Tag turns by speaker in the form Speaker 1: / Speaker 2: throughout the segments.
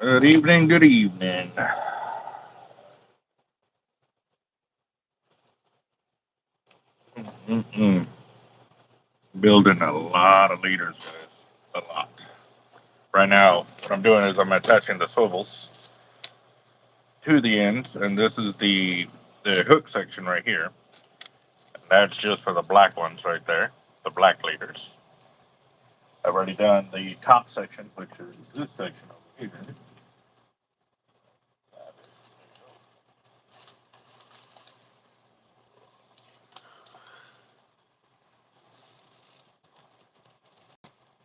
Speaker 1: Good evening, good evening. Mm-mm. Building a lot of leaders, guys. A lot. Right now, what I'm doing is I'm attaching the swivels to the ends, and this is the hook section right here. And that's just for the black ones right there, the black leaders. I've already done the top section, which is this section over here.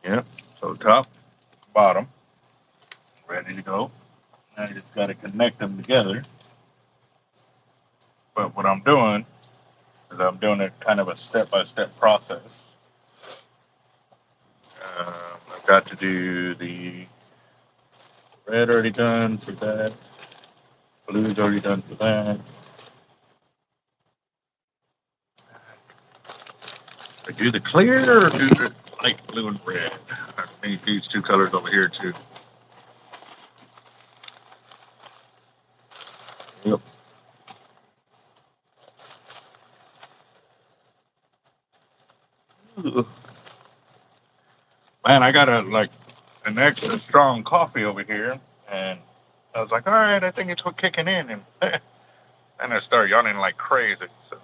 Speaker 1: Yep. So top, bottom, ready to go. Now you just got to connect them together. But what I'm doing is I'm doing it kind of a step-by-step process. I've got to do the red already done for that. Blue's already done for that. I do the clear or do the light blue and red? I need these two colors over here too. Yep. Man, I got an extra strong coffee over here, and I was like, all right, I think it's kicking in, and then I started yawning like crazy. So,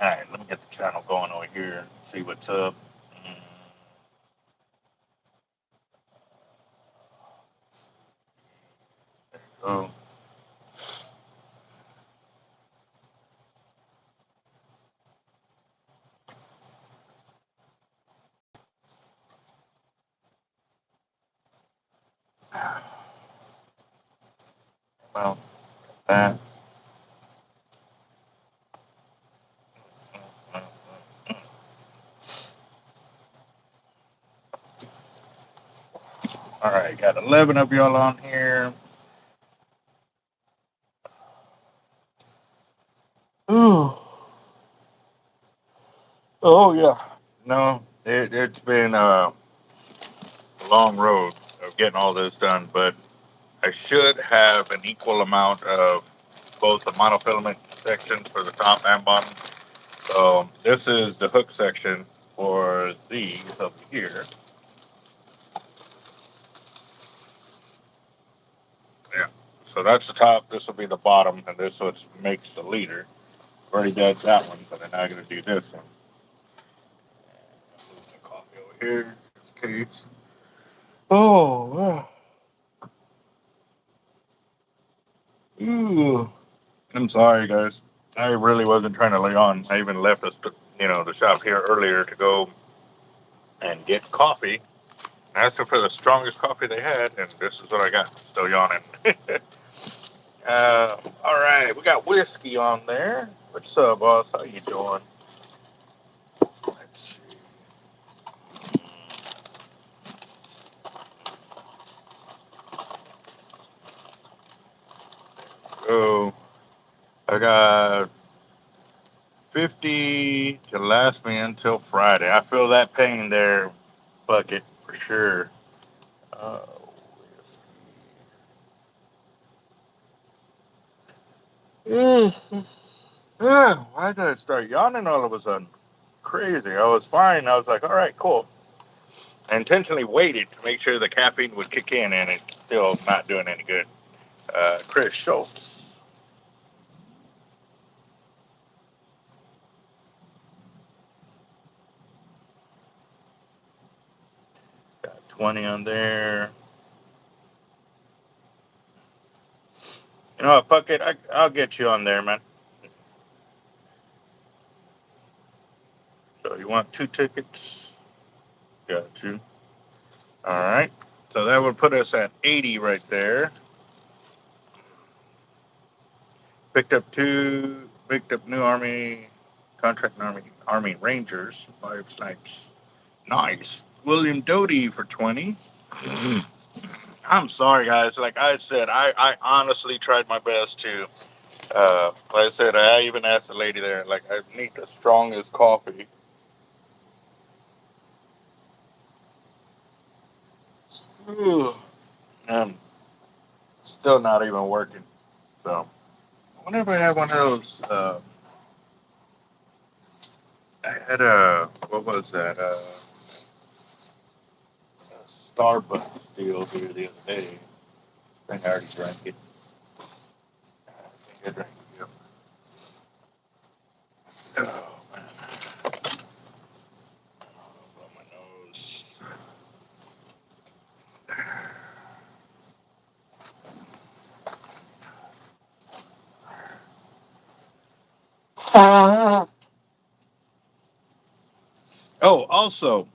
Speaker 1: all right, let me get the channel going over here and see what's up. Mm, Oh, well, that. All right, got 11 of y'all on here. Ooh. Oh, yeah. No, it's been a long road of getting all this done, but I should have an equal amount of both the monofilament sections for the top and bottom. So this is the hook section for these up here. Yeah. So that's the top. This will be the bottom, and this what makes the leader. Already did that one, but then I'm gonna do this one. Move the coffee over here, just in case. Oh, ooh. I'm sorry, guys. I really wasn't trying to lay on. I even left the shop here earlier to go and get coffee. Asked them for the strongest coffee they had, and this is what I got. Still yawning. All right, we got whiskey on there. What's up, boss? How you doing? Let's see. Oh, I got 50 to last me until Friday. I feel that pain there, bucket, for sure. Uh, whiskey. Yeah, why did I start yawning all of a sudden? Crazy. I was fine. I was like, all right, cool. I intentionally waited to make sure the caffeine would kick in, and it's still not doing any good. Chris Schultz. Got 20 on there. You know what? Fuck it. I'll get you on there, man. So you want 2 tickets? Got you. All right. So that would put us at 80 right there. Picked up new Army, contract Army Rangers, 5 snipes. Nice. William Doty for 20. I'm sorry, guys. Like I said, I honestly tried my best to. Like I said, I even asked the lady there, like, I need the strongest coffee. Still not even working. So whenever I have one of those, I had a what was that? A Starbucks deal here the other day. I think I already drank it. I think I drank it. Yep. Oh man, blow my nose. Oh, also,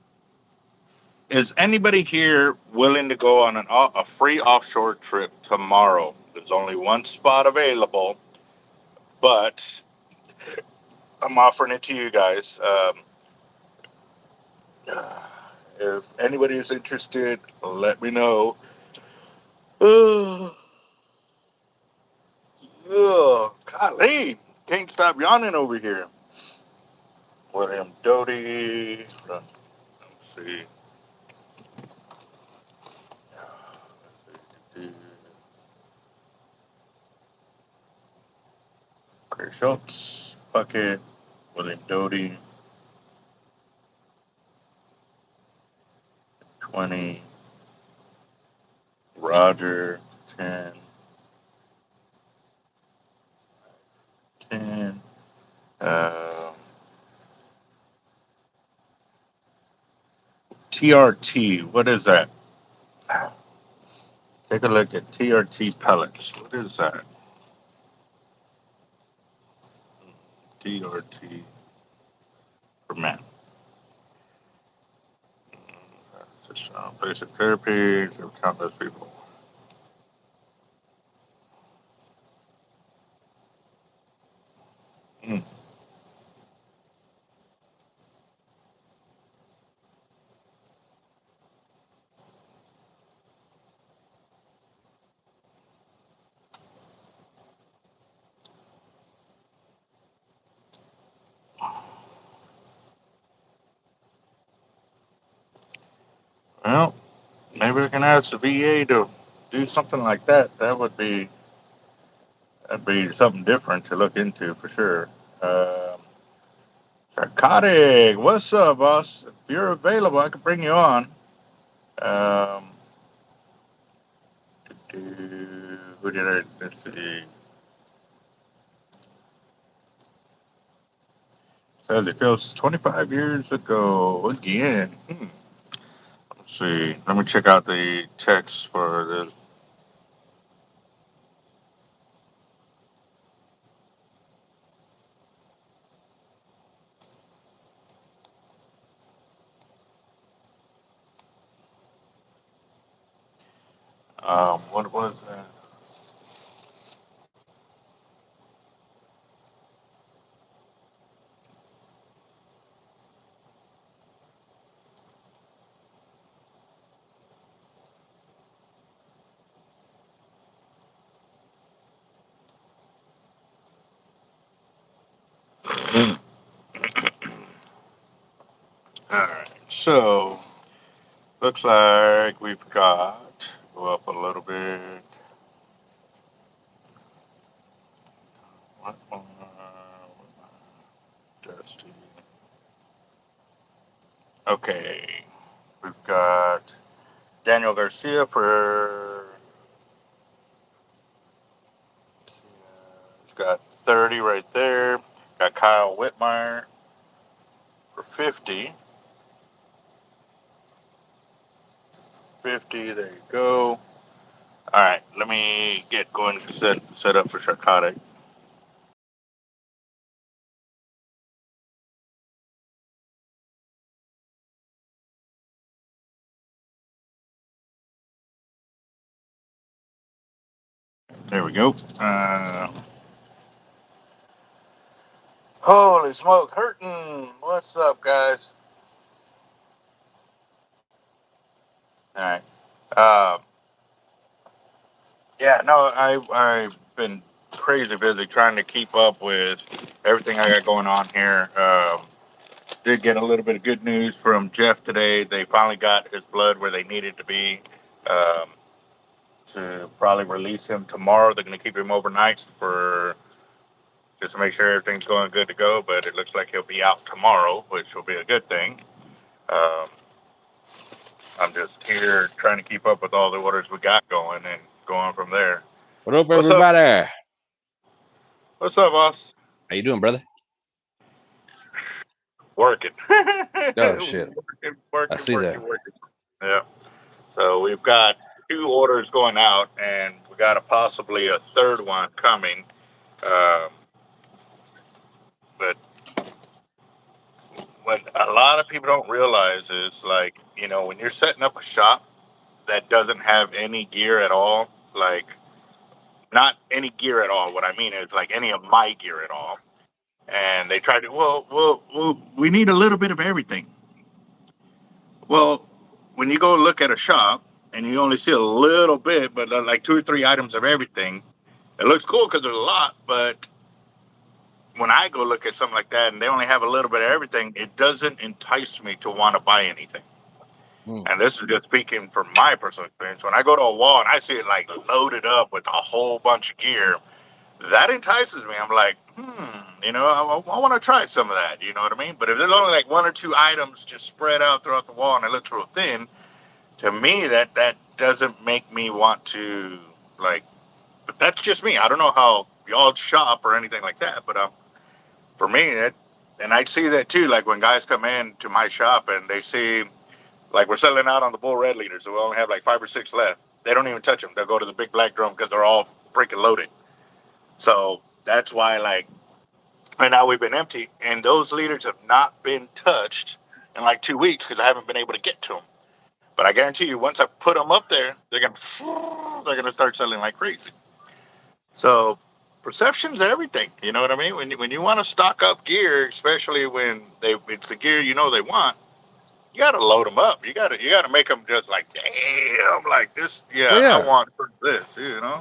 Speaker 1: is anybody here willing to go on a free offshore trip tomorrow? There's only one spot available, but I'm offering it to you guys. If anybody is interested, let me know. Golly, can't stop yawning over here. William Doty. Let's see. Chris Schultz, Bucket, William Doty, 20, Roger, 10, 10. TRT, what is that? Take a look at TRT pellets. What is that? TRT for men. Just basic therapy for countless people. Mm. Well, maybe we can ask the VA to do something like that. That'd be something different to look into for sure. Sharkotic, what's up, boss? If you're available, I can bring you on. Um, who did I? Let's see. Says it feels 25 years ago again. Let's see. Let me check out the text for this. What was that? All right. So looks like we've got go up a little bit. What? Dusty. Okay. We've got Daniel Garcia for. We've got 30 right there. Got Kyle Whitmire for 50. 50, there you go. All right, let me get going set up for Sharkotic. There we go. Holy smoke, hurting. What's up, guys? All right. Uh, yeah, no, I've been crazy busy trying to keep up with everything I got going on here. Did get a little bit of good news from Jeff today. They finally got his blood where they needed to be. um, to probably release him tomorrow. They're going to keep him overnight for just to make sure everything's going good to go. But it looks like he'll be out tomorrow, which will be a good thing. Um, I'm just here trying to keep up with all the orders we got going and going from there.
Speaker 2: What up,
Speaker 1: What's up?
Speaker 2: everybody?
Speaker 1: What's up, boss?
Speaker 2: How you doing, brother?
Speaker 1: Working.
Speaker 2: Oh shit,
Speaker 1: working,
Speaker 2: I
Speaker 1: working,
Speaker 2: see
Speaker 1: working,
Speaker 2: that.
Speaker 1: working. Yeah. So we've got two orders going out, and we got possibly a third one coming. Um, but what a lot of people don't realize is, like, when you're setting up a shop that doesn't have any gear at all, like, not any gear at all. What I mean is, like, any of my gear at all. And they try to, well, we need a little bit of everything. Well, when you go look at a shop and you only see a little bit, but like two or three items of everything, it looks cool because there's a lot. But when I go look at something like that and they only have a little bit of everything, it doesn't entice me to want to buy anything.
Speaker 2: Hmm.
Speaker 1: And this is just speaking from my personal experience. When I go to a wall and I see it like loaded up with a whole bunch of gear, that entices me. I'm like, I want to try some of that. You know what I mean? But if there's only like one or two items just spread out throughout the wall and it looks real thin, to me that doesn't make me want to, like. But that's just me. I don't know how y'all shop or anything like that. But for me, and I see that too. Like when guys come in to my shop and they see, like, we're selling out on the bull red leaders, so we only have like 5 or 6 left. They don't even touch them. They'll go to the big black drum because they're all freaking loaded. So that's why, like, right now we've been empty, and those leaders have not been touched in like 2 weeks because I haven't been able to get to them. But I guarantee you, once I put them up there, they're gonna start selling like crazy. So perception's everything. You know what I mean? When you want to stock up gear, especially when it's the gear they want, you got to load them up. You got to make them just like, damn, like this.
Speaker 2: Well,
Speaker 1: Yeah, I
Speaker 2: yeah,
Speaker 1: want this.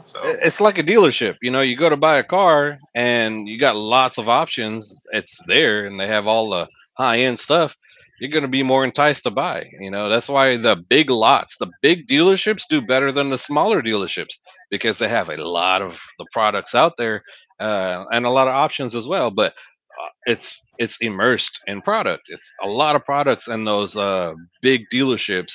Speaker 1: So
Speaker 2: it's like a dealership. You go to buy a car and you got lots of options. It's there, and they have all the high end stuff. You're going to be more enticed to buy. That's why the big lots, the big dealerships, do better than the smaller dealerships because they have a lot of the products out there and a lot of options as well. But it's immersed in product. It's a lot of products in those big dealerships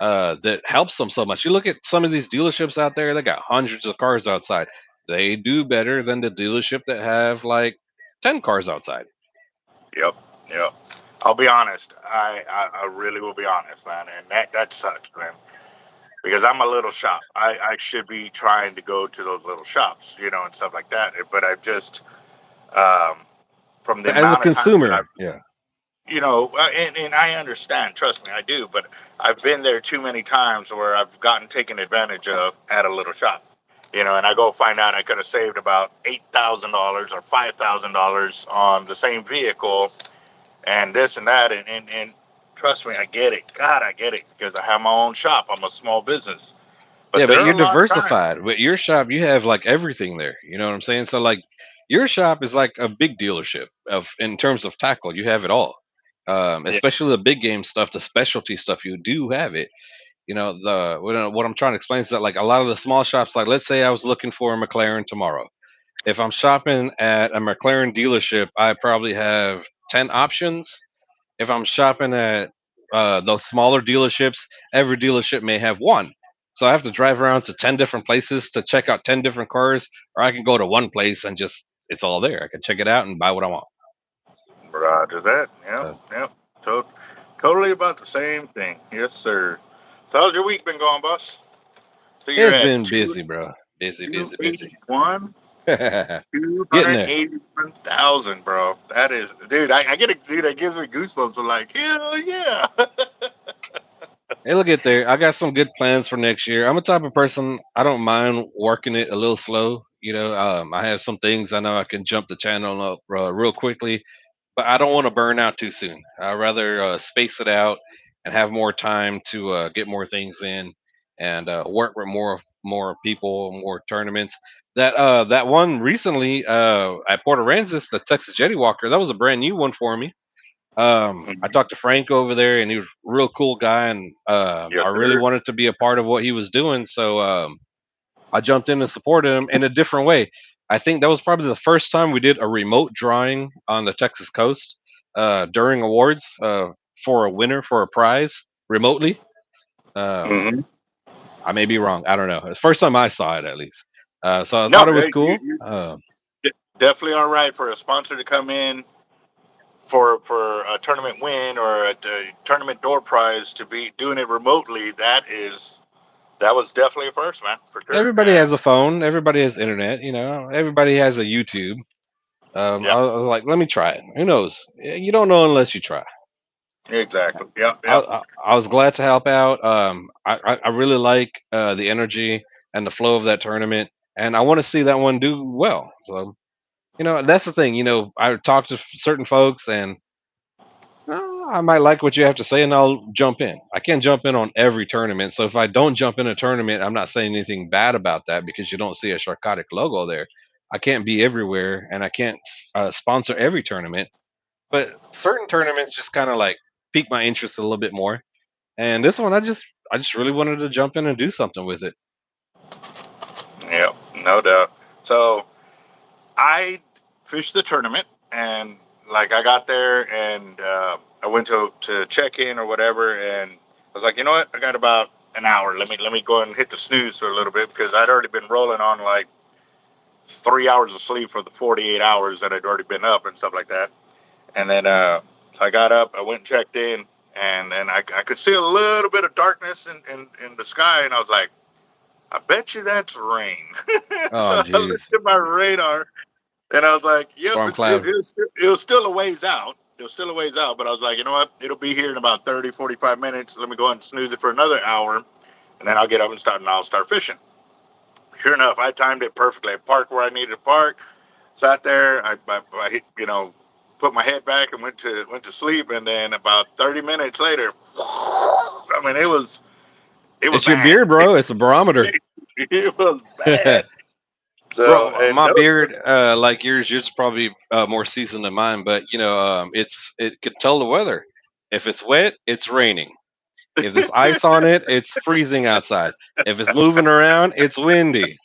Speaker 2: that helps them so much. You look at some of these dealerships out there; they got hundreds of cars outside. They do better than the dealership that have like 10 cars outside.
Speaker 1: yep, yep. I'll be honest. I really will be honest, man, and that sucks, man. Because I'm a little shop. I should be trying to go to those little shops, and stuff like that. But I've just, um, from the
Speaker 2: But as a
Speaker 1: amount of times that
Speaker 2: consumer,
Speaker 1: I've,
Speaker 2: yeah,
Speaker 1: and I understand, trust me, I do. But I've been there too many times where I've gotten taken advantage of at a little shop. And I go find out I could have saved about $8,000 or $5,000 on the same vehicle and this and that. And trust me, I get it. God, I get it because I have my own shop. I'm a small business.
Speaker 2: yeah,
Speaker 1: But
Speaker 2: but
Speaker 1: there
Speaker 2: you're
Speaker 1: are a lot of times.
Speaker 2: diversified. With your shop, you have like everything there. You know what I'm saying? So like, your shop is like a big dealership of in terms of tackle. You have it all,
Speaker 1: Yeah,
Speaker 2: especially the big game stuff, the specialty stuff. You do have it. What I'm trying to explain is that like a lot of the small shops, like let's say I was looking for a McLaren tomorrow. If I'm shopping at a McLaren dealership, I probably have 10 options. If I'm shopping at those smaller dealerships, every dealership may have one. So I have to drive around to 10 different places to check out 10 different cars, or I can go to one place and just, it's all there. I can check it out and buy what I want.
Speaker 1: Roger that. Yep,
Speaker 2: So
Speaker 1: yep. Totally about the same thing. Yes, sir. So how's your week been going, boss? So you're
Speaker 2: it's
Speaker 1: at
Speaker 2: been busy, bro. Busy,
Speaker 1: two
Speaker 2: busy, busy.
Speaker 1: eighty one, two
Speaker 2: Getting
Speaker 1: hundred
Speaker 2: there.
Speaker 1: eighty one thousand, bro. That is, dude. I get it, dude. That gives me goosebumps. I'm like, hell yeah.
Speaker 2: It'll get there. I got some good plans for next year. I'm a type of person, I don't mind working it a little slow. I have some things I know I can jump the channel up real quickly, but I don't want to burn out too soon. I'd rather space it out and have more time to get more things in and work with more people, more tournaments. That one recently at Port Aransas, the Texas Jetty Walker, that was a brand new one for me. I talked to Frank over there, and he was a real cool guy, and
Speaker 1: Yes,
Speaker 2: I really
Speaker 1: sir.
Speaker 2: wanted to be a part of what he was doing. So I jumped in and supported him in a different way. I think that was probably the first time we did a remote drawing on the Texas coast during awards for a winner for a prize remotely. Um,
Speaker 1: Hmm.
Speaker 2: I may be wrong. I don't know. It's the first time I saw it, at least. So I
Speaker 1: No,
Speaker 2: thought it was
Speaker 1: you,
Speaker 2: cool.
Speaker 1: you definitely all right for a sponsor to come in for a tournament win or a tournament door prize to be doing it remotely. That was definitely a first, man, for sure.
Speaker 2: Everybody
Speaker 1: And
Speaker 2: has a phone. Everybody has internet. Everybody has a YouTube.
Speaker 1: yeah,
Speaker 2: I was like, let me try it. Who knows? You don't know unless you try.
Speaker 1: exactly. Yep,
Speaker 2: I,
Speaker 1: yep.
Speaker 2: I, I was glad to help out. I really like the energy and the flow of that tournament, and I want to see that one do well. So that's the thing. I talk to certain folks, and I might like what you have to say, and I'll jump in. I can't jump in on every tournament, so if I don't jump in a tournament, I'm not saying anything bad about that because you don't see a Sharkotic logo there. I can't be everywhere, and I can't sponsor every tournament. But certain tournaments just kind of like pique my interest a little bit more. And this one, I just really wanted to jump in and do something with it.
Speaker 1: Yep, no doubt. So I fished the tournament, and like I got there, and I went to check in or whatever, and I was like, you know what, I got about an hour. Let me go and hit the snooze for a little bit because I'd already been rolling on like 3 hours of sleep for the 48 hours that I'd already been up and stuff like that. And then I got up, I went and checked in, and then I could see a little bit of darkness in the sky, and I was like, I bet you that's rain.
Speaker 2: Oh,
Speaker 1: So I
Speaker 2: geez,
Speaker 1: looked at my radar, and I was like, "Yep,
Speaker 2: storm cloud.
Speaker 1: it was still a ways out. It was still a ways out." But I was like, "You know what? It'll be here in about 30, 45 minutes. Let me go ahead and snooze it for another hour, and then I'll get up and I'll start fishing." Sure enough, I timed it perfectly. I parked where I needed to park, sat there. Put my head back and went to sleep. And then about 30 minutes later, I mean, it was
Speaker 2: It's your
Speaker 1: bad.
Speaker 2: beard, bro. It's a barometer.
Speaker 1: It was bad. So
Speaker 2: Bro,
Speaker 1: and
Speaker 2: my
Speaker 1: those,
Speaker 2: beard, like yours probably more seasoned than mine, but it could tell the weather. If it's wet, it's raining. If there's ice on it, it's freezing outside. If it's moving around, it's windy.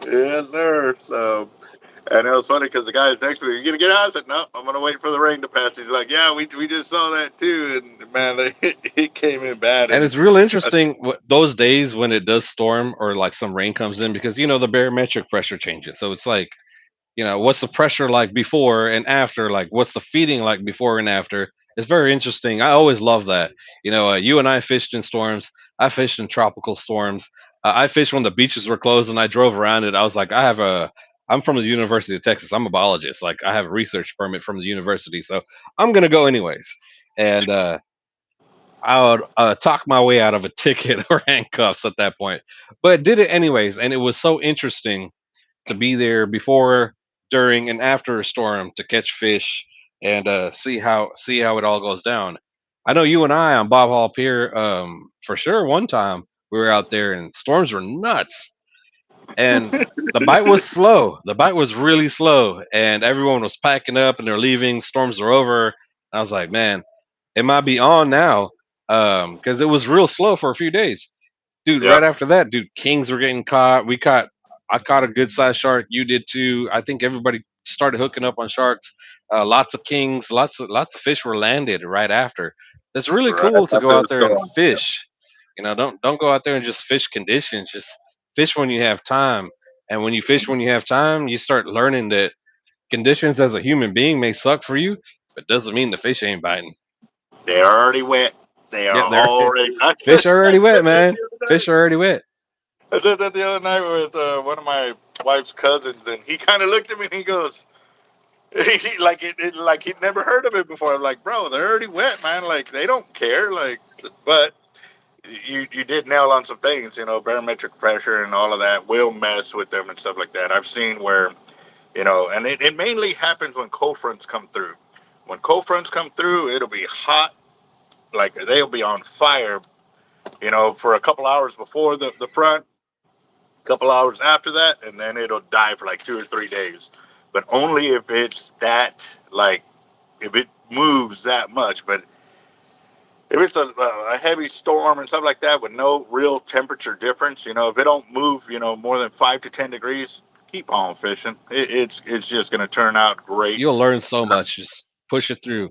Speaker 1: yes, sir. So, and it was funny because the guys next to me, "You gonna get out?" I said, "No, I'm gonna wait for the rain to pass." He's like, "Yeah, we just saw that too." And man, it came in bad.
Speaker 2: And
Speaker 1: And
Speaker 2: it's real
Speaker 1: I,
Speaker 2: interesting those days when it does storm or like some rain comes in because the barometric pressure changes. So it's like, what's the pressure like before and after? Like, what's the feeding like before and after? It's very interesting. I always love that. You and I fished in storms. I fished in tropical storms. I fished when the beaches were closed and I drove around it. I was like, I'm from the University of Texas. I'm a biologist. Like, I have a research permit from the university. So I'm going to go anyways. And I would talk my way out of a ticket or handcuffs at that point, but did it anyways. And it was so interesting to be there before, during, and after a storm to catch fish and see how it all goes down. I know you and I on Bob Hall Pier, for sure. One time we were out there and storms were nuts, and the bite was slow. The bite was really slow, and everyone was packing up and they're leaving. Storms are over. I was like, man, it might be on now, because it was real slow for a few days. Dude,
Speaker 1: yeah,
Speaker 2: right after that, dude, kings were getting caught. I caught a good sized shark. You did too. I think everybody started hooking up on sharks. Lots of kings, lots of fish were landed right after. It's really
Speaker 1: right
Speaker 2: cool to go
Speaker 1: after the
Speaker 2: out there and
Speaker 1: storm. Yeah,
Speaker 2: fish. Don't go out there and just fish conditions. Just fish when you have time. And when you fish when you have time, you start learning that conditions as a human being may suck for you, but doesn't mean the fish ain't biting.
Speaker 1: they're already wet. They are
Speaker 2: Yeah, they're
Speaker 1: already.
Speaker 2: fish are
Speaker 1: I
Speaker 2: already wet,
Speaker 1: said that
Speaker 2: man.
Speaker 1: the other
Speaker 2: Fish
Speaker 1: night.
Speaker 2: are already wet.
Speaker 1: I said that the other night with one of my wife's cousins, and he kind of looked at me and he goes, like he'd never heard of it before. I'm like, bro, they're already wet, man. Like they don't care. Like, but you did nail on some things. Barometric pressure and all of that will mess with them and stuff like that. I've seen where and it mainly happens when cold fronts come through. When cold fronts come through, it'll be hot, like they'll be on fire. For a couple hours before the front, a couple hours after that, and then it'll die for like 2 or 3 days. But only if it's that like if it moves that much. But if it's a heavy storm and stuff like that with no real temperature difference, if it don't move, more than 5 to 10 degrees, keep on fishing. It's just going to turn out great.
Speaker 2: You'll learn so much. Just push it through.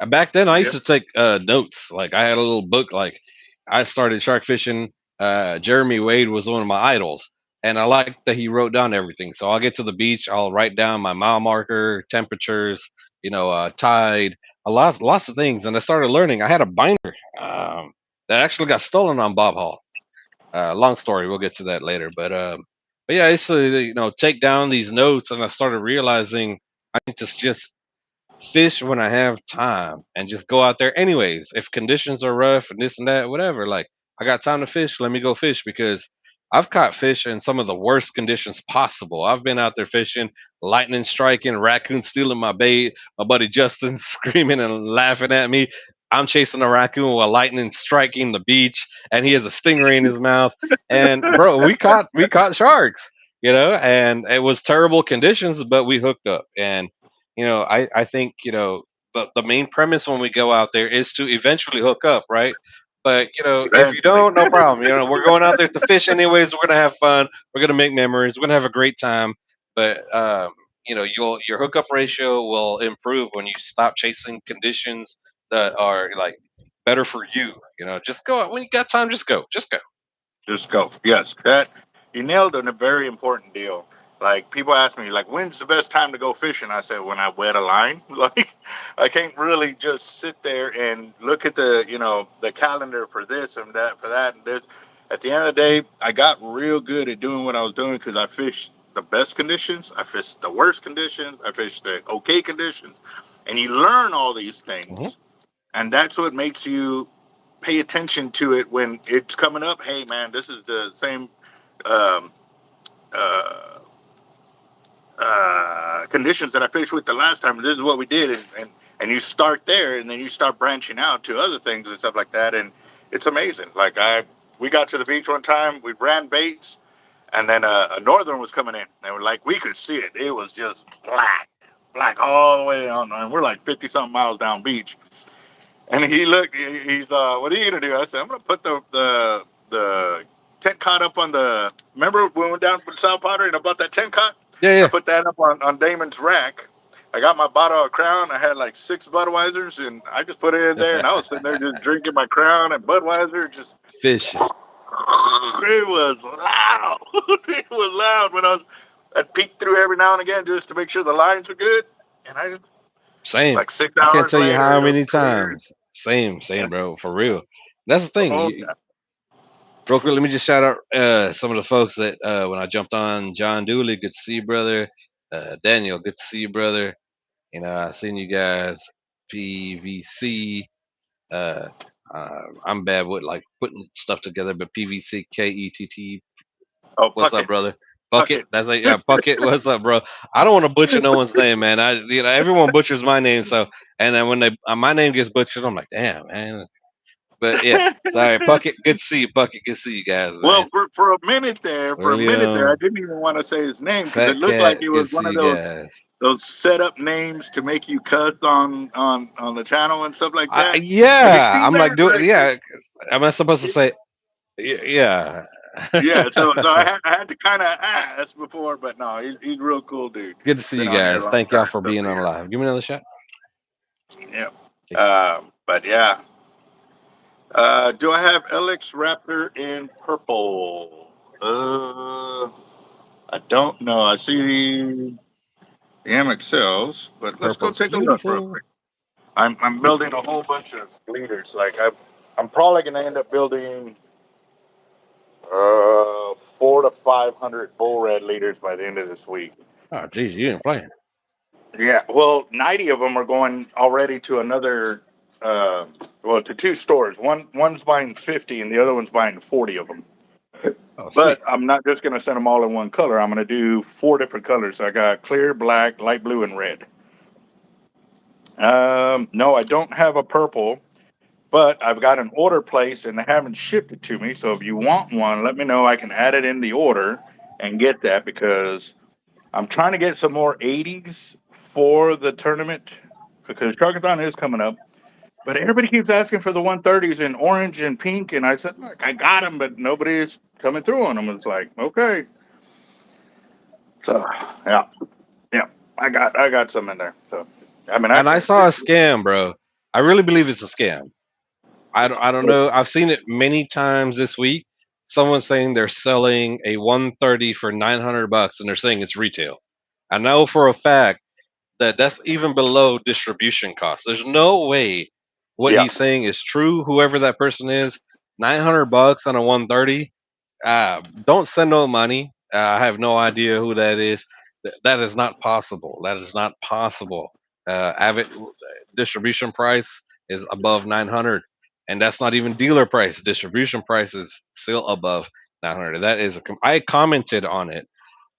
Speaker 2: Back then, I used
Speaker 1: Yep.
Speaker 2: to take notes. Like I had a little book. Like I started shark fishing. Jeremy Wade was one of my idols, and I liked that he wrote down everything. So I'll get to the beach. I'll write down my mile marker, temperatures, tide, lots of things. And I started learning. I had a binder that actually got stolen on Bob Hall. Long story. We'll get to that later. But yeah, I used to take down these notes, and I started realizing I need to just fish when I have time and just go out there anyways. If conditions are rough and this and that, whatever, like I got time to fish, let me go fish because I've caught fish in some of the worst conditions possible. I've been out there fishing, lightning striking, raccoon stealing my bait, my buddy Justin screaming and laughing at me. I'm chasing a raccoon while lightning striking the beach, and he has a stingray in his mouth. And bro, we caught sharks, and it was terrible conditions, but we hooked up. And I think the main premise when we go out there is to eventually hook up, right? But if you
Speaker 1: Eventually.
Speaker 2: don't, no problem. We're going out there to fish anyways. We're gonna have fun. We're gonna make memories. We're gonna have a great time. But your hookup ratio will improve when you stop chasing conditions that are like better for you. Just go out when you got time. Just go. Just go.
Speaker 1: Just go. Yes, that you nailed on a very important deal. Like people ask me, like, when's the best time to go fishing? I said, when I wet a line. Like, I can't really just sit there and look at the calendar for this and that for that and this. At the end of the day, I got real good at doing what I was doing because I fished the best conditions, I fished the worst conditions, I fished the okay conditions, and you learn all these
Speaker 2: Hmm.
Speaker 1: things, and that's what makes you pay attention to it when it's coming up. Hey, man, this is the same um, uh, conditions that I fished with the last time. This is what we did, and you start there, and then you start branching out to other things and stuff like that, and it's amazing. Like we got to the beach one time, we ran baits, and then a northern was coming in, and we could see it. It was just black all the way on, and we're like 50 something miles down beach. And he looked. He's what are you gonna do? I said, I'm gonna put the tent cot up on the. Remember when we went down to South Potter and I bought that tent cot?
Speaker 2: Yeah,
Speaker 1: I
Speaker 2: yeah.
Speaker 1: put that up on Damon's rack. I got my bottle of Crown. I had like 6 Budweisers, and I just put it in there. And I was sitting there just drinking my Crown and Budweiser. Just
Speaker 2: Fishing.
Speaker 1: it was loud. It was loud when I'd peek through every now and again just to make sure the lines were good. And I just
Speaker 2: Same.
Speaker 1: like six
Speaker 2: I can't
Speaker 1: hours
Speaker 2: tell you
Speaker 1: later,
Speaker 2: how
Speaker 1: it was
Speaker 2: many
Speaker 1: clear.
Speaker 2: times. Same, bro. For real. That's the thing.
Speaker 1: Oh,
Speaker 2: Real quick, let me just shout out some of the folks that when I jumped on. John Dooley, good to see you, brother. Daniel, good to see you, brother. I seen you guys. PVC. Uh, I'm bad with like putting stuff together, but PVC KETT.
Speaker 1: oh,
Speaker 2: What's up,
Speaker 1: Puckett.
Speaker 2: brother? Bucket.
Speaker 1: Puckett.
Speaker 2: That's like yeah, Bucket. What's up, bro? I don't want to butcher no one's name, man. Everyone butchers my name, so and then when they my name gets butchered, I'm like, damn, man. But yeah, sorry, Bucket. Good to see you, Bucket. Good to see you guys,
Speaker 1: Well,
Speaker 2: man.
Speaker 1: for a minute there, I
Speaker 2: William,
Speaker 1: didn't even want to say his name because it
Speaker 2: Fat
Speaker 1: looked like
Speaker 2: Cat.
Speaker 1: it
Speaker 2: Good
Speaker 1: was
Speaker 2: to
Speaker 1: one
Speaker 2: see
Speaker 1: of
Speaker 2: you guys.
Speaker 1: those set up names to make you cuss on the channel and stuff like that. Have you
Speaker 2: Yeah,
Speaker 1: seen
Speaker 2: I'm like,
Speaker 1: that?
Speaker 2: do yeah. Am I supposed to say yeah?
Speaker 1: Yeah. So I had to kind of ask before, but no, he's a real cool dude.
Speaker 2: Good to see
Speaker 1: Been
Speaker 2: you
Speaker 1: on there a
Speaker 2: guys.
Speaker 1: long
Speaker 2: Thank y'all
Speaker 1: time.
Speaker 2: for
Speaker 1: So
Speaker 2: being on
Speaker 1: yes.
Speaker 2: live. Give me another shot.
Speaker 1: Yeah.
Speaker 2: Thanks.
Speaker 1: But yeah. Do I have LX Raptor in purple? I don't know. I see the MXLs, but let's go
Speaker 2: Purple's
Speaker 1: take a look real
Speaker 2: beautiful.
Speaker 1: quick. I'm building a whole bunch of leaders. Like I'm probably gonna end up building 400 to 500 bull red leaders by the end of this week.
Speaker 2: Oh, geez, you ain't playing.
Speaker 1: Yeah, well, 90 of them are going already to another. Uh, well, to two stores. One's buying 50, and the other one's buying 40 of them.
Speaker 2: Oh, sweet.
Speaker 1: But I'm not just going to send them all in one color. I'm going to do 4 different colors. I got clear, black, light blue, and red. No, I don't have a purple, but I've got an order placed and they haven't shipped it to me. So if you want one, let me know. I can add it in the order and get that because I'm trying to get some more 80s for the tournament. because Sharkathon is coming up. But everybody keeps asking for the 130s in orange and pink, and I said, look, I got them, but nobody's coming through on them. It's like, okay, so yeah, yeah, I got some in there. So I mean,
Speaker 2: And I saw a scam, bro. I really believe it's a scam. I don't know. I've seen it many times this week. Someone's saying they're selling a 130 for 900 bucks, and they're saying it's retail. I know for a fact that that's even below distribution costs. There's no way what
Speaker 1: yeah,
Speaker 2: he's saying is true. Whoever that person is, 900 bucks on a 130. Don't send no money. I have no idea who that is. That is not possible. That is not possible. Avid distribution price is above 900, and that's not even dealer price. Distribution price is still above 900. That is I commented on it.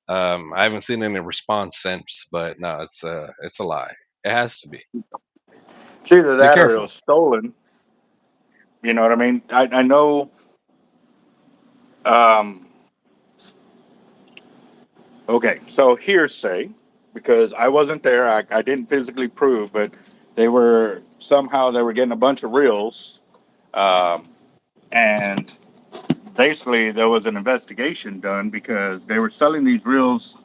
Speaker 2: I haven't seen any response since, but no, it's a lie. It has to be.
Speaker 1: it's either
Speaker 2: Be
Speaker 1: that or it
Speaker 2: careful.
Speaker 1: was stolen. You know what I mean? I know. Um, okay, so hearsay, because I wasn't there. I didn't physically prove, but they were getting a bunch of reels, um, and basically there was an investigation done because they were selling these reels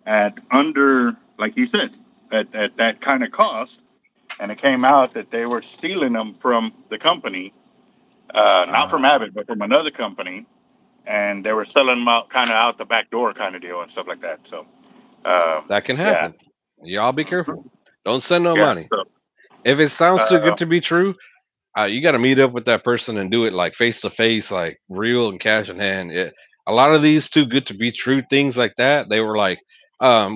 Speaker 1: at under, like you said, at that kind of cost, and it came out that they were stealing them from the company, not from
Speaker 2: Ah,
Speaker 1: Abbott, but from another company, and they were selling them out kind of out the back door kind of deal and stuff like that. So,
Speaker 2: that can
Speaker 1: yeah,
Speaker 2: happen. Y'all be careful. Don't send no
Speaker 1: yeah.
Speaker 2: money.
Speaker 1: So,
Speaker 2: If it sounds too
Speaker 1: uh,
Speaker 2: good to be true, you got to meet up with that person and do it like face to face, like real and cash in hand. A lot of these too good to be true things like that, they were like,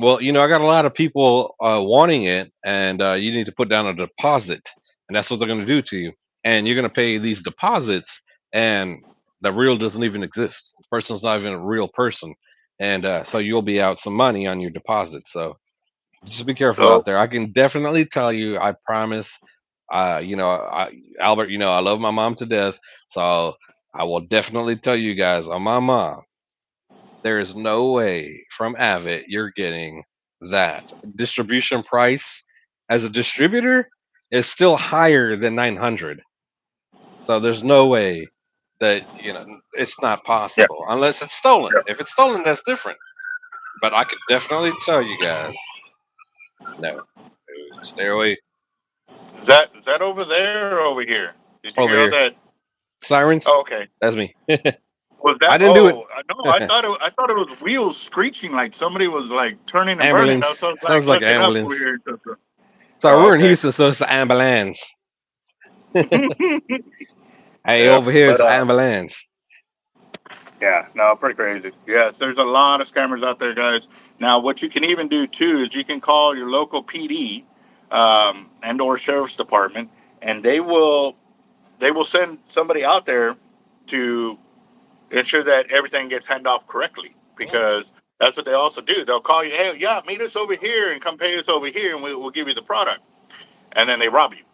Speaker 2: well, I got a lot of people wanting it, and you need to put down a deposit, and that's what they're going to do to you, and you're going to pay these deposits, and the real doesn't even exist. The person's not even a real person, and so you'll be out some money on your deposit. So just be careful
Speaker 1: so
Speaker 2: out there. I can definitely tell you, I promise. Albert, I love my mom to death, so I will definitely tell you guys on my mom. There is no way from Avid you're getting that distribution price as a distributor is still higher than 900. So there's no way that it's not
Speaker 1: yeah,
Speaker 2: possible unless it's stolen. If it's stolen, that's different. But I could definitely tell you guys, no, stay away
Speaker 1: is that over there or over here? Did you
Speaker 2: over
Speaker 1: hear all
Speaker 2: here.
Speaker 1: that?
Speaker 2: Sirens,
Speaker 1: Oh, okay.
Speaker 2: that's me.
Speaker 1: Was
Speaker 2: I
Speaker 1: that?
Speaker 2: didn't do it.
Speaker 1: Oh, no. I thought it was wheels screeching like somebody was like turning and burning. I
Speaker 2: Ambulance
Speaker 1: was like
Speaker 2: sounds like an
Speaker 1: looking up over
Speaker 2: ambulance.
Speaker 1: here.
Speaker 2: So
Speaker 1: Oh,
Speaker 2: we're in
Speaker 1: okay.
Speaker 2: Houston, so it's an ambulance. Hey,
Speaker 1: Yeah,
Speaker 2: over here
Speaker 1: but
Speaker 2: it's ambulance.
Speaker 1: yeah, no, pretty crazy. Yes, there's a lot of scammers out there, guys. Now, what you can even do too is you can call your local PD, and or sheriff's department, and they will send somebody out there to ensure that everything gets handed off correctly,
Speaker 2: Mm.
Speaker 1: because that's what they also do. They'll call you, hey, yeah, meet us over here and come pay us over here, and we'll give you the product, and then they rob you.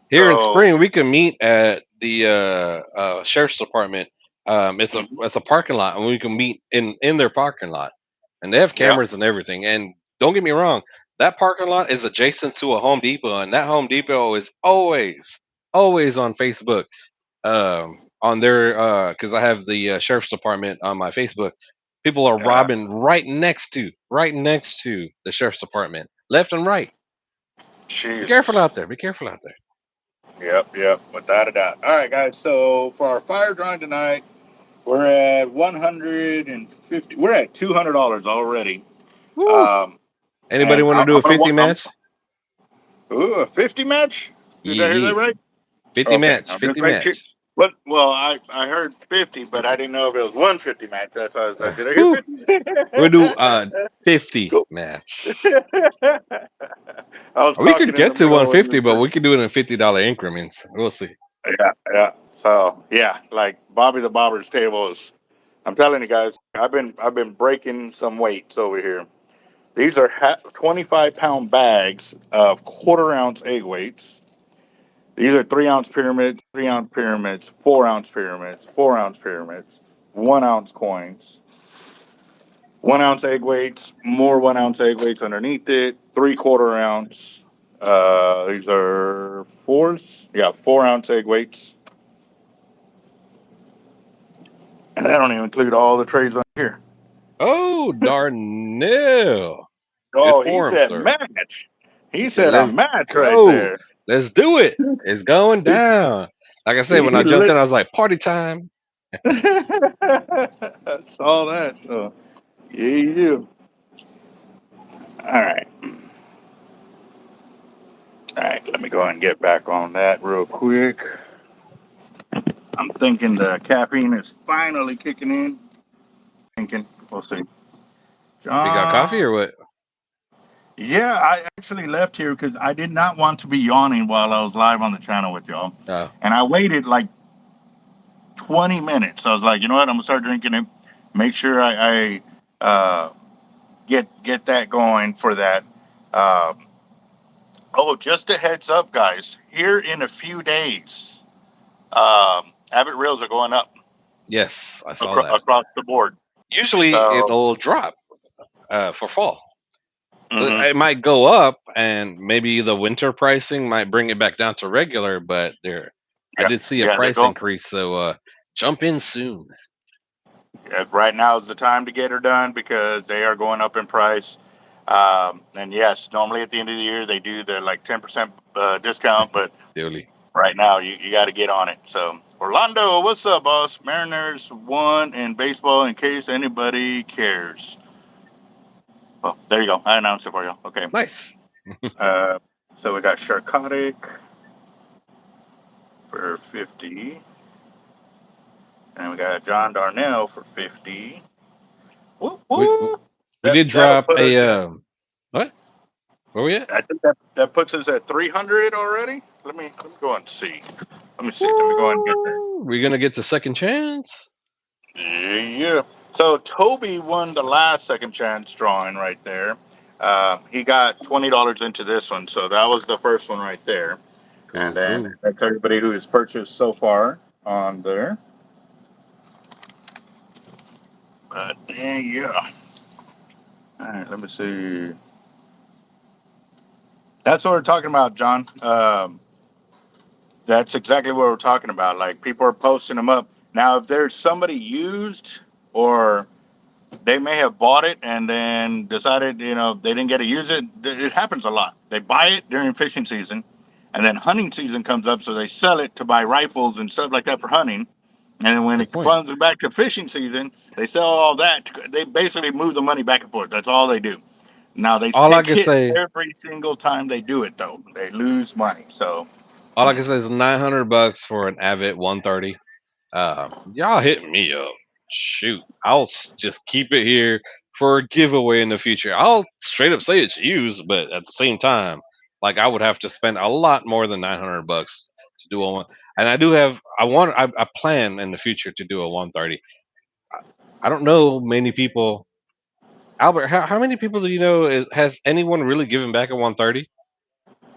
Speaker 2: Here in
Speaker 1: So,
Speaker 2: spring, we can meet at the sheriff's department. It's a parking lot, and we can meet in their parking lot, and they have
Speaker 1: yeah,
Speaker 2: cameras and everything. And don't get me wrong, that parking lot is adjacent to a Home Depot, and that Home Depot is always on Facebook. On their because I have the sheriff's department on my Facebook. People are
Speaker 1: yeah,
Speaker 2: robbing right next to the sheriff's department, left and right. Be careful
Speaker 1: Jesus.
Speaker 2: out there. Be careful out there.
Speaker 1: Yep, without a doubt. All right, guys. So for our fire drawing tonight, we're at 150. We're at $200 already.
Speaker 2: Woo!
Speaker 1: Um,
Speaker 2: Anybody
Speaker 1: and
Speaker 2: want to do
Speaker 1: I'm
Speaker 2: a
Speaker 1: gonna
Speaker 2: 50 match?
Speaker 1: ooh, a 50 match. Did I hear that
Speaker 2: Yee.
Speaker 1: right?
Speaker 2: 50
Speaker 1: Okay,
Speaker 2: match.
Speaker 1: I'm just
Speaker 2: 50
Speaker 1: making sure.
Speaker 2: match.
Speaker 1: Well, I heard 50, but I didn't know if it was 150 match. That's why I was like, did I hear
Speaker 2: Woo!
Speaker 1: 50?
Speaker 2: We'll do 50
Speaker 1: Cool.
Speaker 2: match.
Speaker 1: I was
Speaker 2: We could
Speaker 1: talking in the
Speaker 2: get to
Speaker 1: middle when
Speaker 2: 150,
Speaker 1: you
Speaker 2: but
Speaker 1: were.
Speaker 2: we could do it in $50 increments. We'll see.
Speaker 1: Yeah. So yeah, like Bobby the Bobber's table is. I'm telling you guys, I've been breaking some weights over here. These are 25-pound bags of quarter-ounce egg weights. These are 3-ounce pyramids, 3-ounce pyramids, 4-ounce pyramids, 4-ounce pyramids, 1-ounce coins, 1-ounce egg weights, more 1-ounce egg weights underneath it, 3/4 ounce. These are 4s. Yeah, 4-ounce egg weights. And that don't even include all the trays on here.
Speaker 2: Oh, Darnell. Good
Speaker 1: Oh, he
Speaker 2: form,
Speaker 1: said
Speaker 2: sir.
Speaker 1: match. He
Speaker 2: Yeah,
Speaker 1: said a
Speaker 2: let's
Speaker 1: match right
Speaker 2: go.
Speaker 1: there.
Speaker 2: Let's do it. It's going down. Like I said, when I jumped in, I was like, party time.
Speaker 1: I saw that. So, yeah, you do. All right. All right. Let me go and get back on that real quick. I'm thinking the caffeine is finally kicking in. Thinking. We'll see.
Speaker 2: You got coffee
Speaker 1: John.
Speaker 2: or what?
Speaker 1: Yeah, I actually left here because I did not want to be yawning while I was live on the channel with y'all.
Speaker 2: Oh,
Speaker 1: And I waited like 20 minutes. I was like, you know what? I'm gonna start drinking it. Make sure I get that going for that. Um, oh, just a heads up, guys. Here in a few days, Abbott rails are going up
Speaker 2: yes, I saw that.
Speaker 1: across the board.
Speaker 2: Usually
Speaker 1: So,
Speaker 2: it'll drop for fall. So
Speaker 1: mhm.
Speaker 2: it might go up, and maybe the winter pricing might bring it back down to regular. But I
Speaker 1: Yeah,
Speaker 2: did see a
Speaker 1: yeah, they're
Speaker 2: price
Speaker 1: going.
Speaker 2: increase, so jump in soon.
Speaker 1: Yeah, right now is the time to get her done because they are going up in price. And yes, normally at the end of the year they do the like 10% discount, but
Speaker 2: Duly.
Speaker 1: right now you got to get on it. So Orlando, what's up, boss? Mariners won in baseball in case anybody cares. Well, there you go. I announced it for you. Okay.
Speaker 2: Nice.
Speaker 1: Uh, so we got Sharkotic for 50, and we got John Darnell for 50. Woo
Speaker 2: We
Speaker 1: woo.
Speaker 2: we did
Speaker 1: That'll
Speaker 2: drop
Speaker 1: put us
Speaker 2: a
Speaker 1: at.
Speaker 2: what? Where we at?
Speaker 1: I think that puts us at 300 already. Let me go and see. Let me see. Let me go and get there.
Speaker 2: Woo! We're gonna get the second chance.
Speaker 1: Yeah. So Toby won the last second chance drawing right there. He got $20 into this one, so that was the first one right there. And
Speaker 2: Cool,
Speaker 1: then
Speaker 2: cool.
Speaker 1: that's everybody who has purchased so far on there. But yeah. All right. Let me see. That's what we're talking about, John. That's exactly what we're talking about. Like people are posting them up. Now, if there's somebody used or they may have bought it and then decided, they didn't get to use it. It happens a lot. They buy it during fishing season and then hunting season comes up. So they sell it to buy rifles and stuff like that for hunting. And then when
Speaker 2: Good
Speaker 1: it
Speaker 2: point.
Speaker 1: comes back to fishing season, they sell all that. They basically move the money back and forth. That's all they do. Now they
Speaker 2: All I
Speaker 1: take
Speaker 2: can
Speaker 1: hits
Speaker 2: say,
Speaker 1: every single time they do it, though. They lose money. So,
Speaker 2: all I can say is $900 for an Avid 130. Y'all hit me up. Shoot, just keep it here for a giveaway in the future. I'll straight up say it's used, but at the same time, like I would have to spend a lot more than $900 to do a one. And I do have, I plan in the future to do a 130. I don't know many people. Albert, how many people do you know? Has anyone really given back a 130?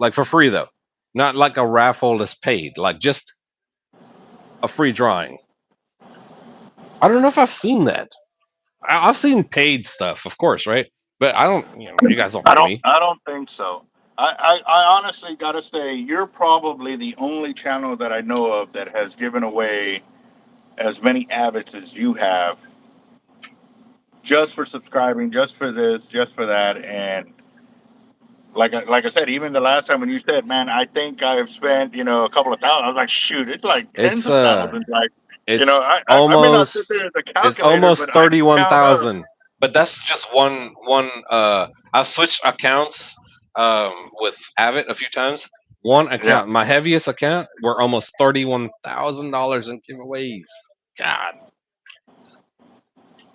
Speaker 2: Like for free though, not like a raffle that's paid, like just a free drawing. I don't know if I've seen that. I've seen paid stuff, of course, right? But I don't. You guys don't
Speaker 1: I
Speaker 2: pay
Speaker 1: don't.
Speaker 2: me.
Speaker 1: I don't think so. I honestly got to say, you're probably the only channel that I know of that has given away as many abbots as you have, just for subscribing, just for this, just for that, and like I said, even the last time when you said, "Man, I think I've spent a couple of thousand," I was like, "Shoot, it's like tens
Speaker 2: It's
Speaker 1: of thousands." Like,
Speaker 2: it's
Speaker 1: I may not sit there
Speaker 2: almost
Speaker 1: as a
Speaker 2: it's
Speaker 1: calculator,
Speaker 2: almost
Speaker 1: but I can count up.
Speaker 2: 31,000. But that's just one. I've switched accounts with Avid a few times. One
Speaker 1: Yeah,
Speaker 2: account, my heaviest account, were almost $31,000 in giveaways. God,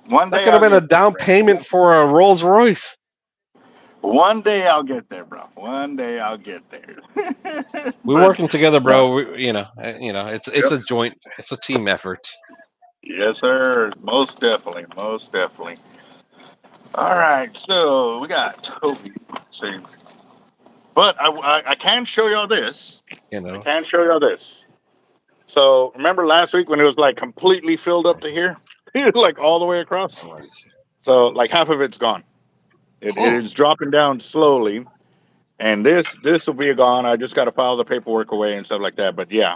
Speaker 1: one
Speaker 2: that
Speaker 1: day
Speaker 2: could have
Speaker 1: I'll
Speaker 2: been a
Speaker 1: get there,
Speaker 2: down
Speaker 1: bro.
Speaker 2: payment for a Rolls Royce.
Speaker 1: One day I'll get there, bro. One day I'll get there.
Speaker 2: We're
Speaker 1: But
Speaker 2: working together,
Speaker 1: no.
Speaker 2: bro. It's
Speaker 1: Yep.
Speaker 2: a joint, it's a team effort.
Speaker 1: Yes, sir. Most definitely. Most definitely. All right. So we got Toby. Let's see. But I can show y'all this.
Speaker 2: You
Speaker 1: I
Speaker 2: know,
Speaker 1: can show y'all this. So remember last week when it was like completely filled up to here? It was like all the way across. So like half of it's gone. It
Speaker 2: oh,
Speaker 1: is dropping down slowly. and this will be gone. I just got to file the paperwork away and stuff like that. But yeah,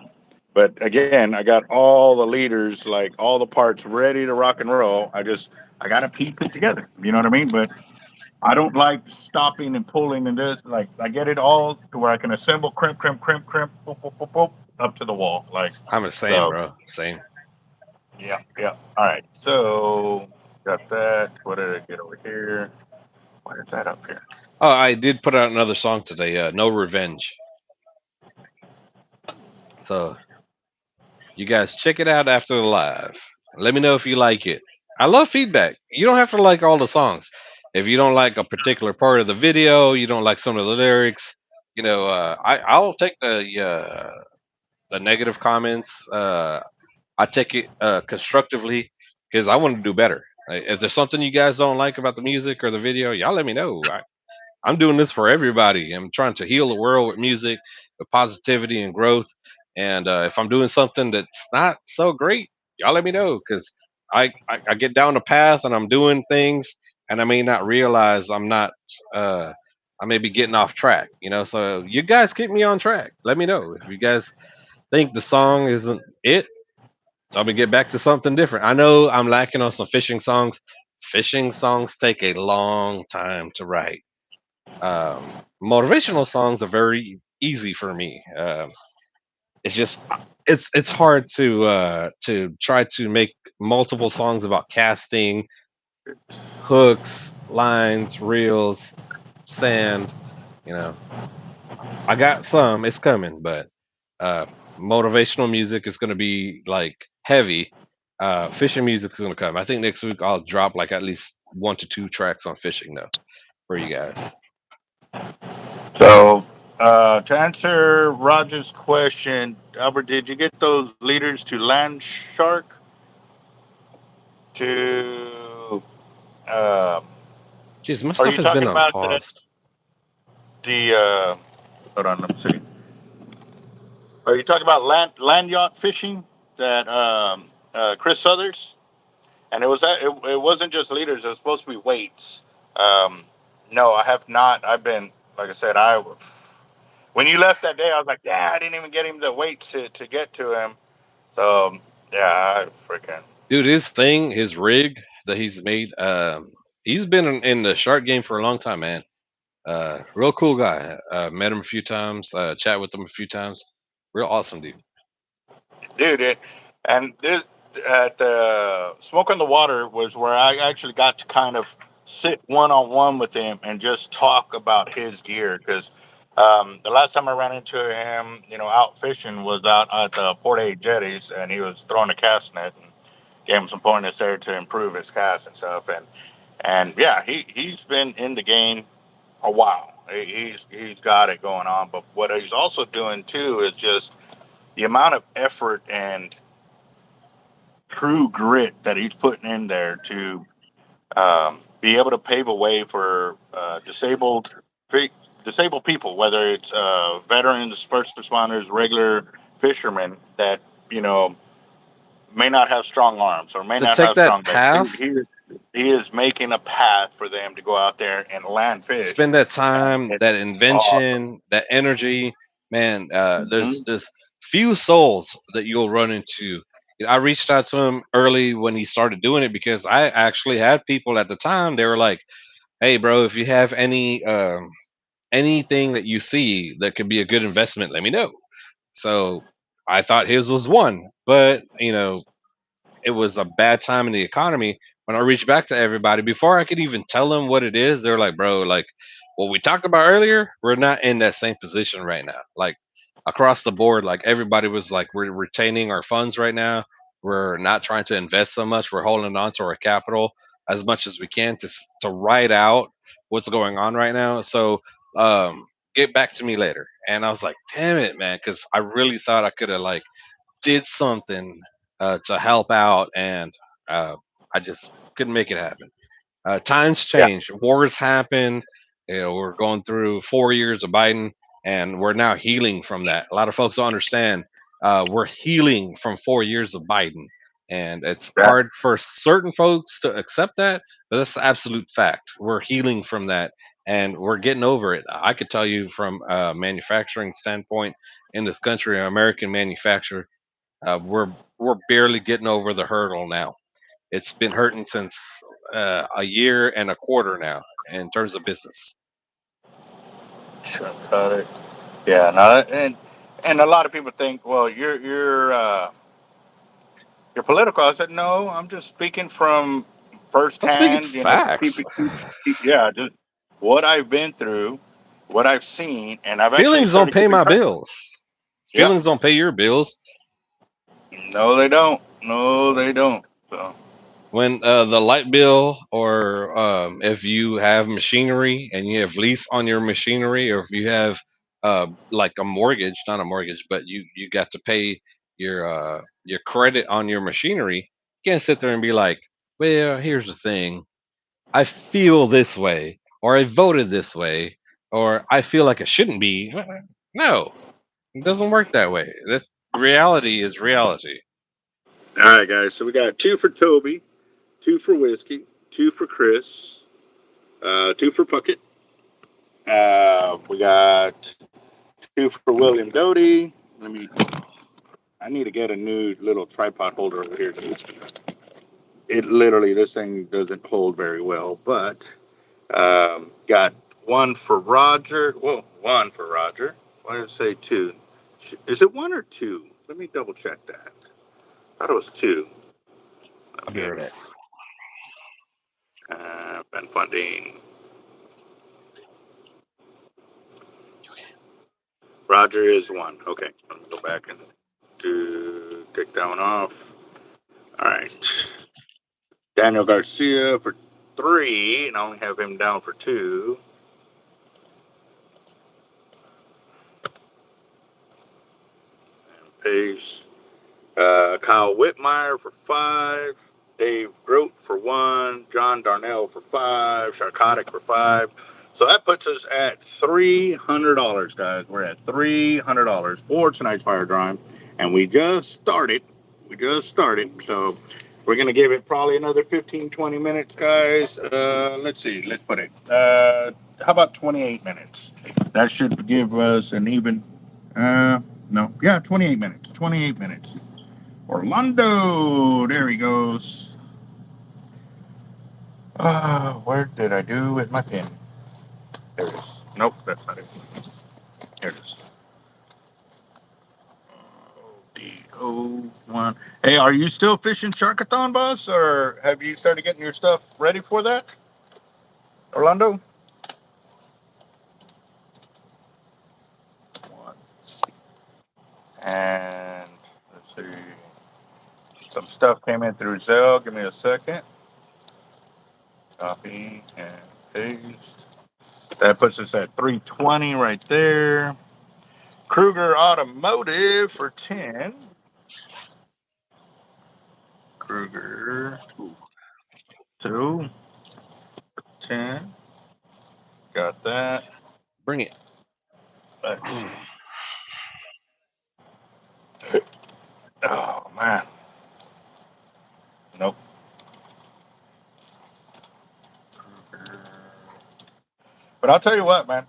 Speaker 1: but again, I got all the leaders, like all the parts, ready to rock and roll. I got to piece it together. You know what I mean? But I don't like stopping and pulling and this. Like I get it all to where I can assemble, crimp, crimp, crimp, crimp, boop, boop, boop, boop, up to the wall. Like
Speaker 2: I'm the same,
Speaker 1: so.
Speaker 2: bro. Same.
Speaker 1: Yeah, yeah. All right. So got that. What did I get over here? Why is that up here?
Speaker 2: Oh, I did put out another song today. No Revenge. So you guys check it out after the live. Let me know if you like it. I love feedback. You don't have to like all the songs. If you don't like a particular part of the video, you don't like some of the lyrics, I'll take the negative comments. I take it constructively because I want to do better. If there's something you guys don't like about the music or the video, y'all let me know. I'm doing this for everybody. I'm trying to heal the world with music, with positivity and growth. And if I'm doing something that's not so great, y'all let me know because I get down the path and I'm doing things and I may not realize I'm not. Uh, I may be getting off track, So you guys keep me on track. Let me know if you guys think the song isn't it. So I'm gonna get back to something different. I know I'm lacking on some fishing songs. Fishing songs take a long time to write. Motivational songs are very easy for me. It's just it's hard to try to make multiple songs about casting, hooks, lines, reels, sand. You know, I got some. It's coming, but uh, motivational music is going to be like heavy. Fishing music is going to come. I think next week I'll drop like at least 1 to 2 tracks on fishing though for you guys.
Speaker 1: So to answer Roger's question, Albert, did you get those leaders to Land Shark to? Um,
Speaker 2: Jeez, my
Speaker 1: are
Speaker 2: stuff
Speaker 1: you
Speaker 2: has been
Speaker 1: talking
Speaker 2: on
Speaker 1: about
Speaker 2: pause.
Speaker 1: the? Hold on, let me see. Are you talking about land yacht fishing that Chris Southers? And it wasn't just leaders. It was supposed to be weights. Um, no, I have not. I've been like I said. When you left that day, I was like, yeah, I didn't even get him the weights to get to him. So yeah, I freaking
Speaker 2: Dude, his thing, his rig that he's made, he's been in the shark game for a long time, man. Real cool guy. Met him a few times, chat with him a few times. Real awesome dude.
Speaker 1: dude. And this at the Smoke on the Water was where I actually got to kind of sit one on one with him and just talk about his gear because the last time I ran into him, out fishing was out at the Port A jetties, and he was throwing a cast net and gave him some pointers there to improve his cast and stuff. And yeah, he's been in the game a while. He's got it going on. But what he's also doing too is just the amount of effort and true grit that he's putting in there to be able to pave a way for disabled people, whether it's veterans, first responders, regular fishermen that you know may not have strong arms or may
Speaker 2: To
Speaker 1: not
Speaker 2: take
Speaker 1: have
Speaker 2: that
Speaker 1: strong legs.
Speaker 2: path,
Speaker 1: He is making a path for them to go out there and land fish,
Speaker 2: spend that
Speaker 1: and
Speaker 2: time,
Speaker 1: it's
Speaker 2: that
Speaker 1: awesome.
Speaker 2: invention, that energy, man.
Speaker 1: Hmm.
Speaker 2: There's few souls that you'll run into. I reached out to him early when he started doing it because I actually had people at the time. They were like, "Hey, bro, if you have anything that you see that could be a good investment, let me know." So I thought his was one, but it was a bad time in the economy when I reached back to everybody before I could even tell them what it is. They're like, "Bro, like what we talked about earlier, we're not in that same position right now." Like across the board, like everybody was like, "We're retaining our funds right now. We're not trying to invest so much. We're holding on to our capital as much as we can to ride out what's going on right now." So get back to me later. And I was like, "Damn it, man," because I really thought I could have like did something to help out, and uh, I just couldn't make it happen. Times
Speaker 1: Yeah,
Speaker 2: change, wars happen. We're going through 4 years of Biden, and we're now healing from that. A lot of folks don't understand. We're healing from 4 years of Biden, and it's
Speaker 1: yeah,
Speaker 2: hard for certain folks to accept that, but that's the absolute fact. We're healing from that, and we're getting over it. I could tell you from a manufacturing standpoint in this country, American manufacturer, we're barely getting over the hurdle now. It's been hurting since a year and a quarter now in terms of business.
Speaker 1: Sharkotic. Yeah, no, and a lot of people think, well, you're political. I said, no, I'm just speaking from
Speaker 2: I'm speaking
Speaker 1: firsthand. Just
Speaker 2: facts.
Speaker 1: yeah, just what I've been through, what I've seen, and I've actually
Speaker 2: Feelings don't
Speaker 1: started
Speaker 2: pay
Speaker 1: keeping
Speaker 2: my
Speaker 1: track.
Speaker 2: bills.
Speaker 1: Yep.
Speaker 2: Feelings don't pay your bills.
Speaker 1: No, they don't. No,
Speaker 2: So
Speaker 1: they don't. So
Speaker 2: when the light bill, or if you have machinery and you have lease on your machinery, or if you have like a mortgage, not a mortgage, but you got to pay your credit on your machinery, you can't sit there and be like, well, here's the thing, I feel this way, or I voted this way, or I feel like it shouldn't be. No, it doesn't work that way. This reality is reality.
Speaker 1: all right, guys. So we got two for Toby, two for Whiskey, two for Chris, two for Puckett. We got two for William Doty. Let me. I need to get a new little tripod holder over here. It literally, this thing doesn't hold very well. But got one for Roger. Whoa, one for Roger. Why did it say two? Is it one or two? Let me double check that. I thought it was two.
Speaker 2: I'll be
Speaker 1: Okay.
Speaker 2: right back.
Speaker 1: Ben funding. Roger is one. Okay. Let me go back and take that one off. All right. Daniel Garcia for three, and I only have him down for two. And paste. Kyle Whitmire for five. Dave Grote for one. John Darnell for five. Sharkotic for five. So that puts us at $300, guys. We're at $300 for tonight's fire drive, and we just started. We just started. So we're going to give it probably another 15, 20 minutes, guys. Let's see. Let's put it. How about 28 minutes? That should give us an even. No. Yeah, 28 minutes. 28 minutes. Orlando. There he goes. Where did I do with my pin? There it is. Nope, that's not it. There it is. DO1. Hey, are you still fishing Sharkathon, boss? Or have you started getting your stuff ready for that? Orlando? One. And let's see. Some stuff came in through Zelle. Give me a second. Copy and paste. That puts us at 320 right there. Kruger Automotive for 10. Kruger
Speaker 2: Ooh,
Speaker 1: 2. 10. Got that.
Speaker 2: bring it.
Speaker 1: Let's
Speaker 2: What
Speaker 1: see. Oh, man. Nope. But I'll tell you what, man.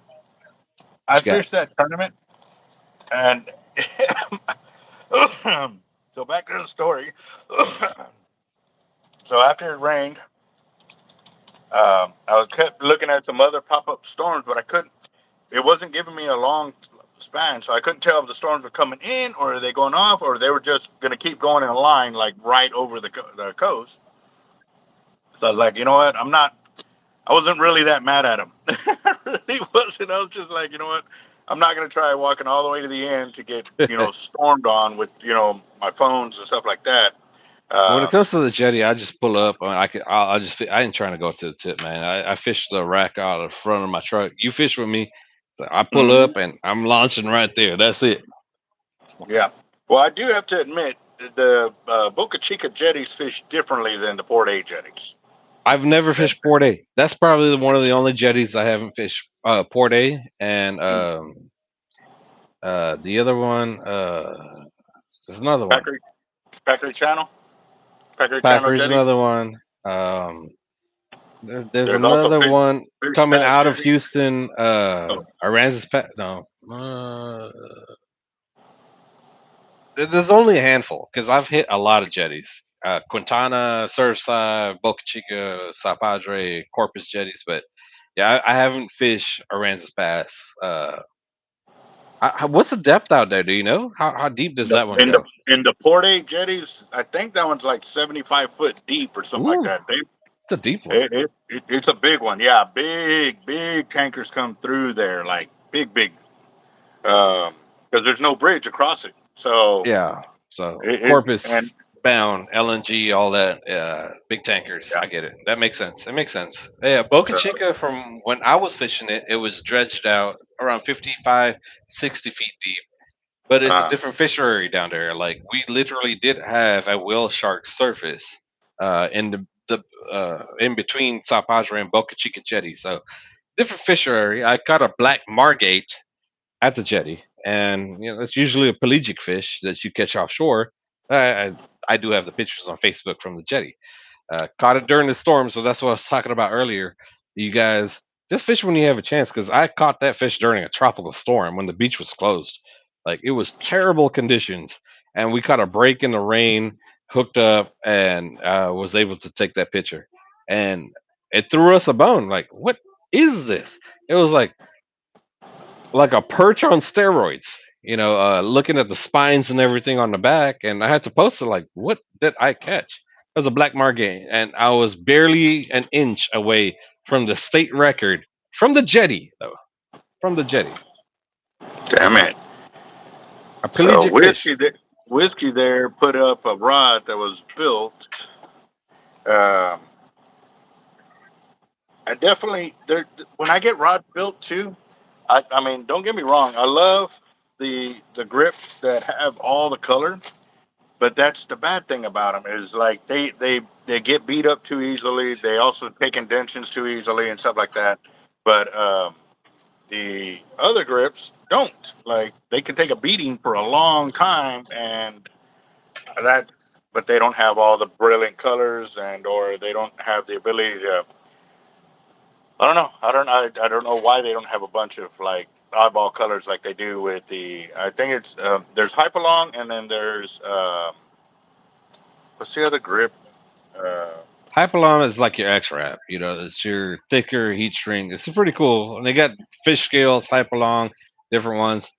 Speaker 1: I
Speaker 2: you got?
Speaker 1: fished that tournament, and so back to the story. So after it rained, I kept looking at some other pop-up storms, but I couldn't. It wasn't giving me a long span, so I couldn't tell if the storms were coming in, or are they going off, or they were just going to keep going in a line, like right over the coast. So I was like, you know what? I wasn't really that mad at him. I really wasn't. I was just like, you know what? I'm not going to try walking all the way to the end to get, stormed on with, my phones and stuff like that.
Speaker 2: When it
Speaker 1: Uh,
Speaker 2: comes to the jetty, I just pull up. I just. I ain't trying to go to the tip, man. I fish the rack out of the front of my truck. You fish with me, so I pull
Speaker 1: mhm.
Speaker 2: up and I'm launching right there. That's it.
Speaker 1: Yeah. Well, I do have to admit, the Boca Chica jetties fish differently than the Port A jetties.
Speaker 2: I've never
Speaker 1: And,
Speaker 2: fished Port A. That's probably one of the only jetties I haven't fished. Port A and the other one. There's another one.
Speaker 1: Packery Channel, Packery Channel
Speaker 2: Packer's
Speaker 1: jetties.
Speaker 2: another one. Um, There's
Speaker 1: There's also
Speaker 2: another one
Speaker 1: fish
Speaker 2: coming
Speaker 1: bass
Speaker 2: out of
Speaker 1: jetties.
Speaker 2: Houston.
Speaker 1: Oh,
Speaker 2: Aransas no. There's only a handful because I've hit a lot of jetties. Quintana, Surfside, Boca Chica, Sa Padre, Corpus jetties, but yeah, I haven't fished Aransas Pass. What's the depth out there? Do you know how deep does that one
Speaker 1: in the
Speaker 2: go?
Speaker 1: in the Port A jetties, I think that one's like 75 foot deep or something like
Speaker 2: Ooh,
Speaker 1: that.
Speaker 2: it's a deep one.
Speaker 1: It's a big one. Yeah, big tankers come through there, like big, because there's no bridge across it. So
Speaker 2: Yeah. So
Speaker 1: it and
Speaker 2: Corpus bound, LNG, all that, big tankers.
Speaker 1: yeah,
Speaker 2: I get it. That makes sense. It makes sense. Yeah, Boca
Speaker 1: uh,
Speaker 2: Chica, from when I was fishing it, it was dredged out around 55, 60 feet deep. But it's a
Speaker 1: uh,
Speaker 2: different fishery down there. Like we literally did have a whale shark surface in the in between Zapadre and Boca Chica jetty. So different fishery. I caught a black margate at the jetty, and it's usually a pelagic fish that you catch offshore. I do have the pictures on Facebook from the jetty. Caught it during the storm, so that's what I was talking about earlier. You guys just fish when you have a chance, because I caught that fish during a tropical storm when the beach was closed. Like it was terrible conditions, and we caught a break in the rain, hooked up, and was able to take that picture. And it threw us a bone. Like, what is this? It was like a perch on steroids. Looking at the spines and everything on the back, and I had to post it like, what did I catch? It was a black margay, and I was barely an inch away from the state record from the jetty, though. From the jetty,
Speaker 1: damn it.
Speaker 2: a
Speaker 1: So
Speaker 2: pelagic fish.
Speaker 1: whiskey there put up a rod that was built. Um, I definitely there when I get rods built too. I mean, don't get me wrong. I love the grips that have all the color, but that's the bad thing about them is like they get beat up too easily. They also take indentions too easily and stuff like that. But the other grips don't. Like they can take a beating for a long time, and that. But they don't have all the brilliant colors, and or they don't have the ability to. I don't know. I don't know why they don't have a bunch of like oddball colors like they do with the. I think it's there's Hypalong, and then there's what's the other grip? Uh,
Speaker 2: Hypalon is like your X wrap. It's your thicker heat shrink. It's pretty cool, and they got fish scales, Hypalong, different ones.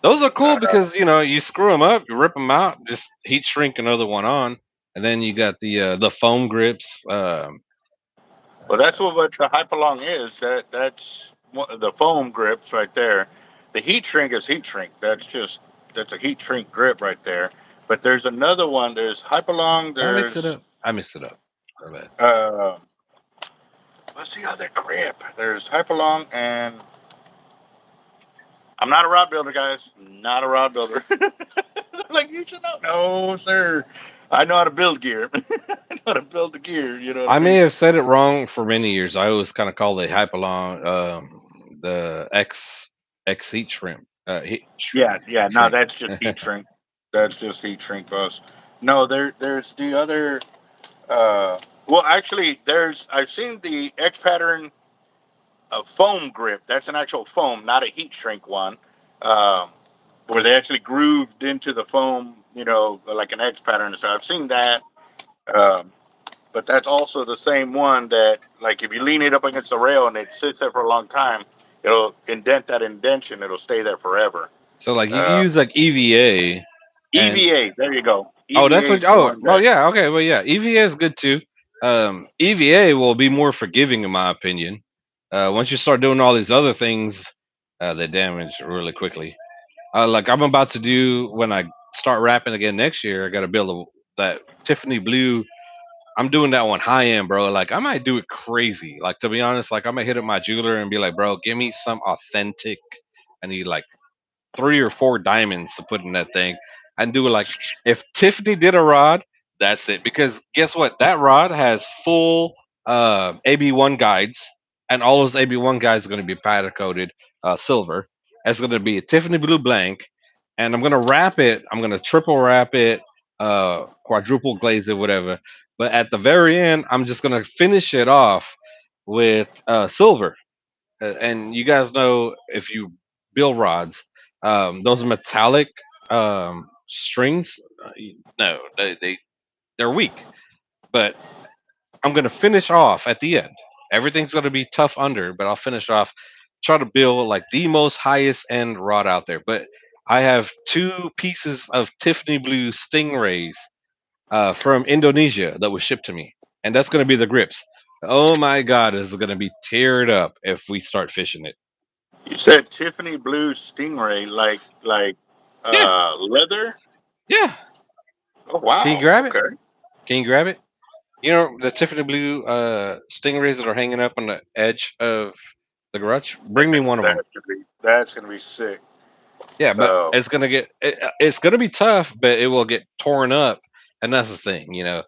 Speaker 2: Those are cool
Speaker 1: uh,
Speaker 2: because you screw them up, you rip them out, just heat shrink another one on, and then you got the foam grips.
Speaker 1: well, that's what the Hypalong is. That's the foam grips right there. The heat shrink is heat shrink. That's a heat shrink grip right there. But there's another one. There's Hypalong.
Speaker 2: Did I mix it
Speaker 1: There's
Speaker 2: up? I mixed it up. My bad.
Speaker 1: uh, what's the other grip? There's Hypalong and I'm not a rod builder, guys. Not a rod builder. Like you should know. No, sir. I know how to build gear. I know how to build the gear. You know what I
Speaker 2: I may
Speaker 1: mean?
Speaker 2: have said it wrong for many years. I always kind of call the Hypalon the X heat shrimp.
Speaker 1: Yeah. No,
Speaker 2: Shrink.
Speaker 1: that's just heat shrink. That's just heat shrink us. No, there's the other. Uh, well, actually, there's. I've seen the X pattern foam grip. That's an actual foam, not a heat shrink one. Um, where they actually grooved into the foam. Like an X pattern. So I've seen that. Um, but that's also the same one that, like, if you lean it up against the rail and it sits there for a long time, it'll indent that indentation. It'll stay there forever.
Speaker 2: So like you can
Speaker 1: Uh,
Speaker 2: use like EVA and
Speaker 1: EVA, there you go.
Speaker 2: oh, that's
Speaker 1: EVA
Speaker 2: what.
Speaker 1: is the
Speaker 2: Oh,
Speaker 1: one
Speaker 2: well,
Speaker 1: that.
Speaker 2: yeah. Okay, well, yeah. EVA is good too. EVA will be more forgiving, in my opinion. Once you start doing all these other things, they damage really quickly. Like I'm about to do when I start rapping again next year. I got to build that Tiffany blue. I'm doing that one high end, bro. Like I might do it crazy. Like to be honest, like I might hit up my jeweler and be like, bro, give me some authentic. I need like 3 or 4 diamonds to put in that thing and do it like if Tiffany did a rod, that's it. Because guess what? That rod has full AB1 guides, and all those AB1 guides are going to be powder coated silver. It's going to be a Tiffany blue blank, and I'm going to wrap it. I'm going to triple wrap it quadruple glaze it, whatever. But at the very end, I'm just gonna finish it off with silver. And you guys know if you build rods, those metallic strings, no, they're weak. But I'm gonna finish off at the end. Everything's gonna be tough under, but I'll finish off. Try to build like the most highest end rod out there. But I have two pieces of Tiffany blue stingrays from Indonesia that was shipped to me, and that's gonna be the grips. Oh my god, this is gonna be teared up if we start fishing it.
Speaker 1: You said Tiffany blue stingray,
Speaker 2: Yeah,
Speaker 1: leather.
Speaker 2: yeah.
Speaker 1: Oh
Speaker 2: Can you
Speaker 1: wow.
Speaker 2: grab it?
Speaker 1: Okay.
Speaker 2: Can you grab it? You know the Tiffany blue stingrays that are hanging up on the edge of the garage. Bring me one of them.
Speaker 1: That's gonna be sick.
Speaker 2: Yeah, but
Speaker 1: So
Speaker 2: it's gonna be tough, but it will get torn up, and that's the thing, you know.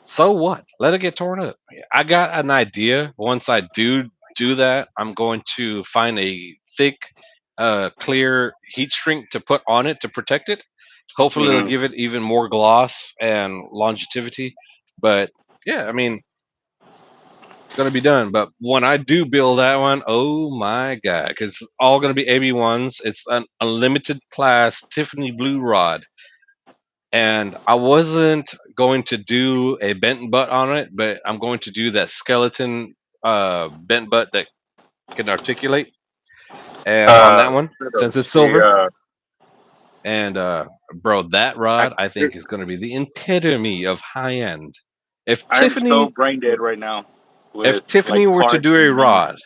Speaker 2: So what? Let it get torn up. I got an idea. Once I do that, I'm going to find a thick, clear heat shrink to put on it to protect it. Hopefully, it'll
Speaker 1: mhm.
Speaker 2: give it even more gloss and longevity. But yeah, I mean, it's gonna be done. But when I do build that one, oh my god, because it's all gonna be AB1s. It's an unlimited class Tiffany blue rod, and I wasn't going to do a bent butt on it, but I'm going to do that skeleton bent butt that can articulate. And on that one, since it's
Speaker 1: The
Speaker 2: silver, and bro, that
Speaker 1: I,
Speaker 2: rod I think is going to be the epitome of high end. If
Speaker 1: I'm so
Speaker 2: Tiffany,
Speaker 1: brain dead right now
Speaker 2: if
Speaker 1: with
Speaker 2: Tiffany
Speaker 1: like
Speaker 2: were to
Speaker 1: parts
Speaker 2: do a
Speaker 1: and numbers.
Speaker 2: rod,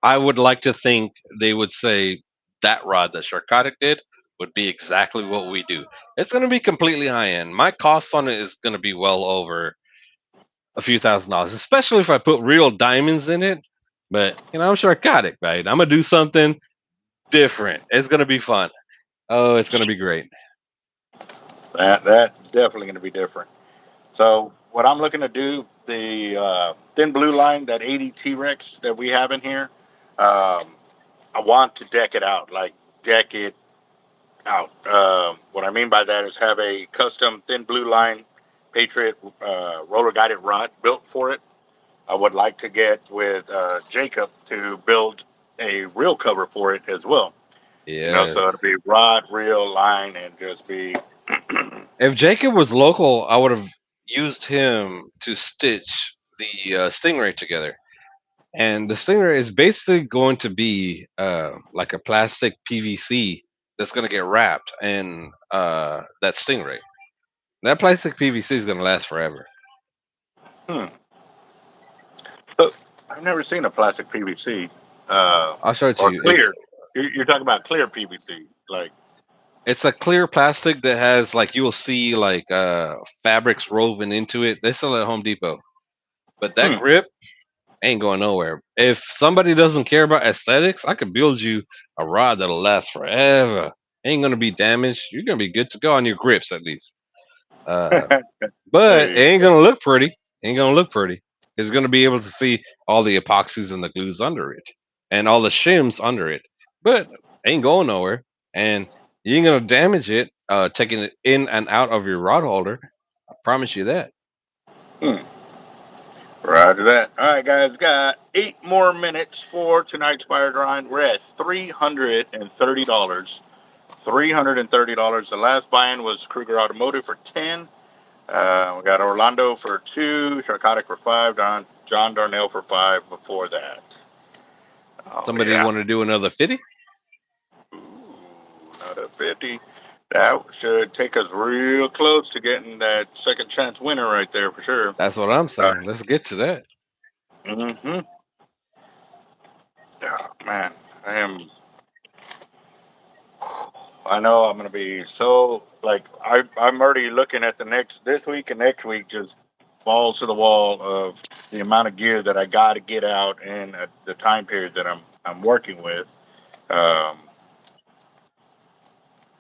Speaker 2: I would like to think they would say that rod that Sharkotic did would be exactly what we do. It's going to be completely high end. My cost on it is going to be well over a few $1,000s, especially if I put real diamonds in it. But you know, I'm Sharkotic, right? I'm gonna do something different. It's gonna be fun. Oh, it's gonna be great.
Speaker 1: That's definitely going to be different. So what I'm looking to do, the thin blue line, that 80 T Rex that we have in here, um, I want to deck it out, like deck it out. What I mean by that is have a custom thin blue line Patriot roller guided rod built for it. I would like to get with Jacob to build a reel cover for it as well. You know, so
Speaker 2: Yes.
Speaker 1: it'll be rod, reel, line, and just be.
Speaker 2: If Jacob was local, I would have used him to stitch the Stingray together. And the Stingray is basically going to be like a plastic PVC that's going to get wrapped in that Stingray. That plastic PVC is going to last forever.
Speaker 1: Hmm. So I've never seen a plastic PVC
Speaker 2: I'll show it to
Speaker 1: or
Speaker 2: you.
Speaker 1: clear. You're talking about clear PVC, like.
Speaker 2: It's a clear plastic that has like you'll see like fabrics woven into it. They sell it at Home Depot. But that
Speaker 1: Hmm.
Speaker 2: grip ain't going nowhere. If somebody doesn't care about aesthetics, I could build you a rod that'll last forever. Ain't gonna be damaged. You're gonna be good to go on your grips at least. Uh, but
Speaker 1: There
Speaker 2: it
Speaker 1: you
Speaker 2: ain't
Speaker 1: go.
Speaker 2: gonna look pretty. Ain't gonna look pretty. It's gonna be able to see all the epoxies and the glues under it, and all the shims under it. But ain't going nowhere, and you ain't gonna damage it. Taking it in and out of your rod holder. I promise you that.
Speaker 1: Hmm. Roger that. All right, guys, got 8 more minutes for tonight's fire grind. We're at $330. $330. The last buy-in was Kruger Automotive for 10. We got Orlando for 2, Sharkotic for 5, John Darnell for 5 before that. Oh
Speaker 2: Somebody
Speaker 1: yeah.
Speaker 2: want to do another 50?
Speaker 1: Ooh, another 50. That should take us real close to getting that second chance winner right there for sure.
Speaker 2: That's what I'm
Speaker 1: Uh,
Speaker 2: saying. Let's get to that.
Speaker 1: mm-hmm. Oh, man, I am. I know I'm going to be so like I'm already looking at the next this week and next week, just balls to the wall of the amount of gear that I got to get out and the time period that I'm working with. Um,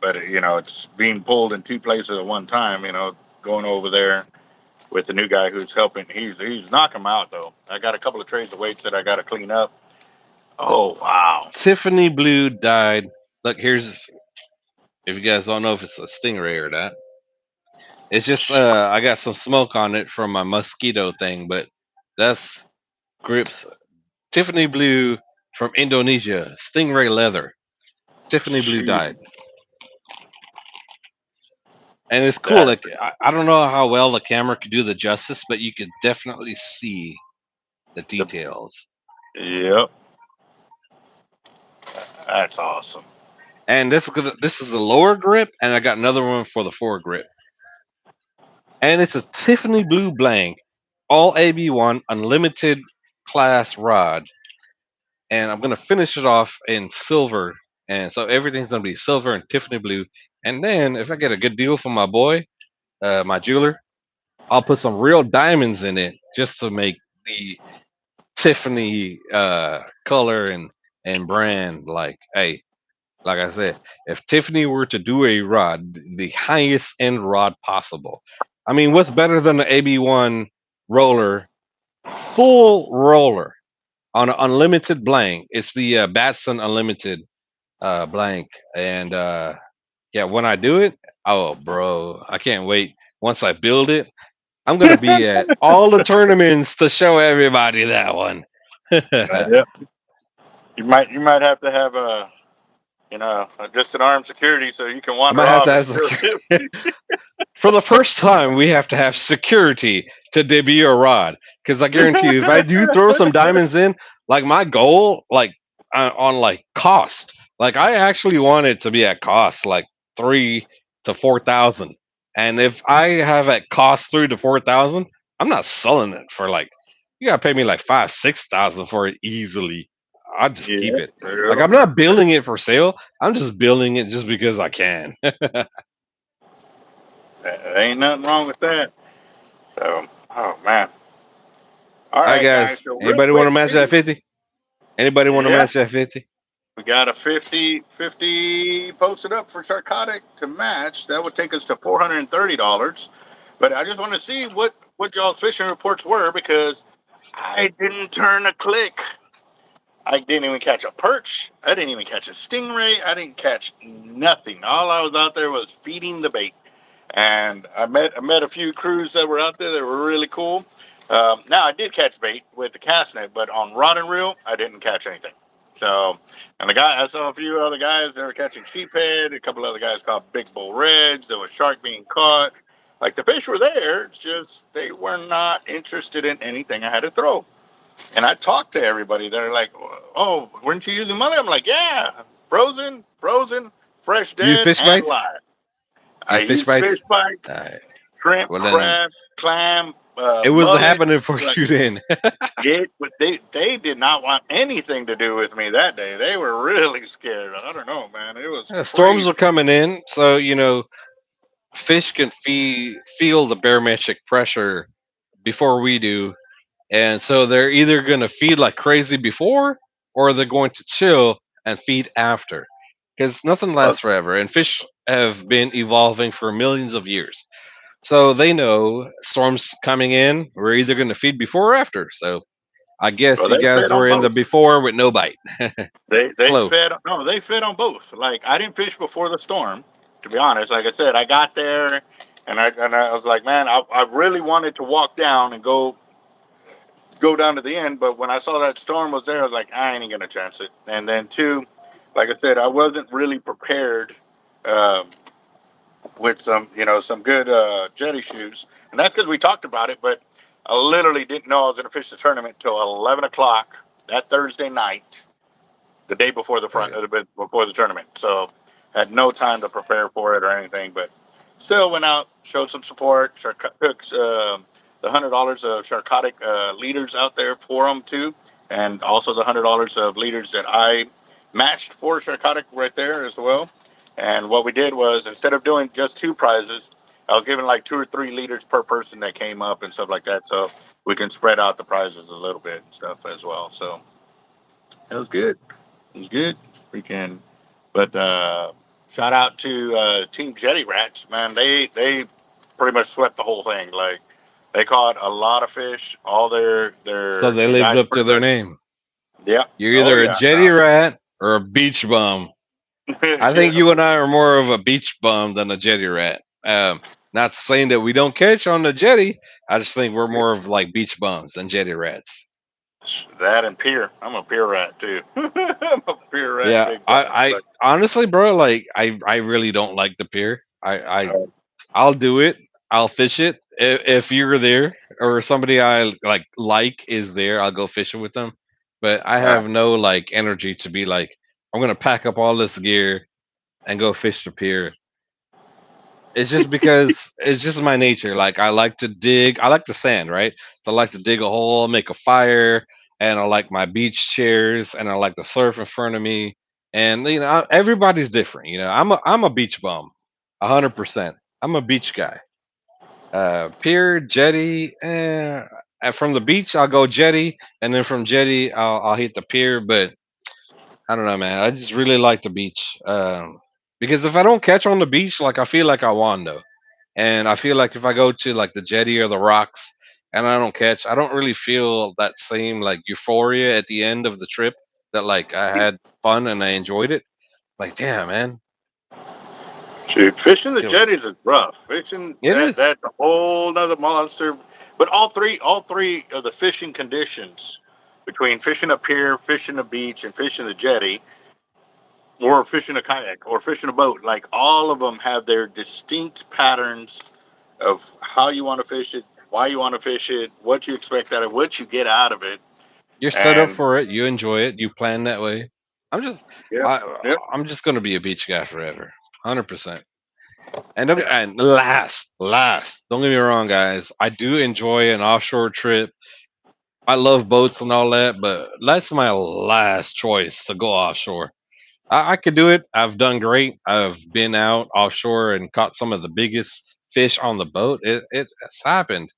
Speaker 1: but you know, it's being pulled in two places at one time. You know, going over there with the new guy who's helping. He's knocking them out though. I got a couple of trays of weights that I got to clean up. Oh wow.
Speaker 2: Tiffany Blue died. Look, here's if you guys don't know if it's a stingray or not. It's just I got some smoke on it from my mosquito thing, but that's grips. Tiffany blue from Indonesia, stingray leather. Tiffany blue
Speaker 1: Jeez,
Speaker 2: dyed, and it's cool. Like
Speaker 1: that's
Speaker 2: I don't know how well the camera could do the justice, but you could definitely see the
Speaker 1: the
Speaker 2: details.
Speaker 1: yep. That's awesome.
Speaker 2: And this is a lower grip, and I got another one for the foregrip. And it's a Tiffany blue blank, all AB1 unlimited class rod. And I'm gonna finish it off in silver, and so everything's gonna be silver and Tiffany blue. And then if I get a good deal from my boy, my jeweler, I'll put some real diamonds in it just to make the Tiffany color and brand. Like, hey, like I said, if Tiffany were to do a rod, the highest end rod possible, I mean, what's better than the AB1 roller, full roller on an unlimited blank? It's the Batson Unlimited blank, and yeah, when I do it, oh, bro, I can't wait. Once I build it, I'm gonna be at all the tournaments to show everybody that one. I'm
Speaker 1: Yep. You might have to have just an armed security so you can wander
Speaker 2: gonna have to
Speaker 1: off and
Speaker 2: have
Speaker 1: show
Speaker 2: some. For the first time, we have to have security to debut a rod. Because I guarantee you, if I do throw some diamonds in, like my goal, like on like cost, like I actually want it to be at cost, like 3 to 4 thousand. And if I have at cost 3 to 4 thousand, I'm not selling it for like you gotta pay me like 5, 6 thousand for it easily. I just keep
Speaker 1: yeah,
Speaker 2: it. Like
Speaker 1: yep.
Speaker 2: I'm not building it for sale. I'm just building it just because I can.
Speaker 1: There ain't nothing wrong with that. So, oh man. All
Speaker 2: All right,
Speaker 1: right, guys.
Speaker 2: guys.
Speaker 1: So real
Speaker 2: Anybody want to
Speaker 1: quick
Speaker 2: match that
Speaker 1: too.
Speaker 2: 50? Anybody want to
Speaker 1: Yeah,
Speaker 2: match that 50?
Speaker 1: we got a 50 posted up for Sharkotic to match. That would take us to $430. But I just want to see what y'all's fishing reports were because I didn't turn a click. I didn't even catch a perch. I didn't even catch a stingray. I didn't catch nothing. All I was out there was feeding the bait. And I met a few crews that were out there that were really cool. Now I did catch bait with the cast net, but on rod and reel I didn't catch anything. So, and I saw a few other guys that were catching sheephead. A couple other guys caught big bull reds. There was shark being caught. Like the fish were there, it's just they were not interested in anything I had to throw. And I talked to everybody. They're like, "Oh, weren't you using money?" I'm like, "Yeah, frozen, fresh,
Speaker 2: Use
Speaker 1: dead,
Speaker 2: fish
Speaker 1: and
Speaker 2: bites?
Speaker 1: live." I
Speaker 2: Use fish
Speaker 1: used fish
Speaker 2: bites? All
Speaker 1: bites,
Speaker 2: right.
Speaker 1: shrimp,
Speaker 2: Well, then
Speaker 1: crab, clam,
Speaker 2: it was
Speaker 1: mullet.
Speaker 2: happening for
Speaker 1: Like
Speaker 2: you then.
Speaker 1: but they did not want anything to do with me that day. They were really scared. I don't know, man. It was
Speaker 2: Storms
Speaker 1: crazy.
Speaker 2: are coming in, so fish can feel the barometric pressure before we do, and so they're either going to feed like crazy before, or they're going to chill and feed after, because nothing
Speaker 1: Well,
Speaker 2: lasts forever, and fish have been evolving for millions of years. So they know storms coming in. We're either going to feed before or after. So I guess
Speaker 1: well,
Speaker 2: you
Speaker 1: they
Speaker 2: guys
Speaker 1: fed on
Speaker 2: were in the
Speaker 1: both.
Speaker 2: before with no bite.
Speaker 1: They
Speaker 2: Slow.
Speaker 1: fed no, they fed on both. Like I didn't fish before the storm, to be honest. Like I said, I got there and I was like, man, I really wanted to walk down and go down to the end, but when I saw that storm was there, I was like, I ain't gonna chance it. And then two, like I said, I wasn't really prepared um, with some good jetty shoes, and that's because we talked about it. But I literally didn't know I was gonna fish the tournament till 11 o'clock that Thursday night, the day before
Speaker 2: Right.
Speaker 1: before the tournament. So had no time to prepare for it or anything, but still went out, showed some support. Took the $100 of Sharkotic leaders out there for them too, and also the $100 of leaders that I matched for Sharkotic right there as well. And what we did was instead of doing just two prizes, I was giving like 2 or 3 leaders per person that came up and stuff like that, so we can spread out the prizes a little bit and stuff as well. So it was good. It was good. Freaking, but shout out to Team Jetty Rats, man. They pretty much swept the whole thing. Like they caught a lot of fish. All
Speaker 2: So
Speaker 1: their
Speaker 2: they lived
Speaker 1: guys
Speaker 2: up to
Speaker 1: pretty
Speaker 2: their
Speaker 1: much.
Speaker 2: name.
Speaker 1: Yeah.
Speaker 2: You're
Speaker 1: Oh
Speaker 2: either a
Speaker 1: yeah.
Speaker 2: jetty rat or a beach bum. I think
Speaker 1: Yeah.
Speaker 2: you and I are more of a beach bum than a jetty rat. Not saying that we don't catch on the jetty. I just think we're more of like beach bums than jetty rats.
Speaker 1: That and pier. I'm a pier rat too. I'm a pier rat
Speaker 2: Yeah,
Speaker 1: big time.
Speaker 2: I
Speaker 1: But
Speaker 2: honestly, bro, like I really don't like the pier.
Speaker 1: uh,
Speaker 2: I'll do it. I'll fish it if you're there or somebody I like is there. I'll go fishing with them. But I
Speaker 1: uh,
Speaker 2: have no like energy to be like I'm gonna pack up all this gear and go fish the pier. It's just because it's just my nature. Like I like to dig. I like the sand, right? So I like to dig a hole, make a fire, and I like my beach chairs, and I like the surf in front of me. And everybody's different. I'm a beach bum, 100%. I'm a beach guy. Pier, jetty. And from the beach, I'll go jetty, and then from jetty, I'll hit the pier. But I don't know, man. I just really like the beach. Because if I don't catch on the beach, like I feel like I won though. And I feel like if I go to like the jetty or the rocks and I don't catch, I don't really feel that same like euphoria at the end of the trip that like I had fun and I enjoyed it. Like, damn, man.
Speaker 1: shoot, fishing the
Speaker 2: You know,
Speaker 1: jetties is rough. Fishing
Speaker 2: it is.
Speaker 1: that's a whole nother monster. But all three of the fishing conditions between fishing a pier, fishing a beach, and fishing the jetty, or fishing a kayak, or fishing a boat, like all of them have their distinct patterns of how you want to fish it, why you want to fish it, what you expect out of it, what you get out of it.
Speaker 2: You're set up
Speaker 1: And
Speaker 2: for it. You enjoy it. You plan that way. I'm just,
Speaker 1: yep,
Speaker 2: I,
Speaker 1: yep,
Speaker 2: I'm just gonna be a beach guy forever, 100%. And last, don't get me wrong, guys. I do enjoy an offshore trip. I love boats and all that, but that's my last choice to go offshore. I could do it. I've done great. I've been out offshore and caught some of the biggest fish on the boat. It's happened.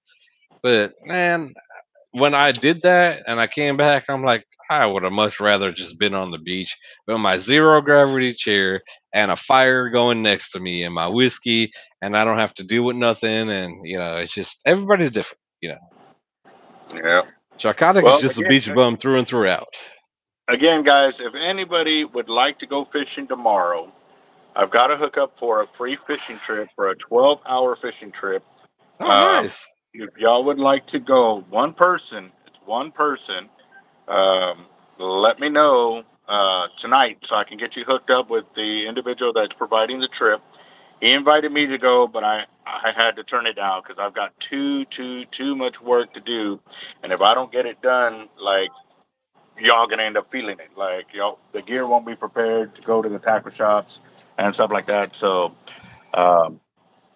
Speaker 2: But man, when I did that and I came back, I'm like, I would have much rather just been on the beach with my zero gravity chair and a fire going next to me and my whiskey, and I don't have to deal with nothing. And it's just everybody's different.
Speaker 1: yep.
Speaker 2: Sharkotic is
Speaker 1: Well,
Speaker 2: just a beach bum through and throughout.
Speaker 1: again, guys, if anybody would like to go fishing tomorrow, I've got a hookup for a free fishing trip for a 12-hour fishing trip.
Speaker 2: Oh,
Speaker 1: Um,
Speaker 2: nice.
Speaker 1: if y'all would like to go, one person, it's one person. Um, Let me know tonight so I can get you hooked up with the individual that's providing the trip. He invited me to go, but I had to turn it down because I've got too much work to do, and if I don't get it done, like y'all gonna end up feeling it. Like y'all, the gear won't be prepared to go to the tackle shops and stuff like that. So, um,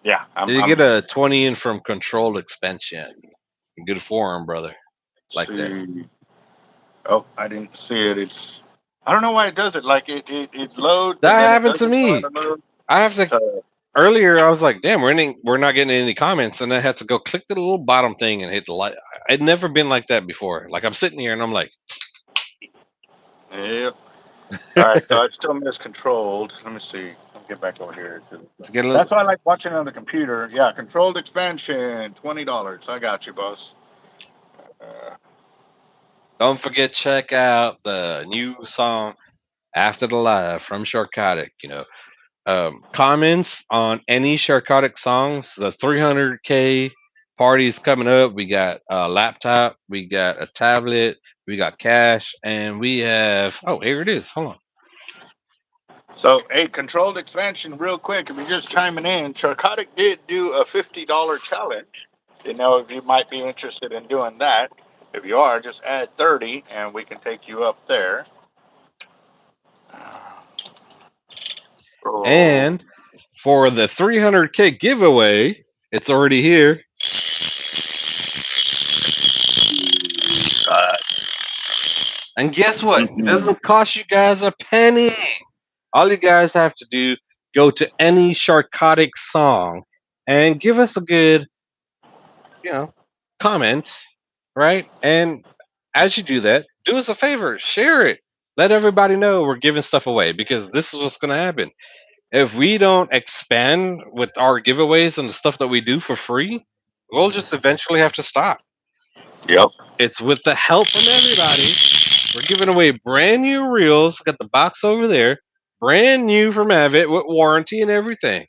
Speaker 1: yeah,
Speaker 2: Did you get a 20 in from controlled expansion? Good form, brother. Like that.
Speaker 1: see. Oh, I didn't see it. I don't know why it does it. Like it loads and
Speaker 2: That
Speaker 1: then it
Speaker 2: happened to
Speaker 1: doesn't want
Speaker 2: me.
Speaker 1: to load.
Speaker 2: I have to
Speaker 1: So
Speaker 2: earlier. I was like, "Damn, we're not getting any comments," and I had to go click the little bottom thing and hit the light. I'd never been like that before. Like I'm sitting here and I'm like,
Speaker 1: yep. All right. So I still miscontrolled. Let me see. Let me get back over here.
Speaker 2: "Let's get a little."
Speaker 1: That's why I like watching on the computer. Yeah, controlled expansion, $20. I got you, boss. Uh,
Speaker 2: Don't forget, check out the new song "After the Live" from Sharkotic. Comments on any Sharkotic songs. The 300K party's coming up. We got a laptop, we got a tablet, we got cash, and we have. Oh, here it is. Hold on.
Speaker 1: So, hey, controlled expansion, real quick. If you're just chiming in, Sharkotic did do a $50 challenge. You know, if you might be interested in doing that. If you are, just add 30 and we can take you up there. Oh,
Speaker 2: And for the 300K giveaway, it's already here.
Speaker 1: God.
Speaker 2: And guess what? It
Speaker 1: Mhm.
Speaker 2: doesn't cost you guys a penny. All you guys have to do, go to any Sharkotic song and give us a good, you know, comment, right? And as you do that, do us a favor, share it. Let everybody know we're giving stuff away because this is what's going to happen. If we don't expand with our giveaways and the stuff that we do for free, we'll just eventually have to stop.
Speaker 1: Yep.
Speaker 2: It's with the help from everybody. We're giving away brand new reels. Got the box over there, brand new from Avid with warranty and everything.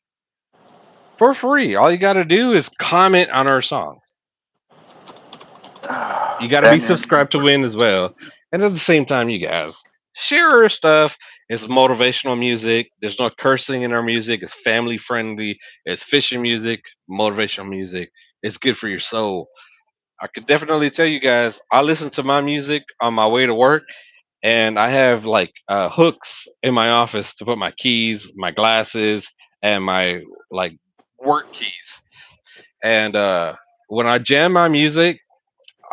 Speaker 2: for free. All you got to do is comment on our songs. You got to be
Speaker 1: Then you
Speaker 2: subscribed to win as well. And at the same time, you guys share our stuff. It's motivational music. There's no cursing in our music. It's family friendly. It's fishing music, motivational music. It's good for your soul. I could definitely tell you guys, I listen to my music on my way to work, and I have like hooks in my office to put my keys, my glasses, and my like work keys. And when I jam my music,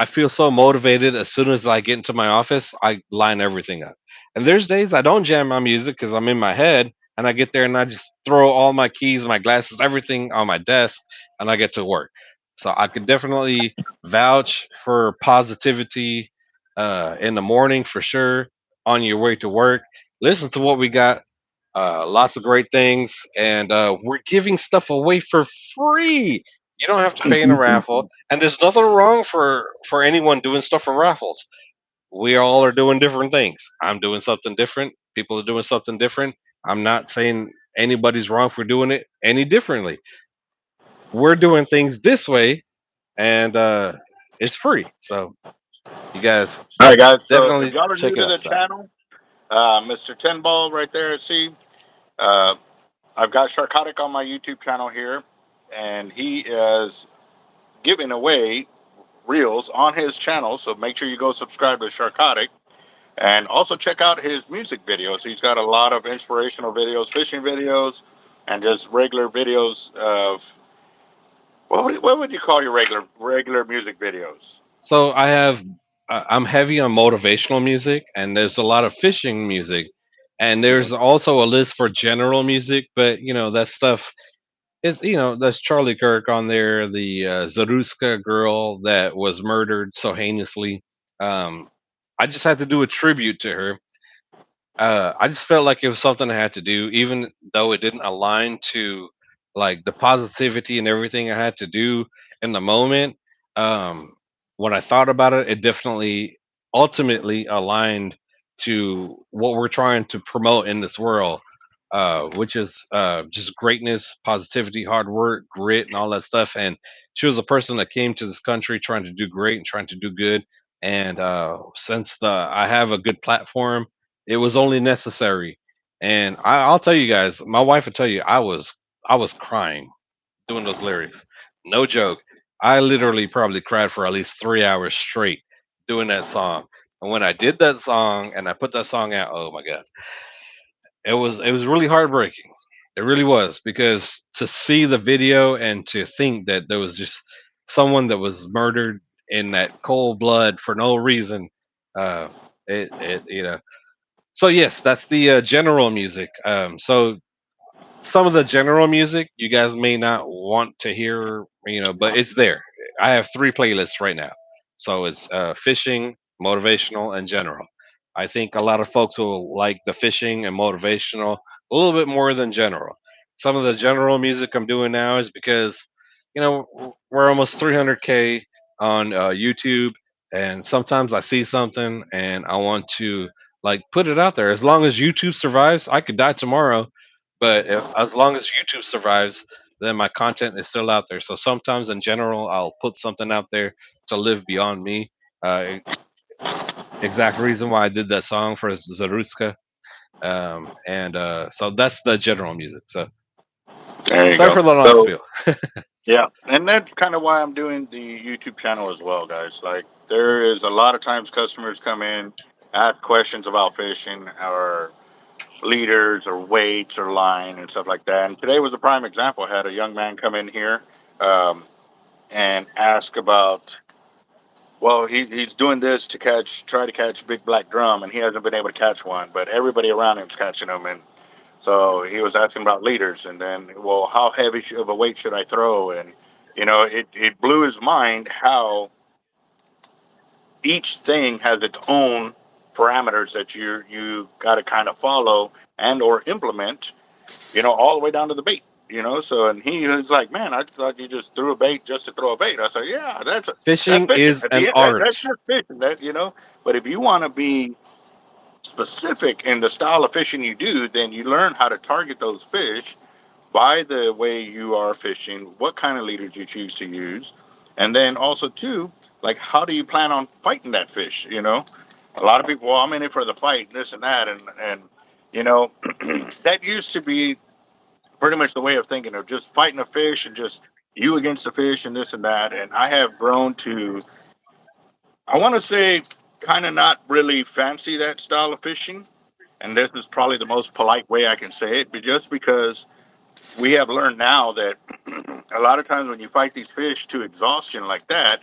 Speaker 2: I feel so motivated. As soon as I get into my office, I line everything up. And there's days I don't jam my music because I'm in my head, and I get there and I just throw all my keys, my glasses, everything on my desk, and I get to work. So I could definitely vouch for positivity in the morning for sure. On your way to work, listen to what we got. Lots of great things, and we're giving stuff away for free. You don't have to pay in a raffle, and there's nothing wrong for anyone doing stuff for raffles. We all are doing different things. I'm doing something different. People are doing something different. I'm not saying anybody's wrong for doing it any differently. We're doing things this way, and it's free. So you guys
Speaker 1: all right, guys. So if
Speaker 2: definitely
Speaker 1: y'all are new
Speaker 2: check it
Speaker 1: to
Speaker 2: out.
Speaker 1: the
Speaker 2: So
Speaker 1: channel, Mr. Ten Ball right there. See, uh, I've got Sharkotic on my YouTube channel here, and he is giving away reels on his channel. So make sure you go subscribe to Sharkotic. And also check out his music videos. He's got a lot of inspirational videos, fishing videos, and just regular videos of what would you call your regular music videos?
Speaker 2: So I have I'm heavy on motivational music, and there's a lot of fishing music, and there's also a list for general music. But that stuff is there's Charlie Kirk on there, the Zaruska girl that was murdered so heinously. Um, I just had to do a tribute to her. I just felt like it was something I had to do, even though it didn't align to like the positivity and everything I had to do in the moment. Um, when I thought about it, it definitely ultimately aligned to what we're trying to promote in this world, which is just greatness, positivity, hard work, grit, and all that stuff. And she was a person that came to this country trying to do great and trying to do good. And since I have a good platform, it was only necessary. And I'll tell you guys, my wife will tell you, I was crying doing those lyrics. No joke. I literally probably cried for at least 3 hours straight doing that song. And when I did that song and I put that song out, oh my god, it was really heartbreaking. It really was, because to see the video and to think that there was just someone that was murdered in that cold blood for no reason. Uh, it. So yes, that's the general music. So some of the general music you guys may not want to hear, but it's there. I have three playlists right now. So it's fishing, motivational, and general. I think a lot of folks will like the fishing and motivational a little bit more than general. Some of the general music I'm doing now is because, we're almost 300K on YouTube, and sometimes I see something and I want to like put it out there. As long as YouTube survives, I could die tomorrow, but as long as YouTube survives, then my content is still out there. So sometimes, in general, I'll put something out there to live beyond me. Exact reason why I did that song for Zaruska, and so that's the general music. So
Speaker 1: There you
Speaker 2: sorry
Speaker 1: go.
Speaker 2: for the long
Speaker 1: So
Speaker 2: spiel.
Speaker 1: yeah, and that's kind of why I'm doing the YouTube channel as well, guys. Like there is a lot of times customers come in, ask questions about fishing or leaders or weights or line and stuff like that. And today was a prime example. I had a young man come in here um, and ask about, well, he's doing this to try to catch big black drum, and he hasn't been able to catch one, but everybody around him's catching them. And so he was asking about leaders, and then, well, how heavy of a weight should I throw? And it blew his mind how each thing has its own parameters that you got to kind of follow and or implement, all the way down to the bait. So and he was like, "Man, I thought you just threw a bait just to throw a bait." I said, "Yeah, that's
Speaker 2: Fishing
Speaker 1: fishing.
Speaker 2: is
Speaker 1: At the
Speaker 2: an
Speaker 1: end, that's
Speaker 2: art.
Speaker 1: just fishing. But if you want to be specific in the style of fishing you do, then you learn how to target those fish by the way you are fishing, what kind of leaders you choose to use, and then also too, like how do you plan on fighting that fish? You know, a lot of people, well, I'm in it for the fight, this and that, and you know, that used to be pretty much the way of thinking of just fighting a fish and just you against the fish and this and that. And I have grown to, I want to say, kind of not really fancy that style of fishing. And this is probably the most polite way I can say it, but just because we have learned now that a lot of times when you fight these fish to exhaustion like that,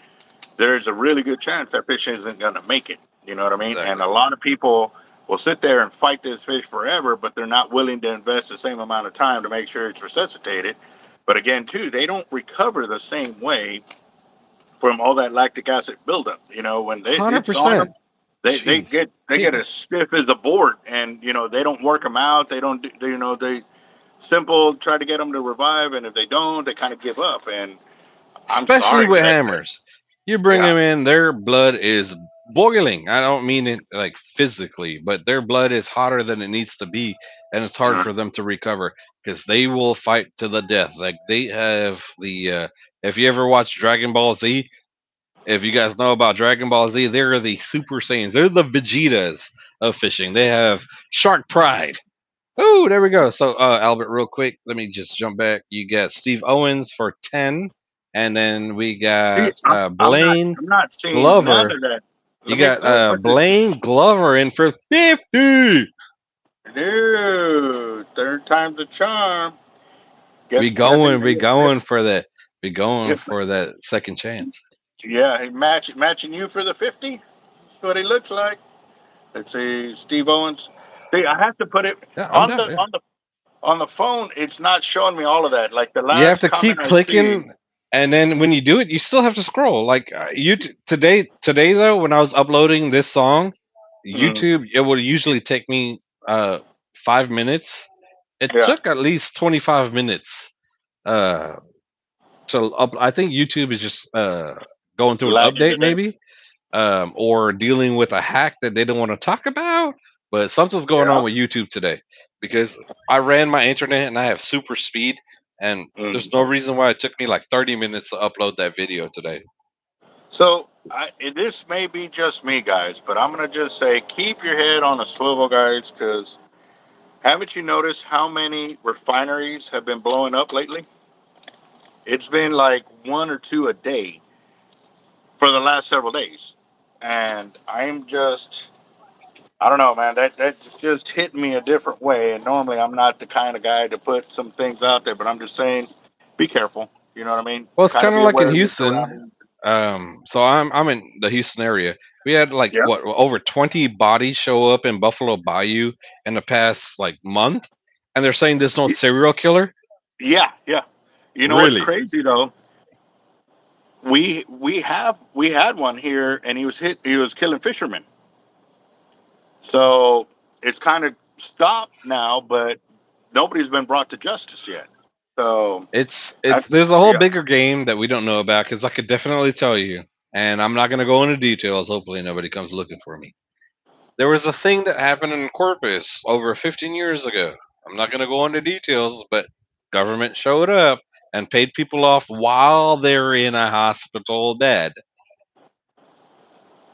Speaker 1: there's a really good chance that fish isn't going to make it. You know what I mean? And
Speaker 2: Exactly.
Speaker 1: a lot of people will sit there and fight this fish forever, but they're not willing to invest the same amount of time to make sure it's resuscitated. But again, too, they don't recover the same way from all that lactic acid buildup. You know, when
Speaker 2: Hundred
Speaker 1: it's on
Speaker 2: percent.
Speaker 1: them,
Speaker 2: Jeez.
Speaker 1: they get as stiff as a board, and you know they don't work them out. They don't, you know, they simple try to get them to revive, and if they don't, they kind of give up. And I'm
Speaker 2: Especially
Speaker 1: sorry
Speaker 2: with
Speaker 1: that
Speaker 2: hammers. You bring
Speaker 1: yeah.
Speaker 2: them in, their blood is boiling. I don't mean it like physically, but their blood is hotter than it needs to be, and it's hard
Speaker 1: Mhm.
Speaker 2: for them to recover because they will fight to the death. Like they have the. If you ever watch Dragon Ball Z, if you guys know about Dragon Ball Z, they're the Super Saiyans. They're the Vegetas of fishing. They have shark pride. Oh, there we go. So, Albert, real quick, let me just jump back. You got Steve Owens for 10, and then we
Speaker 1: See,
Speaker 2: got Blaine
Speaker 1: I'm not seeing none
Speaker 2: Glover.
Speaker 1: of that.
Speaker 2: You got
Speaker 1: Let me put this.
Speaker 2: Blaine Glover in for 50.
Speaker 1: Dude, third time's a charm.
Speaker 2: We going for that. We going for that second chance.
Speaker 1: Yeah, he matching you for the 50. That's what he looks like. Let's see, Steve Owens. See, I have to put it
Speaker 2: Yeah, I'm down. Yeah.
Speaker 1: on the phone. It's not showing me all of that. Like the
Speaker 2: You have
Speaker 1: last
Speaker 2: to
Speaker 1: comment
Speaker 2: keep
Speaker 1: I see.
Speaker 2: clicking, and then when you do it, you still have to scroll. Like today though, when I was uploading this song,
Speaker 1: Mm,
Speaker 2: YouTube, it would usually take me 5 minutes. It
Speaker 1: yeah,
Speaker 2: took at least 25 minutes uh to up. I think YouTube is just going through an
Speaker 1: lagging
Speaker 2: update
Speaker 1: today.
Speaker 2: maybe, or dealing with a hack that they don't want to talk about. But something's going
Speaker 1: Yeah.
Speaker 2: on with YouTube today because I ran my internet and I have super speed, and there's
Speaker 1: Mm.
Speaker 2: no reason why it took me like 30 minutes to upload that video today.
Speaker 1: So this may be just me, guys, but I'm gonna just say keep your head on a swivel, guys, because haven't you noticed how many refineries have been blowing up lately? It's been like one or two a day for the last several days, and I'm just I don't know, man. That just hit me a different way. And normally, I'm not the kind of guy to put some things out there, but I'm just saying, be careful. You know what I mean?
Speaker 2: Well, it's
Speaker 1: Kind of
Speaker 2: kind
Speaker 1: be
Speaker 2: of like in
Speaker 1: aware of your
Speaker 2: Houston.
Speaker 1: surroundings.
Speaker 2: So I'm in the Houston area. We had like
Speaker 1: Yeah,
Speaker 2: what over 20 bodies show up in Buffalo Bayou in the past like month, and they're saying there's no serial killer.
Speaker 1: yeah, yeah. You know what's
Speaker 2: Really?
Speaker 1: crazy though? We had one here, and he was hit. He was killing fishermen. So it's kind of stopped now, but nobody's been brought to justice yet. So
Speaker 2: It's
Speaker 1: that's
Speaker 2: there's a whole
Speaker 1: yeah.
Speaker 2: bigger game that we don't know about because I could definitely tell you, and I'm not gonna go into details. Hopefully, nobody comes looking for me. There was a thing that happened in Corpus over 15 years ago. I'm not gonna go into details, but government showed up and paid people off while they're in a hospital dead.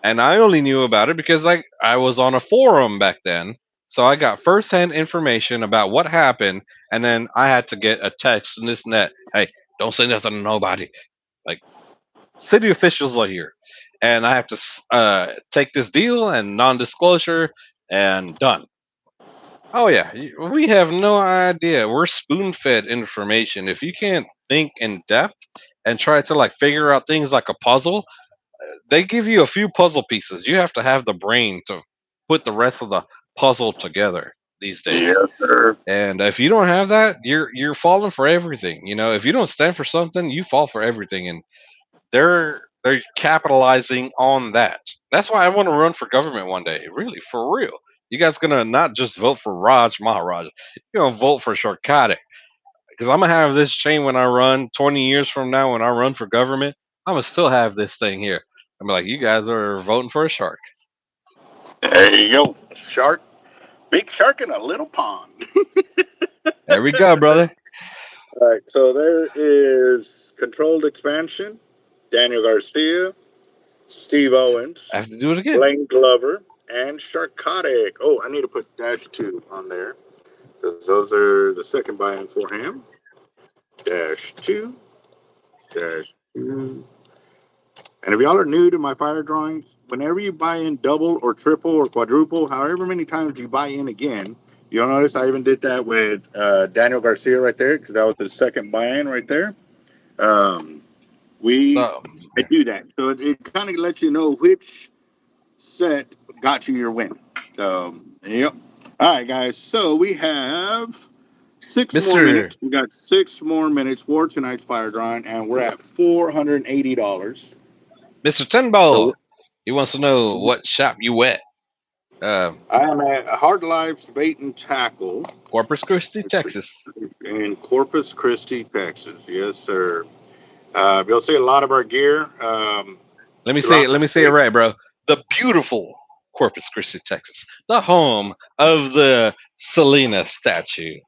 Speaker 2: And I only knew about it because I was on a forum back then. So I got firsthand information about what happened, and then I had to get a text and this and that. Hey, don't say nothing to nobody. Like city officials are here, and I have to take this deal and non-disclosure and done. Oh yeah, we have no idea. We're spoon-fed information. If you can't think in depth and try to like figure out things like a puzzle, they give you a few puzzle pieces. You have to have the brain to put the rest of the puzzle together these
Speaker 1: Yes,
Speaker 2: days.
Speaker 1: sir.
Speaker 2: And if you don't have that, you're falling for everything. You know, if you don't stand for something, you fall for everything. And they're capitalizing on that. That's why I want to run for government one day. Really, for real. You guys gonna not just vote for Raj Maharaj. You're gonna vote for Sharkotic. Because I'm gonna have this chain when I run 20 years from now when I run for government. I'm gonna still have this thing here. I'm like, you guys are voting for a shark.
Speaker 1: There you go. Shark, big shark in a little pond.
Speaker 2: There we go, brother.
Speaker 1: All right, so there is Controlled Expansion, Daniel Garcia, Steve
Speaker 2: I
Speaker 1: Owens,
Speaker 2: have to do it again.
Speaker 1: Blaine Glover, and Sharkotic. Oh, I need to put -2 on there because those are the second buy-in for him. -2, -2. And if y'all are new to my fire drawings, whenever you buy in double or triple or quadruple, however many times you buy in again, you'll notice I even did that with Daniel Garcia right there because that was his second buy-in right there. Um, we
Speaker 2: So,
Speaker 1: I do that, so it kind of lets you know which set got you your win. So, yep. All right, guys. So we have 6 more
Speaker 2: Mister
Speaker 1: minutes. We got 6 more minutes for tonight's fire drawing, and we're at $480.
Speaker 2: Mister Tenball,
Speaker 1: So
Speaker 2: he wants to know what shop you at.
Speaker 1: I am at Hard Lives Bait and Tackle
Speaker 2: Corpus Christi, Texas.
Speaker 1: in Corpus Christi, Texas. Yes, sir. You'll see a lot of our gear
Speaker 2: Let me say it.
Speaker 1: throughout the
Speaker 2: Let me say it
Speaker 1: state.
Speaker 2: right, bro. The beautiful Corpus Christi, Texas, the home of the Selena statue.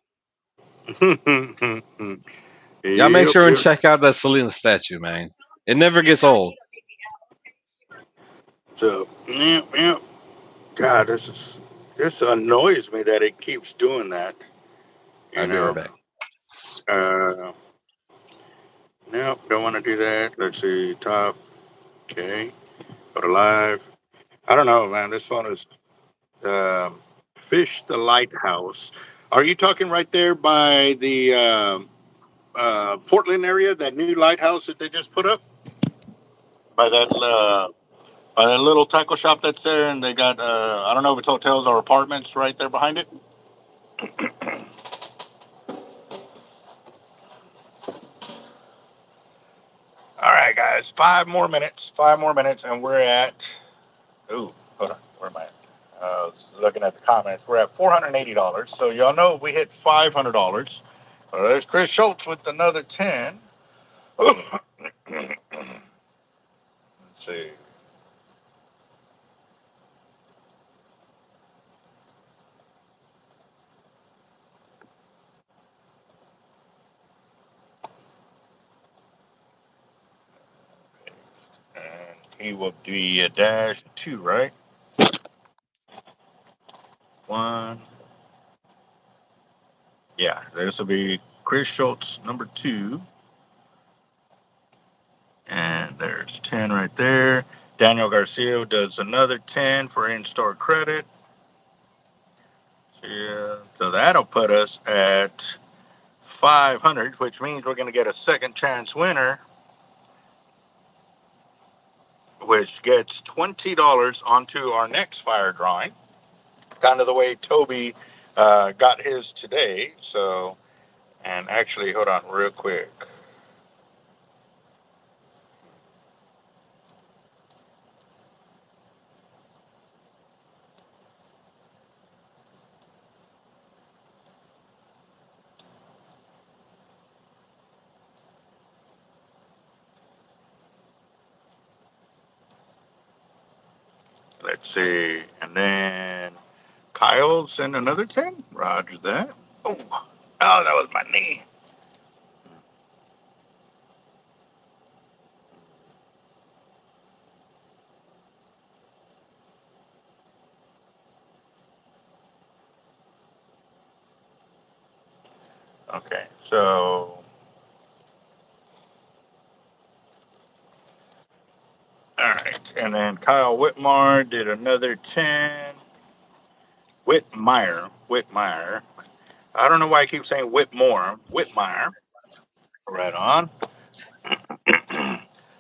Speaker 2: Y'all make
Speaker 1: Yep,
Speaker 2: sure and
Speaker 1: yep.
Speaker 2: check out that Selena statue, man. It never gets old.
Speaker 1: So, yep, yep. God, this annoys me that it keeps doing that. You
Speaker 2: I'll be right
Speaker 1: know.
Speaker 2: back.
Speaker 1: Uh, nope, don't want to do that. Let's see, top. Okay, go to live. I don't know, man. This phone is Fish the Lighthouse. Are you talking right there by the Portland area? That new lighthouse that they just put up by that little tackle shop that's there, and they got I don't know if it's hotels or apartments right there behind it. All right, guys, 5 more minutes. 5 more minutes, and we're at. Ooh, hold on. Where am I at? I was looking at the comments. We're at $480. So y'all know if we hit $500. There's Chris Schultz with another 10. Let's see. And he will be a -2, right? One. Yeah, this will be Chris Schultz, number 2. And there's 10 right there. Daniel Garcia does another 10 for in-store credit. Yeah, so that'll put us at 500, which means we're going to get a second chance winner, which gets $20 onto our next fire drawing. Kind of the way Toby got his today. So, and actually, hold on real quick. Let's see. And then Kyle sent another 10. Roger that. Oh, that was my knee. Okay, so all right, and then Kyle Whitmore did another 10. Whitmire. I don't know why I keep saying Whitmore. Whitmire. Right on.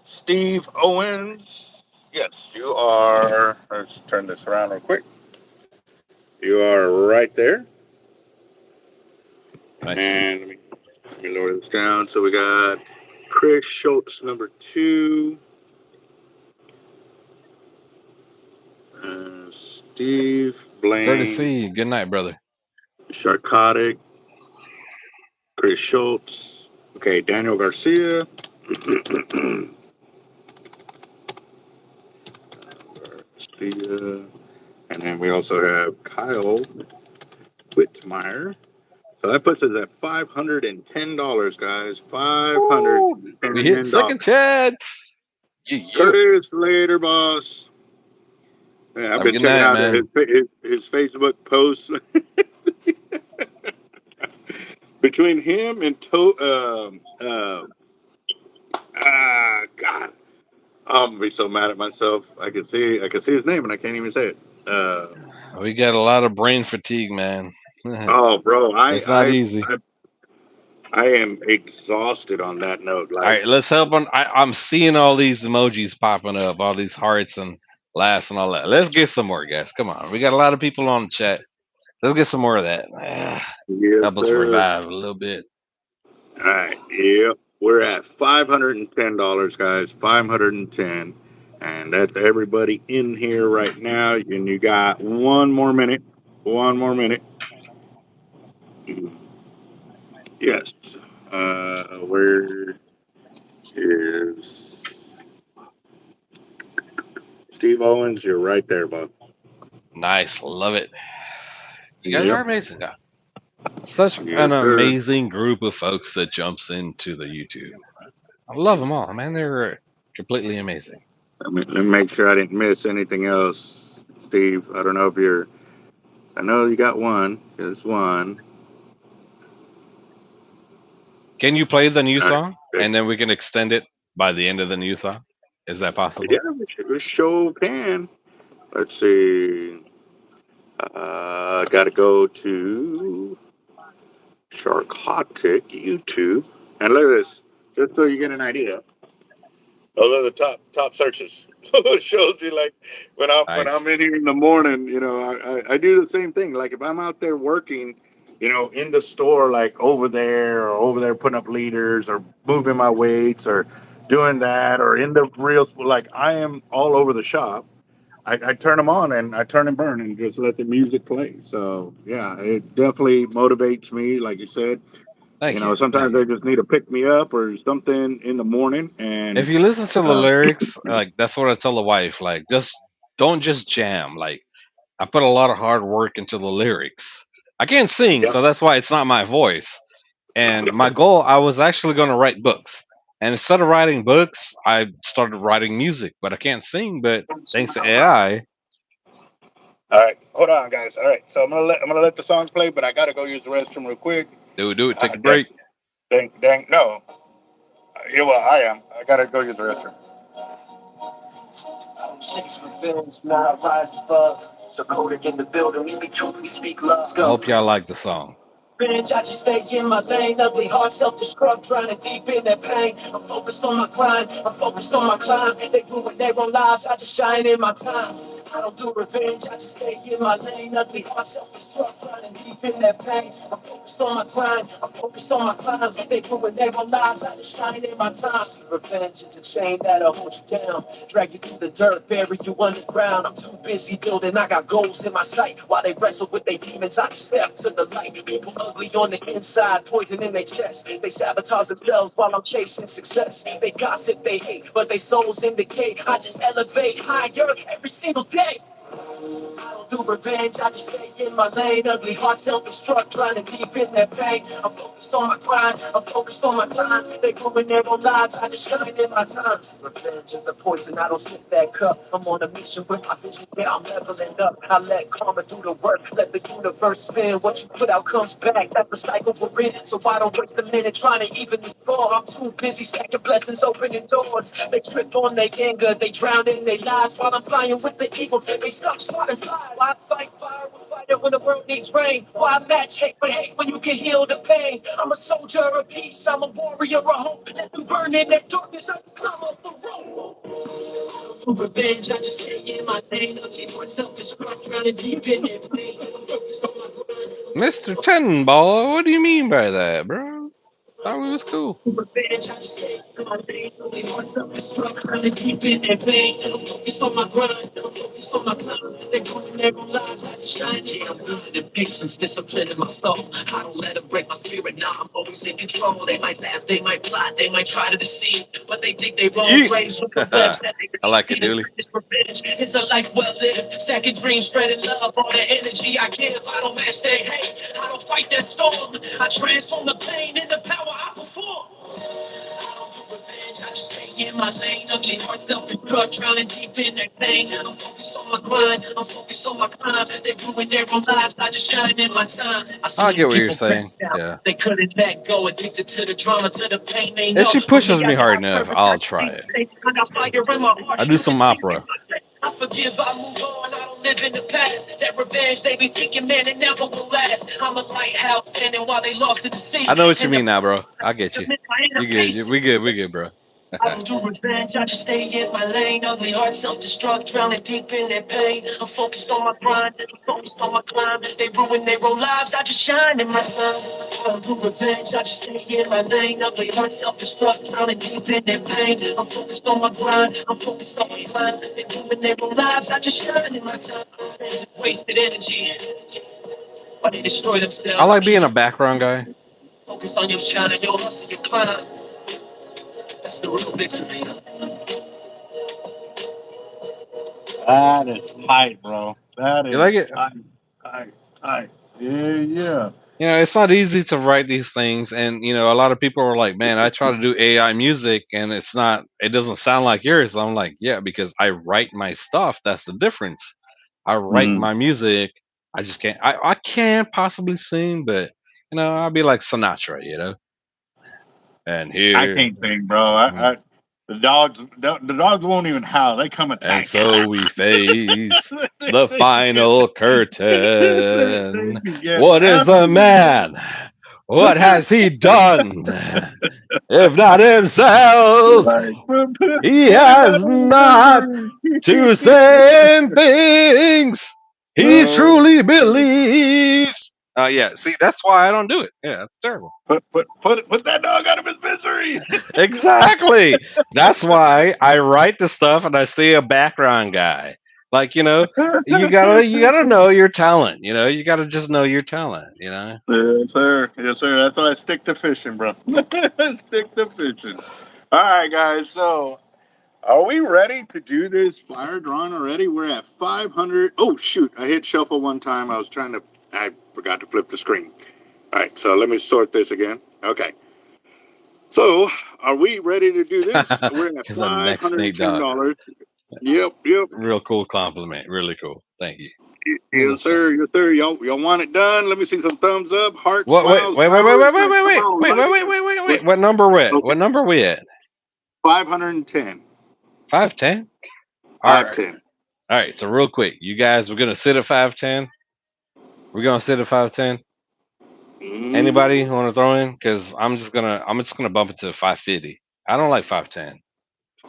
Speaker 1: Steve Owens. Yes, you are. Let's turn this around real quick. You are right there.
Speaker 2: Nice.
Speaker 1: And let me lower this down. So we got Chris Schultz, number 2. Steve Blaine,
Speaker 2: Courtesy. Good night, brother.
Speaker 1: Sharkotic, Chris Schultz. Okay, Daniel Garcia. Garcia. And then we also have Kyle Whitmire. So that puts us at $510, guys.
Speaker 2: Woo! We hit second
Speaker 1: $510.
Speaker 2: chat. Yeah.
Speaker 1: Curtis, later, boss. Yeah, I've
Speaker 2: Have a
Speaker 1: been
Speaker 2: good
Speaker 1: checking
Speaker 2: night,
Speaker 1: out
Speaker 2: man.
Speaker 1: his Facebook posts between him and God, I'm gonna be so mad at myself. I can see his name and I can't even say it. Uh,
Speaker 2: We got a lot of brain fatigue, man.
Speaker 1: oh, bro,
Speaker 2: It's not easy.
Speaker 1: I am exhausted on that note.
Speaker 2: All
Speaker 1: Like,
Speaker 2: right, let's help on. I'm seeing all these emojis popping up, all these hearts and laughs and all that. Let's get some more, guys. Come on. We got a lot of people on the chat. Let's get some more of that.
Speaker 1: yes,
Speaker 2: Help us
Speaker 1: sir.
Speaker 2: revive a little bit.
Speaker 1: All right, yep, we're at $510, guys. 510, and that's everybody in here right now. And you got one more minute. One more minute. Yes. Where is Steve Owens? You're right there, bud.
Speaker 2: Nice. Love it. You guys are
Speaker 1: Yep.
Speaker 2: amazing. Such
Speaker 1: Yes,
Speaker 2: an
Speaker 1: sir.
Speaker 2: amazing group of folks that jumps into the YouTube. I love them all, man. They're completely amazing.
Speaker 1: Let me make sure I didn't miss anything else, Steve. I don't know if you're. I know you got one. There's one.
Speaker 2: Can you play the new
Speaker 1: All right.
Speaker 2: song and then we can extend it by the end of the new song? Is that
Speaker 1: Yeah,
Speaker 2: possible?
Speaker 1: we sure can. Let's see. Got to go to Sharkotic YouTube, and look at this. Just so you get an idea. Those are the top searches. So it shows you like when I'm
Speaker 2: Nice.
Speaker 1: in here in the morning, I do the same thing. Like if I'm out there working, in the store, like over there putting up leaders or moving my weights or doing that or in the real like I am all over the shop. I turn them on and I turn and burn and just let the music play. So yeah, it definitely motivates me. Like you said,
Speaker 2: Thank you. Thank
Speaker 1: sometimes
Speaker 2: you.
Speaker 1: they just need to pick me up or something in the morning.
Speaker 2: If
Speaker 1: And
Speaker 2: you listen to the
Speaker 1: uh,
Speaker 2: lyrics, like that's what I tell the wife. Like, just don't just jam. Like, I put a lot of hard work into the lyrics. I can't sing,
Speaker 1: yep.
Speaker 2: so that's why it's not my voice. And my goal, I was actually going to write books. And instead of writing books, I started writing music. But I can't sing. But thanks to AI,
Speaker 1: All right, hold on, guys. All right, so I'm gonna let the song play, but I gotta go use the restroom real quick.
Speaker 2: do it. Take a
Speaker 1: Dang,
Speaker 2: break.
Speaker 1: dang. No, yeah, well, I am. I gotta go use the restroom. Chase revenge, now I rise above. Sharkotic in the building, we speak truth, we speak love. Let's
Speaker 2: I
Speaker 1: go.
Speaker 2: hope y'all like the song.
Speaker 1: Revenge, I just stay in my lane. Ugly heart, self-destruct, drowning deep in that pain. I'm focused on my grind, I'm focused on my climb. They ruin their own lives, I just shine in my time. I don't do revenge, I just stay in my lane. Ugly heart, self-destruct, drowning deep in that pain. I'm focused on my grind, I'm focused on my climb. They ruin their own lives, I just shine in my time. See, revenge is a chain that'll hold you down, drag you through the dirt, bury you underground. I'm too busy building, I got goals in my sight. While they wrestle with their demons, I just step to the light. People ugly on the inside, poison in their chest. They sabotage themselves while I'm chasing success. They gossip, they hate, but their souls indicate. I just elevate higher every single day. I don't do revenge, I just stay in my lane. Ugly heart, self-destruct, trying to deep in that pain. I'm focused on my grind, I'm focused on my time. They ruin their own lives, I just shine in my time. Revenge is a poison, I don't sip that cup. I'm on a mission with my vision, yeah, I'm leveling up. I let karma do the work, let the universe spin. What you put out comes back, that's the cycle we're in. So I don't waste a minute trying to even the score. I'm too busy stacking blessings, opening doors. They trip on their anger, they drown in their lives. While I'm flying with the eagles, they stuck swatting flies. Why fight fire with fire when the world needs rain? Why match hate with hate when you can heal the pain? I'm a soldier of peace, I'm a warrior of hope. Let them burn in their darkness, I can climb up the rope. For revenge, I just stay in my lane. I leave myself destruct, drowning deep in their pain. I'm focused on my grind.
Speaker 2: Mr. Tenball, what do you mean by that, bro? Thought we was cool.
Speaker 3: Revenge, I just hate my name. Only myself is struck, trying to keep in their vein. I'm focused on my grind, I'm focused on my climb. They're going their own lives, I just shine. Yeah, I'm finding patience, discipline in my soul. I don't let them break my spirit, now I'm always in control. They might laugh, they might plot, they might try to deceive, but they dig their own
Speaker 2: Yeet.
Speaker 3: graves with the webs that they
Speaker 2: I
Speaker 3: weave.
Speaker 2: like
Speaker 3: See
Speaker 2: it,
Speaker 3: the
Speaker 2: Dooley.
Speaker 3: greatest revenge, it's a life well lived. Stacking dreams, spreading love, all the energy I give. I don't match their hate, I don't fight that storm. I transform the pain into power, I perform. I don't do revenge, I just stay in my lane. Ugly heart, self-destruct, drowning deep in their pain. I'm focused on my grind, I'm focused on my climb. They ruin their own lives, I just shine in my time. I
Speaker 2: I
Speaker 3: seen
Speaker 2: get what you're
Speaker 3: people
Speaker 2: saying.
Speaker 3: crash out,
Speaker 2: Yeah.
Speaker 3: they couldn't let go. Addicted to the drama, to the pain they
Speaker 2: If
Speaker 3: know.
Speaker 2: she
Speaker 3: For me,
Speaker 2: pushes
Speaker 3: I
Speaker 2: me hard
Speaker 3: got
Speaker 2: enough,
Speaker 3: purpose, I
Speaker 2: I'll
Speaker 3: just
Speaker 2: try
Speaker 3: need
Speaker 2: it.
Speaker 3: faith. I got fire in my
Speaker 2: I
Speaker 3: heart,
Speaker 2: do
Speaker 3: you can
Speaker 2: some
Speaker 3: see it.
Speaker 2: opera.
Speaker 3: I forgive, I move on, I don't live in the past. That revenge they be seeking, man, it never will last. I'm a lighthouse standing while they lost in the sea.
Speaker 2: I know what you
Speaker 3: And the
Speaker 2: mean now, bro. I get you.
Speaker 3: my inner
Speaker 2: You good.
Speaker 3: peace.
Speaker 2: We good. We good, bro.
Speaker 3: I don't do revenge, I just stay in my lane. Ugly heart, self-destruct, drowning deep in their pain. I'm focused on my grind, I'm focused on my climb. They ruin their own lives, I just shine in my time. I don't do revenge, I just stay in my lane. Ugly heart, self-destruct, drowning deep in their pain. I'm focused on my grind, I'm focused on my climb. They ruin their own lives, I just shine in my time. Wasted energy, but they destroy
Speaker 2: I
Speaker 3: themselves. I
Speaker 2: like
Speaker 3: keep
Speaker 2: being a background guy.
Speaker 3: focused on your shine and your hustle, your climb. That's the real victory.
Speaker 1: That is tight, bro. That
Speaker 2: You like
Speaker 1: is
Speaker 2: it?
Speaker 1: tight, tight, tight. Yeah, yeah.
Speaker 2: It's not easy to write these things, and a lot of people are like, "Man, I try to do AI music, and it's not. It doesn't sound like yours." I'm like, "Yeah, because I write my stuff. That's the difference. I write
Speaker 1: Mhm.
Speaker 2: my music. I just can't. I can possibly sing, but I'll be like Sinatra, And
Speaker 1: I
Speaker 2: here,
Speaker 1: can't sing, bro.
Speaker 2: mm,
Speaker 1: The dogs won't even howl. They come
Speaker 2: and
Speaker 1: attack.
Speaker 2: so we face the
Speaker 1: They can get,
Speaker 2: final
Speaker 1: they
Speaker 2: curtain.
Speaker 1: can get
Speaker 2: What is a
Speaker 1: after
Speaker 2: man? What has he done? If not himself,
Speaker 1: like
Speaker 2: he
Speaker 1: put it
Speaker 2: has not
Speaker 1: on.
Speaker 2: to say in things he
Speaker 1: Oh,
Speaker 2: truly believes. Yeah, see, that's why I don't do it. Yeah, that's terrible.
Speaker 1: put that dog out of his misery.
Speaker 2: Exactly. That's why I write the stuff and I stay a background guy. Like, you gotta know your talent, you gotta just know your talent.
Speaker 1: Yes, sir. Yes, sir. That's why I stick to fishing, bro. Stick to fishing. All right, guys. So, are we ready to do this fire drawing already? We're at 500. Oh, shoot. I hit shuffle one time. I forgot to flip the screen. All right. So, let me sort this again. Okay. So, are we ready to do this? We're at
Speaker 2: He's the next Nate Dogg.
Speaker 1: $510. Yep. Yep.
Speaker 2: Real cool compliment. Really cool. Thank you.
Speaker 1: Yes, sir. Yes, sir. Y'all want it done? Let me see some thumbs up, heart,
Speaker 2: What? Wait,
Speaker 1: smiles,
Speaker 2: wait, wait, wait, wait,
Speaker 1: flowers.
Speaker 2: wait,
Speaker 1: Like,
Speaker 2: wait,
Speaker 1: come
Speaker 2: wait,
Speaker 1: on,
Speaker 2: wait,
Speaker 1: like
Speaker 2: wait, wait,
Speaker 1: it.
Speaker 2: wait, wait,
Speaker 1: What?
Speaker 2: wait. What number we at?
Speaker 1: Okay.
Speaker 2: What number we at?
Speaker 1: 510.
Speaker 2: 510. All right,
Speaker 1: 510.
Speaker 2: all right. So real quick, you guys, we're gonna sit at 510. We're gonna sit at 510. Anybody
Speaker 1: Mm,
Speaker 2: want to throw in? Because I'm just gonna bump it to 550. I don't like 510,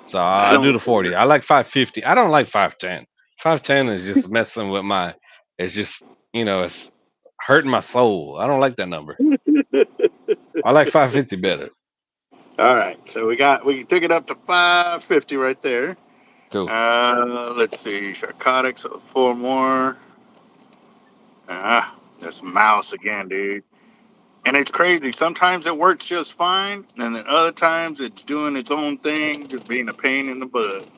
Speaker 2: so
Speaker 1: I
Speaker 2: I'll do
Speaker 1: don't
Speaker 2: the
Speaker 1: care.
Speaker 2: 40. I like 550. I don't like 510. 510 is just messing with my. It's just it's hurting my soul. I don't like that number. I like 550 better.
Speaker 1: All right. So we can take it up to 550 right there.
Speaker 2: Cool.
Speaker 1: Let's see. Sharkotic, so four more. There's mouse again, dude. And it's crazy. Sometimes it works just fine, and then other times it's doing its own thing, just being a pain in the butt.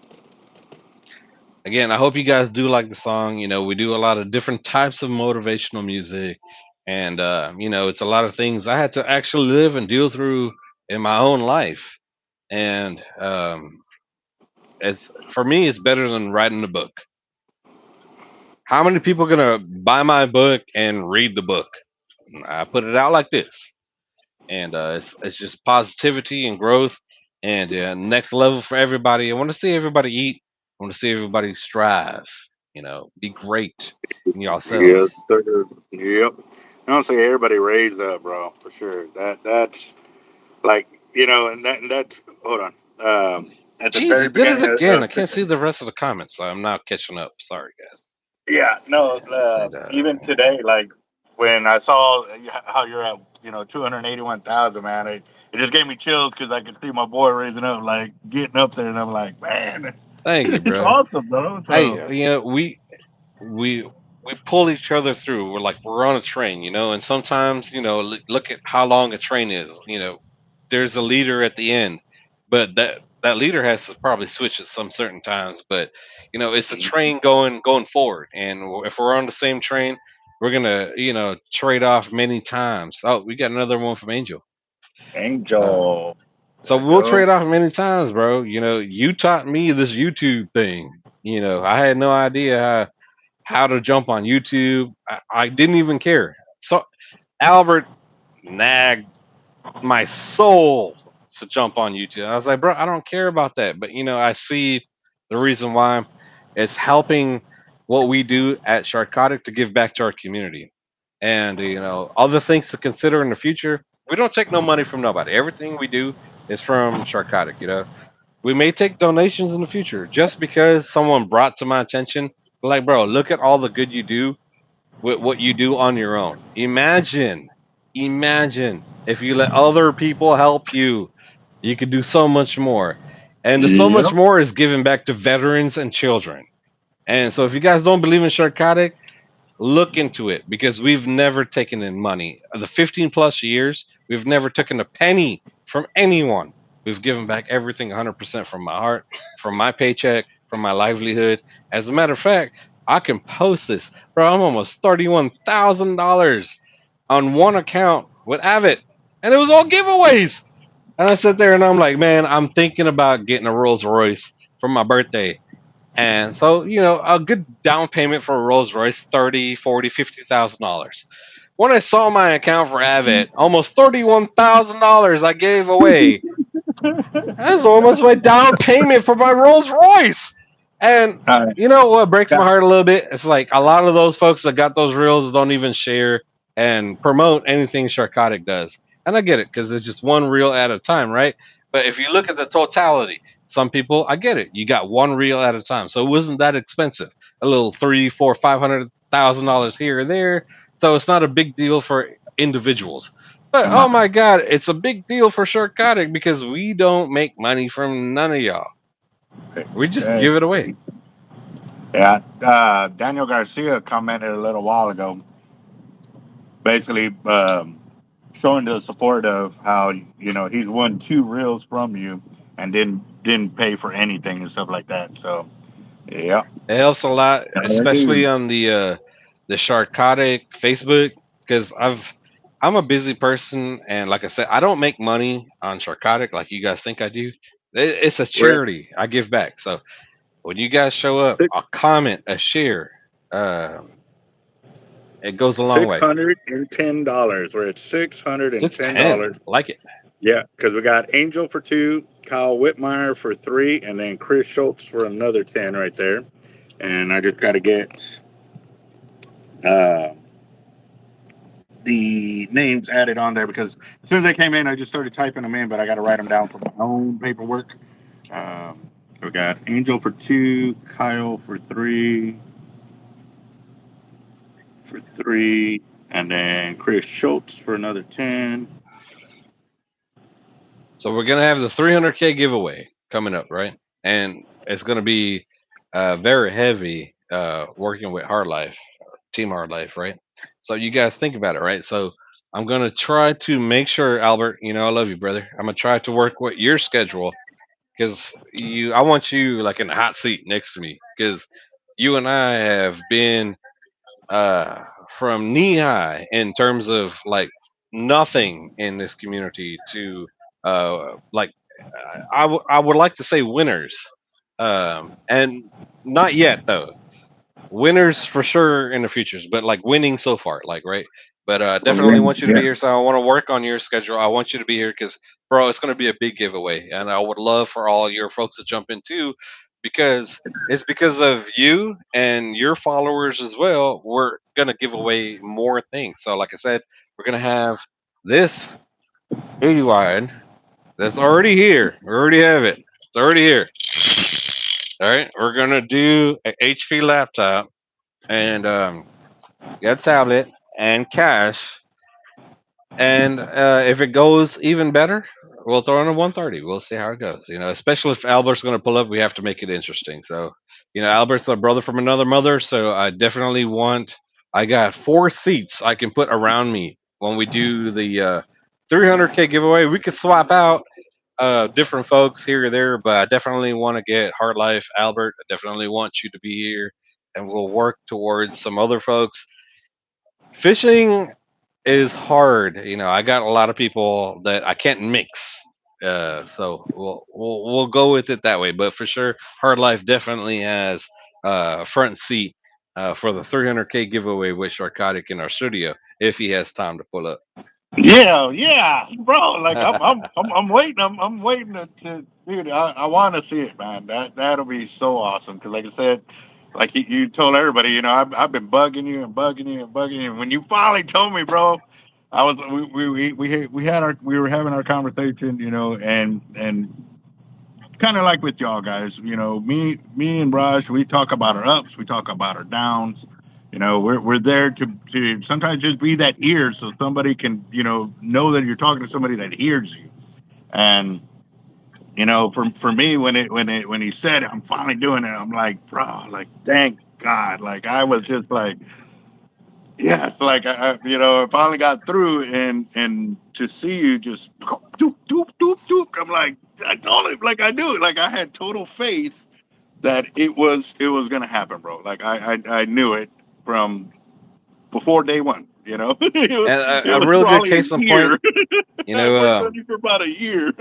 Speaker 2: Again, I hope you guys do like the song. We do a lot of different types of motivational music, and it's a lot of things I had to actually live and deal through in my own life. And it's for me, it's better than writing a book. How many people gonna buy my book and read the book? I put it out like this, and it's just positivity and growth, and next level for everybody. I want to see everybody eat. I want to see everybody strive. Be great in
Speaker 1: Yes,
Speaker 2: yourselves.
Speaker 1: sir. Yep. I don't say everybody raise up, bro, for sure. That's like and that's hold on. At the
Speaker 2: Jeez,
Speaker 1: very
Speaker 2: it did it
Speaker 1: beginning
Speaker 2: again. I
Speaker 1: of
Speaker 2: can't see the rest of the comments, so I'm not catching up. Sorry, guys.
Speaker 1: yeah, no,
Speaker 2: Said,
Speaker 1: even today, like when I saw how you're at, 281,000, man, it just gave me chills because I could see my boy raising up, like getting up there, and I'm like, man,
Speaker 2: Thank you,
Speaker 1: it's
Speaker 2: bro.
Speaker 1: awesome, bro.
Speaker 2: Hey,
Speaker 1: So
Speaker 2: we we pull each other through. We're on a train, and sometimes look at how long a train is. There's a leader at the end, but that leader has to probably switch at some certain times. But it's a train going forward, and if we're on the same train, we're gonna trade off many times. Oh, we got another one from Angel. Uh,
Speaker 1: Angel,
Speaker 2: so
Speaker 1: there we
Speaker 2: we'll
Speaker 1: go.
Speaker 2: trade off many times, bro. You taught me this YouTube thing. I had no idea how to jump on YouTube. I didn't even care. So Albert nagged my soul to jump on YouTube. I was like, bro, I don't care about that. But I see the reason why it's helping what we do at Sharkotic to give back to our community. And other things to consider in the future. We don't take no money from nobody. Everything we do is from Sharkotic. We may take donations in the future just because someone brought to my attention. Like, bro, look at all the good you do with what you do on your own. Imagine if you let other people help you, you could do so much more. And the so much
Speaker 1: Yep.
Speaker 2: more is given back to veterans and children. And so if you guys don't believe in Sharkotic, look into it because we've never taken in money. The 15 plus years, we've never taken a penny from anyone. We've given back everything 100% from my heart, from my paycheck, from my livelihood. As a matter of fact, I can post this, bro. I'm almost $31,000 on one account with Avid, and it was all giveaways. And I sit there and I'm like, man, I'm thinking about getting a Rolls Royce for my birthday. And so, a good down payment for a Rolls Royce, 30, 40, $50,000. When I saw my account for Avid, almost $31,000 I gave away. That's almost my down payment for my Rolls Royce. And
Speaker 1: All right.
Speaker 2: you know what breaks my
Speaker 1: Got-
Speaker 2: heart a little bit? It's like a lot of those folks that got those reels don't even share and promote anything Sharkotic does. And I get it because it's just one reel at a time, right? But if you look at the totality, some people, I get it. You got one reel at a time, so it wasn't that expensive. A little three, four, $500,000 here or there. So it's not a big deal for individuals. But oh
Speaker 1: Nah.
Speaker 2: my God, it's a big deal for Sharkotic because we don't make money from none of y'all. We just
Speaker 1: Okay.
Speaker 2: give it away.
Speaker 1: Yeah. Daniel Garcia commented a little while ago, basically showing the support of how he's won 2 reels from you and didn't pay for anything and stuff like that. So yeah,
Speaker 2: It helps a lot,
Speaker 1: I
Speaker 2: especially
Speaker 1: do.
Speaker 2: on the Sharkotic Facebook, because I'm a busy person, and like I said, I don't make money on Sharkotic like you guys think I do. It's a
Speaker 1: We're at
Speaker 2: charity. I give back. So when you guys show up,
Speaker 1: six
Speaker 2: a comment, a share, uh, it goes a long
Speaker 1: six
Speaker 2: way.
Speaker 1: hundred and $10. We're at $610.
Speaker 2: 610, like it.
Speaker 1: Yeah, because we got Angel for 2, Kyle Whitmire for 3, and then Chris Schultz for another 10 right there. And I just got to get uh, the names added on there because as soon as they came in, I just started typing them in, but I got to write them down for my own paperwork. So we got Angel for 2, Kyle for three, and then Chris Schultz for another 10.
Speaker 2: So we're gonna have the 300K giveaway coming up, right? And it's gonna be very heavy working with Hard Life, Team Hard Life, right? So you guys think about it, right? So I'm gonna try to make sure, Albert. I love you, brother. I'm gonna try to work with your schedule because I want you like in the hot seat next to me because you and I have been from knee high in terms of like nothing in this community to like I would like to say winners, and not yet though. Winners for sure in the futures, but like winning so far, like right. But definitely want you to be
Speaker 1: Yeah.
Speaker 2: here. So I want to work on your schedule. I want you to be here because, bro, it's going to be a big giveaway, and I would love for all your folks to jump in too, because it's because of you and your followers as well. We're going to give away more things. So, like I said, we're going to have this 80 wide that's already here. We already have it. It's already here. All right, we're gonna do a HP laptop and get a tablet and cash And if it goes even better, we'll throw in a 130. We'll see how it goes. Especially if Albert's going to pull up, we have to make it interesting. So, Albert's a brother from another mother, so I definitely want. I got 4 seats I can put around me when we do the 300K giveaway. We could swap out different folks here or there, but I definitely want to get Hard Life Albert. I definitely want you to be here, and we'll work towards some other folks. Fishing is hard. I got a lot of people that I can't mix. So we'll go with it that way. But for sure, Hard Life definitely has a front seat for the 300K giveaway with Sharkotic in our studio if he has time to pull up.
Speaker 1: Yeah, yeah, bro. Like I'm waiting. I'm waiting to dude. I want to see it, man. That'll be so awesome. Because, like I said, like you told everybody, I've been bugging you and bugging you and bugging you. When you finally told me, bro, I was we were having our conversation, and kind of like with y'all guys, me and Raj, we talk about our ups, we talk about our downs. We're there to sometimes just be that ear, so somebody can know that you're talking to somebody that hears you. And for me, when he said it, I'm finally doing it. I'm like, bro, like thank God. Like I was just like, yes, like I finally got through, and to see you just doop doop doop doop. I'm like, I told him, like I knew it, like I had total faith that it was gonna happen, bro. Like I knew it from before day one.
Speaker 2: And
Speaker 1: It
Speaker 2: a
Speaker 1: was
Speaker 2: real good
Speaker 1: probably
Speaker 2: case
Speaker 1: a
Speaker 2: in point,
Speaker 1: year.
Speaker 2: you
Speaker 1: I
Speaker 2: know,
Speaker 1: worked on you for about a year.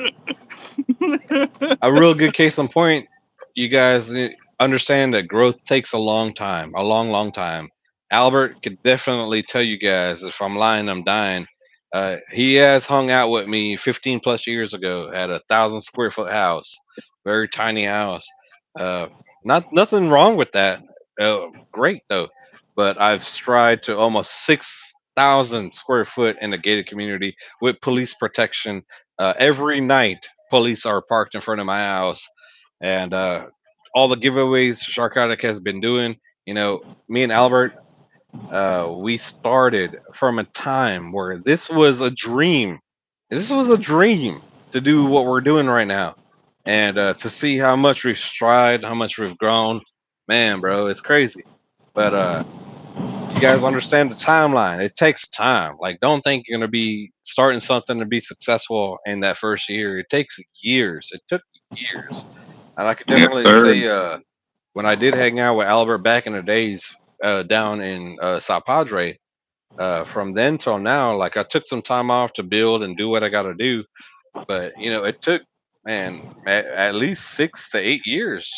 Speaker 2: a real good case in point, you guys understand that growth takes a long time, a long, long time. Albert could definitely tell you guys if I'm lying, I'm dying. He has hung out with me 15 plus years ago at 1,000 square foot house, very tiny house. Uh, nothing wrong with that. Great though, but I've stride to almost 6,000 square foot in a gated community with police protection. Every night police are parked in front of my house, and all the giveaways Sharkotic has been doing. Me and Albert, we started from a time where this was a dream. This was a dream to do what we're doing right now, and to see how much we've strived, how much we've grown. Man, bro, it's crazy. But you guys understand the timeline. It takes time. Like, don't think you're gonna be starting something to be successful in that first year. It takes years. It took years, and I could
Speaker 1: Yes,
Speaker 2: definitely
Speaker 1: sir.
Speaker 2: say, when I did hang out with Albert back in the days, down in South Padre, from then till now, like I took some time off to build and do what I got to do. But it took, man, at least 6 to 8 years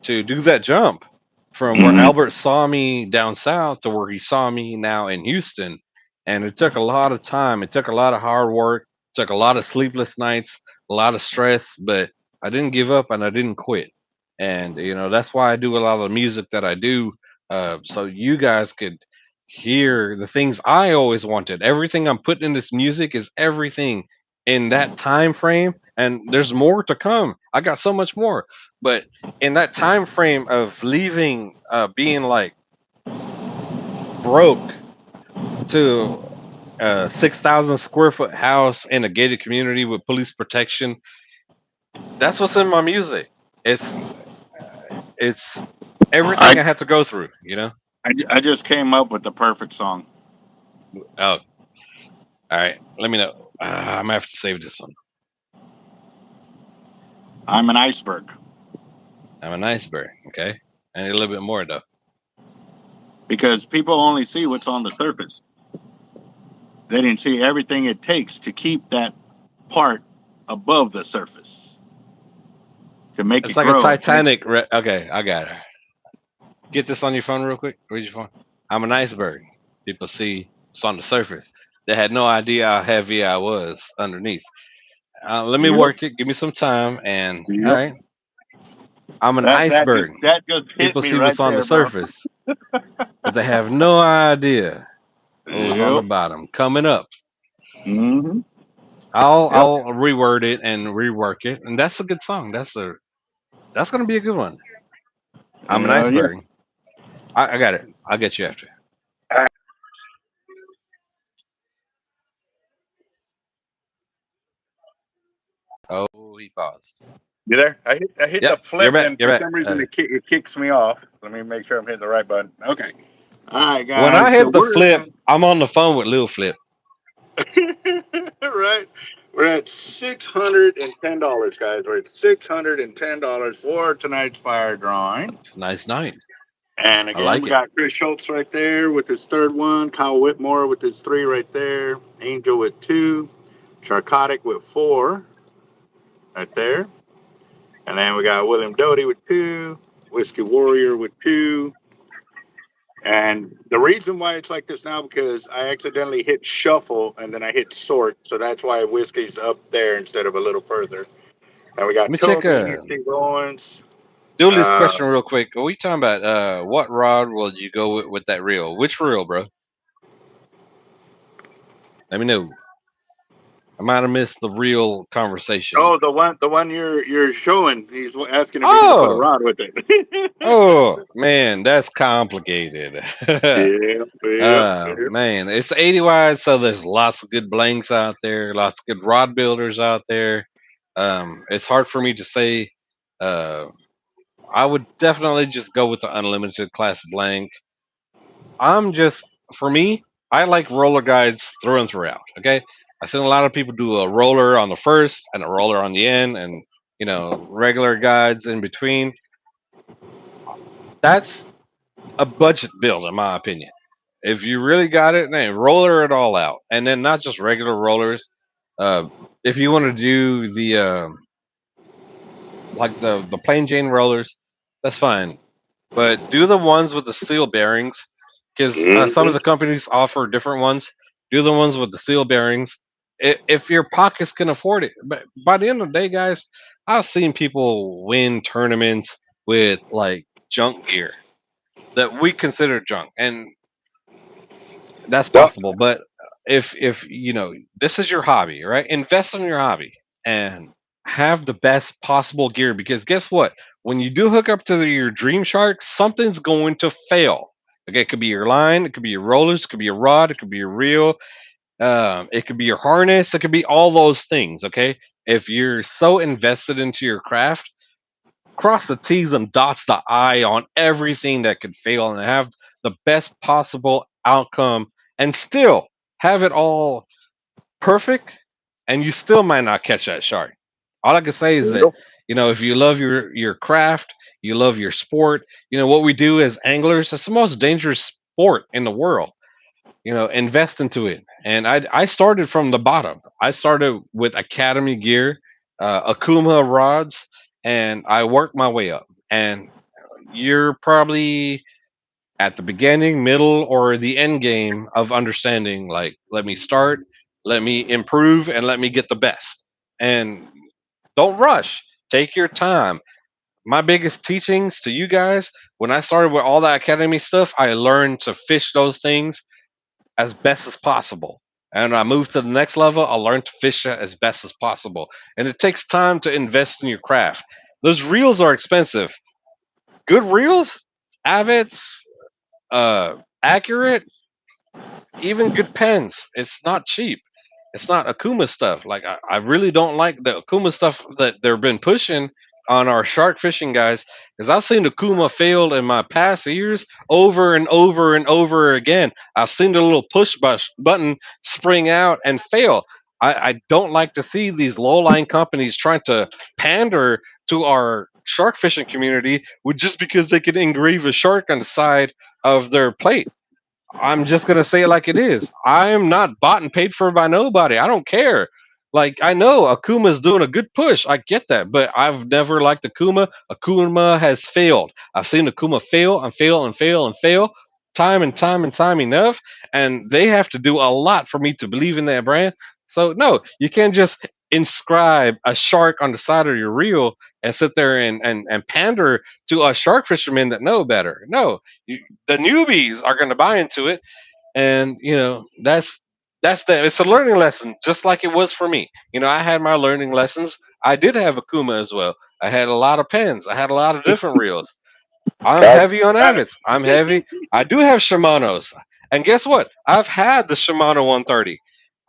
Speaker 2: to do that jump from where
Speaker 1: Mhm.
Speaker 2: Albert saw me down south to where he saw me now in Houston. And it took a lot of time. It took a lot of hard work, took a lot of sleepless nights, a lot of stress, but I didn't give up and I didn't quit. And, that's why I do a lot of the music that I do. So you guys could hear the things I always wanted. Everything I'm putting in this music is everything in that time frame. And there's more to come. I got so much more. But in that time frame of leaving, being like broke to a 6,000 square foot house in a gated community with police protection, that's what's in my music. It's
Speaker 1: I
Speaker 2: everything I had to go through.
Speaker 1: I just came up with the perfect song.
Speaker 2: Oh, all right. Let me know. I'm gonna have to save this one.
Speaker 1: I'm an iceberg
Speaker 2: I'm an iceberg. Okay, I need a little bit more though.
Speaker 1: because people only see what's on the surface. They didn't see everything it takes to keep that part above the surface to make
Speaker 2: It's
Speaker 1: it
Speaker 2: like a
Speaker 1: grow.
Speaker 2: Titanic. Okay, I got it. Get this on your phone real quick. Read your phone. I'm an iceberg. People see what's on the surface. They had no idea how heavy I was underneath. Let me
Speaker 1: Yep.
Speaker 2: work it. Give me some time. And all
Speaker 1: Yep.
Speaker 2: right, I'm an
Speaker 1: That
Speaker 2: iceberg.
Speaker 1: just hit
Speaker 2: People
Speaker 1: me
Speaker 2: see
Speaker 1: right
Speaker 2: what's on the
Speaker 1: there, bro.
Speaker 2: surface, but they have no idea what was on the
Speaker 1: Yep.
Speaker 2: bottom. Coming up,
Speaker 1: Mm-hmm.
Speaker 2: I'll
Speaker 1: Yep.
Speaker 2: I'll reword it and rework it, and that's a good song. That's gonna be a good one. I'm an
Speaker 1: Yeah.
Speaker 2: iceberg. I got it. I'll get you after. we paused.
Speaker 1: You there? I hit the
Speaker 2: Yep, you're
Speaker 1: flip,
Speaker 2: back.
Speaker 1: and
Speaker 2: You're
Speaker 1: for
Speaker 2: back.
Speaker 1: some reason it kicks me off. Let me make sure I'm hitting the right button. Okay. All right,
Speaker 2: When I
Speaker 1: guys. So
Speaker 2: hit the
Speaker 1: we're
Speaker 2: flip, I'm on the phone with Lil Flip.
Speaker 1: right. We're at $610, guys. We're at $610 for tonight's fire drawing.
Speaker 2: Nice night.
Speaker 1: And
Speaker 2: I
Speaker 1: again,
Speaker 2: like
Speaker 1: we
Speaker 2: it.
Speaker 1: got Chris Schultz right there with his third one, Kyle Whitmore with his 3 right there, Angel with 2, Sharkotic with 4 right there. And then we got William Doty with 2, Whiskey Warrior with 2. And the reason why it's like this now because I accidentally hit shuffle and then I hit sort, so that's why Whiskey's up there instead of a little further. And we
Speaker 2: Let
Speaker 1: got
Speaker 2: me check
Speaker 1: Toby, Steve Owens.
Speaker 2: do this question real quick. Are we talking about what rod will you go with that reel? Which reel, bro? Let me know. I might have missed the real conversation.
Speaker 1: Oh, the one you're showing. He's asking if you're gonna put a
Speaker 2: Oh,
Speaker 1: rod with it.
Speaker 2: oh man, that's complicated.
Speaker 1: Yep, yep, yep.
Speaker 2: Man, it's 80 wide, so there's lots of good blanks out there, lots of good rod builders out there. It's hard for me to say. Uh, I would definitely just go with the unlimited class blank. I'm just for me, I like roller guides through and throughout. Okay, I've seen a lot of people do a roller on the first and a roller on the end, and regular guides in between. That's a budget build, in my opinion. If you really got it, then roller it all out, and then not just regular rollers. Uh, if you want to do the like the plain Jane rollers, that's fine. But do the ones with the seal bearings, because some of
Speaker 1: Mhm.
Speaker 2: the companies offer different ones. Do the ones with the seal bearings if your pockets can afford it. But by the end of the day, guys, I've seen people win tournaments with like junk gear that we consider junk, and that's
Speaker 1: Well,
Speaker 2: possible. But if this is your hobby, right? Invest in your hobby and have the best possible gear, because guess what? When you do hook up to your Dream Shark, something's going to fail. Okay, it could be your line, it could be your rollers, it could be your rod, it could be your reel, it could be your harness, it could be all those things. Okay, if you're so invested into your craft, cross the T's and dots the I on everything that could fail and have the best possible outcome and still have it all perfect, and you still might not catch that shark. All I can say is that,
Speaker 1: yep.
Speaker 2: if you love your craft, you love your sport, what we do as anglers, it's the most dangerous sport in the world. Invest into it. And I started from the bottom. I started with Academy gear, Akuma rods, and I worked my way up. And you're probably at the beginning, middle, or the end game of understanding. Like, let me start, let me improve, and let me get the best. And don't rush. Take your time. My biggest teachings to you guys, when I started with all that academy stuff, I learned to fish those things as best as possible. And I moved to the next level, I learned to fish it as best as possible. And it takes time to invest in your craft. Those reels are expensive. Good reels, Avets, accurate, even good pens. It's not cheap. It's not Akuma stuff. Like I really don't like the Akuma stuff that they've been pushing on our shark fishing guys, because I've seen Akuma fail in my past years over and over and over again. I've seen the little button spring out and fail. I don't like to see these low line companies trying to pander to our shark fishing community with just because they can engrave a shark on the side of their plate. I'm just gonna say it like it is. I am not bought and paid for by nobody. I don't care. Like I know Akuma's doing a good push. I get that, but I've never liked Akuma. Akuma has failed. I've seen Akuma fail and fail and fail and fail time and time and time enough, and they have to do a lot for me to believe in that brand. So no, you can't just inscribe a shark on the side of your reel and sit there and pander to us shark fishermen that know better. No, the newbies are going to buy into it, and it's a learning lesson, just like it was for me. I had my learning lessons. I did have Akuma as well. I had a lot of pens. I had a lot of different reels. I'm
Speaker 1: Got,
Speaker 2: heavy on
Speaker 1: got
Speaker 2: Avits. I'm heavy. I do have Shimano's, and guess what? I've had the Shimano 130.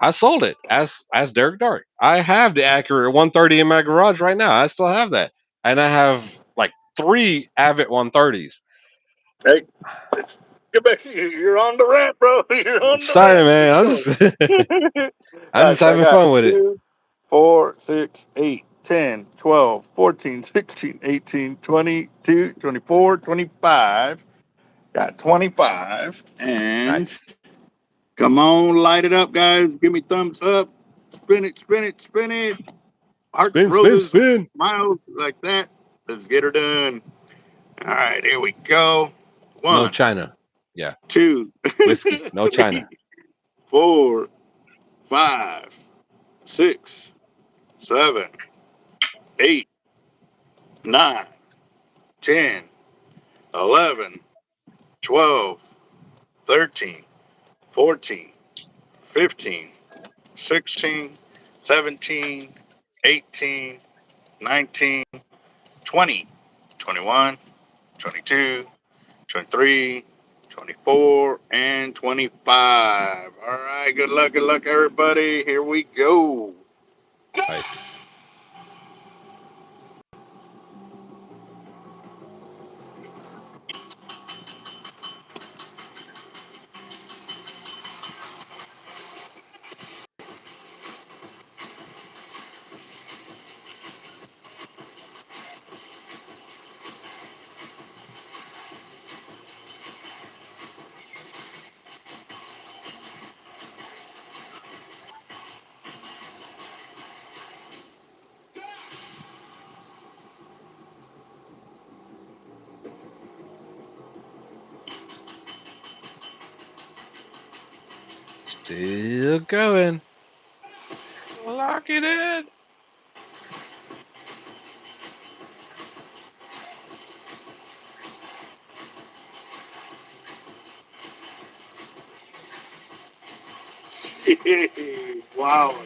Speaker 2: I sold it as Derek Dark. I have the Accurate 130 in my garage right now. I still have that, and I have like 3 Avid 130s.
Speaker 1: Hey, get back here. You're on the rant, bro. You're on the
Speaker 2: Sorry,
Speaker 1: rant.
Speaker 2: man.
Speaker 1: Let's go.
Speaker 2: I'm
Speaker 1: All
Speaker 2: just
Speaker 1: right, so I
Speaker 2: having
Speaker 1: got
Speaker 2: fun with it.
Speaker 1: 2, 4, 6, 8, 10, 12, 14, 16, 18, 22, 24, 25. Got 25. And
Speaker 2: Nice.
Speaker 1: come on, light it up, guys. Give me thumbs up. Spin it, spin it, spin it. Hearts,
Speaker 2: Spin, spin,
Speaker 1: roses,
Speaker 2: spin.
Speaker 1: smiles like that. Let's get her done. All right, here we go.
Speaker 2: No
Speaker 1: 1,
Speaker 2: China. Yeah,
Speaker 1: 2,
Speaker 2: whiskey. No
Speaker 1: 3,
Speaker 2: China.
Speaker 1: 4, 5, 6, 7, 8, 9, 10, 11, 12, 13, 14, 15, 16, 17, 18, 19, 20, 21, 22, 23, 24, and 25. All right, good luck, everybody. Here we go.
Speaker 2: Nice. Still going. Lock it in.
Speaker 1: Wow.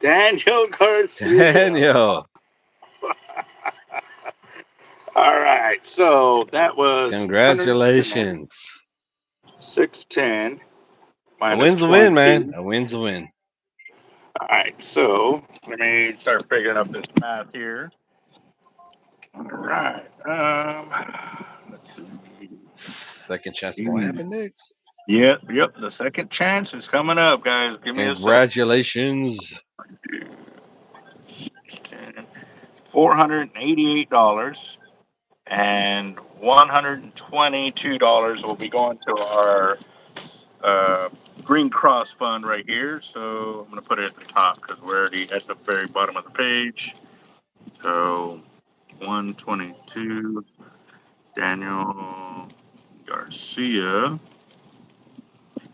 Speaker 1: Daniel Garcia.
Speaker 2: Daniel.
Speaker 1: All right, so that was 600,
Speaker 2: Congratulations.
Speaker 1: 610
Speaker 2: A
Speaker 1: minus
Speaker 2: win's a win, man.
Speaker 1: 20.
Speaker 2: A win's a win.
Speaker 1: All right, so let me start figuring up this math here. All right. Let's
Speaker 2: Second chance. What
Speaker 1: see.
Speaker 2: happened next?
Speaker 1: Yep. The second chance is coming up, guys. Give me a second.
Speaker 2: Congratulations.
Speaker 1: $488 and $122 will be going to our Green Cross Fund right here. So I'm going to put it at the top because we're already at the very bottom of the page. So 122, Daniel Garcia.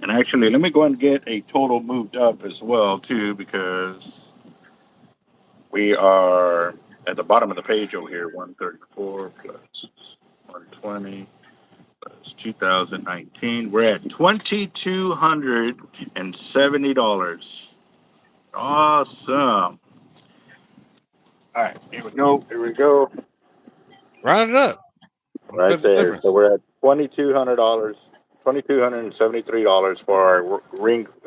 Speaker 1: And actually, let me go and get a total moved up as well, too, because we are at the bottom of the page over here. 134 plus 120 plus 2019. We're at $2,270. Awesome. All right, here we go. Here we go.
Speaker 2: Round it up.
Speaker 1: Right
Speaker 2: Split the
Speaker 1: there. So
Speaker 2: difference.
Speaker 1: we're at $2,200, $2,273 for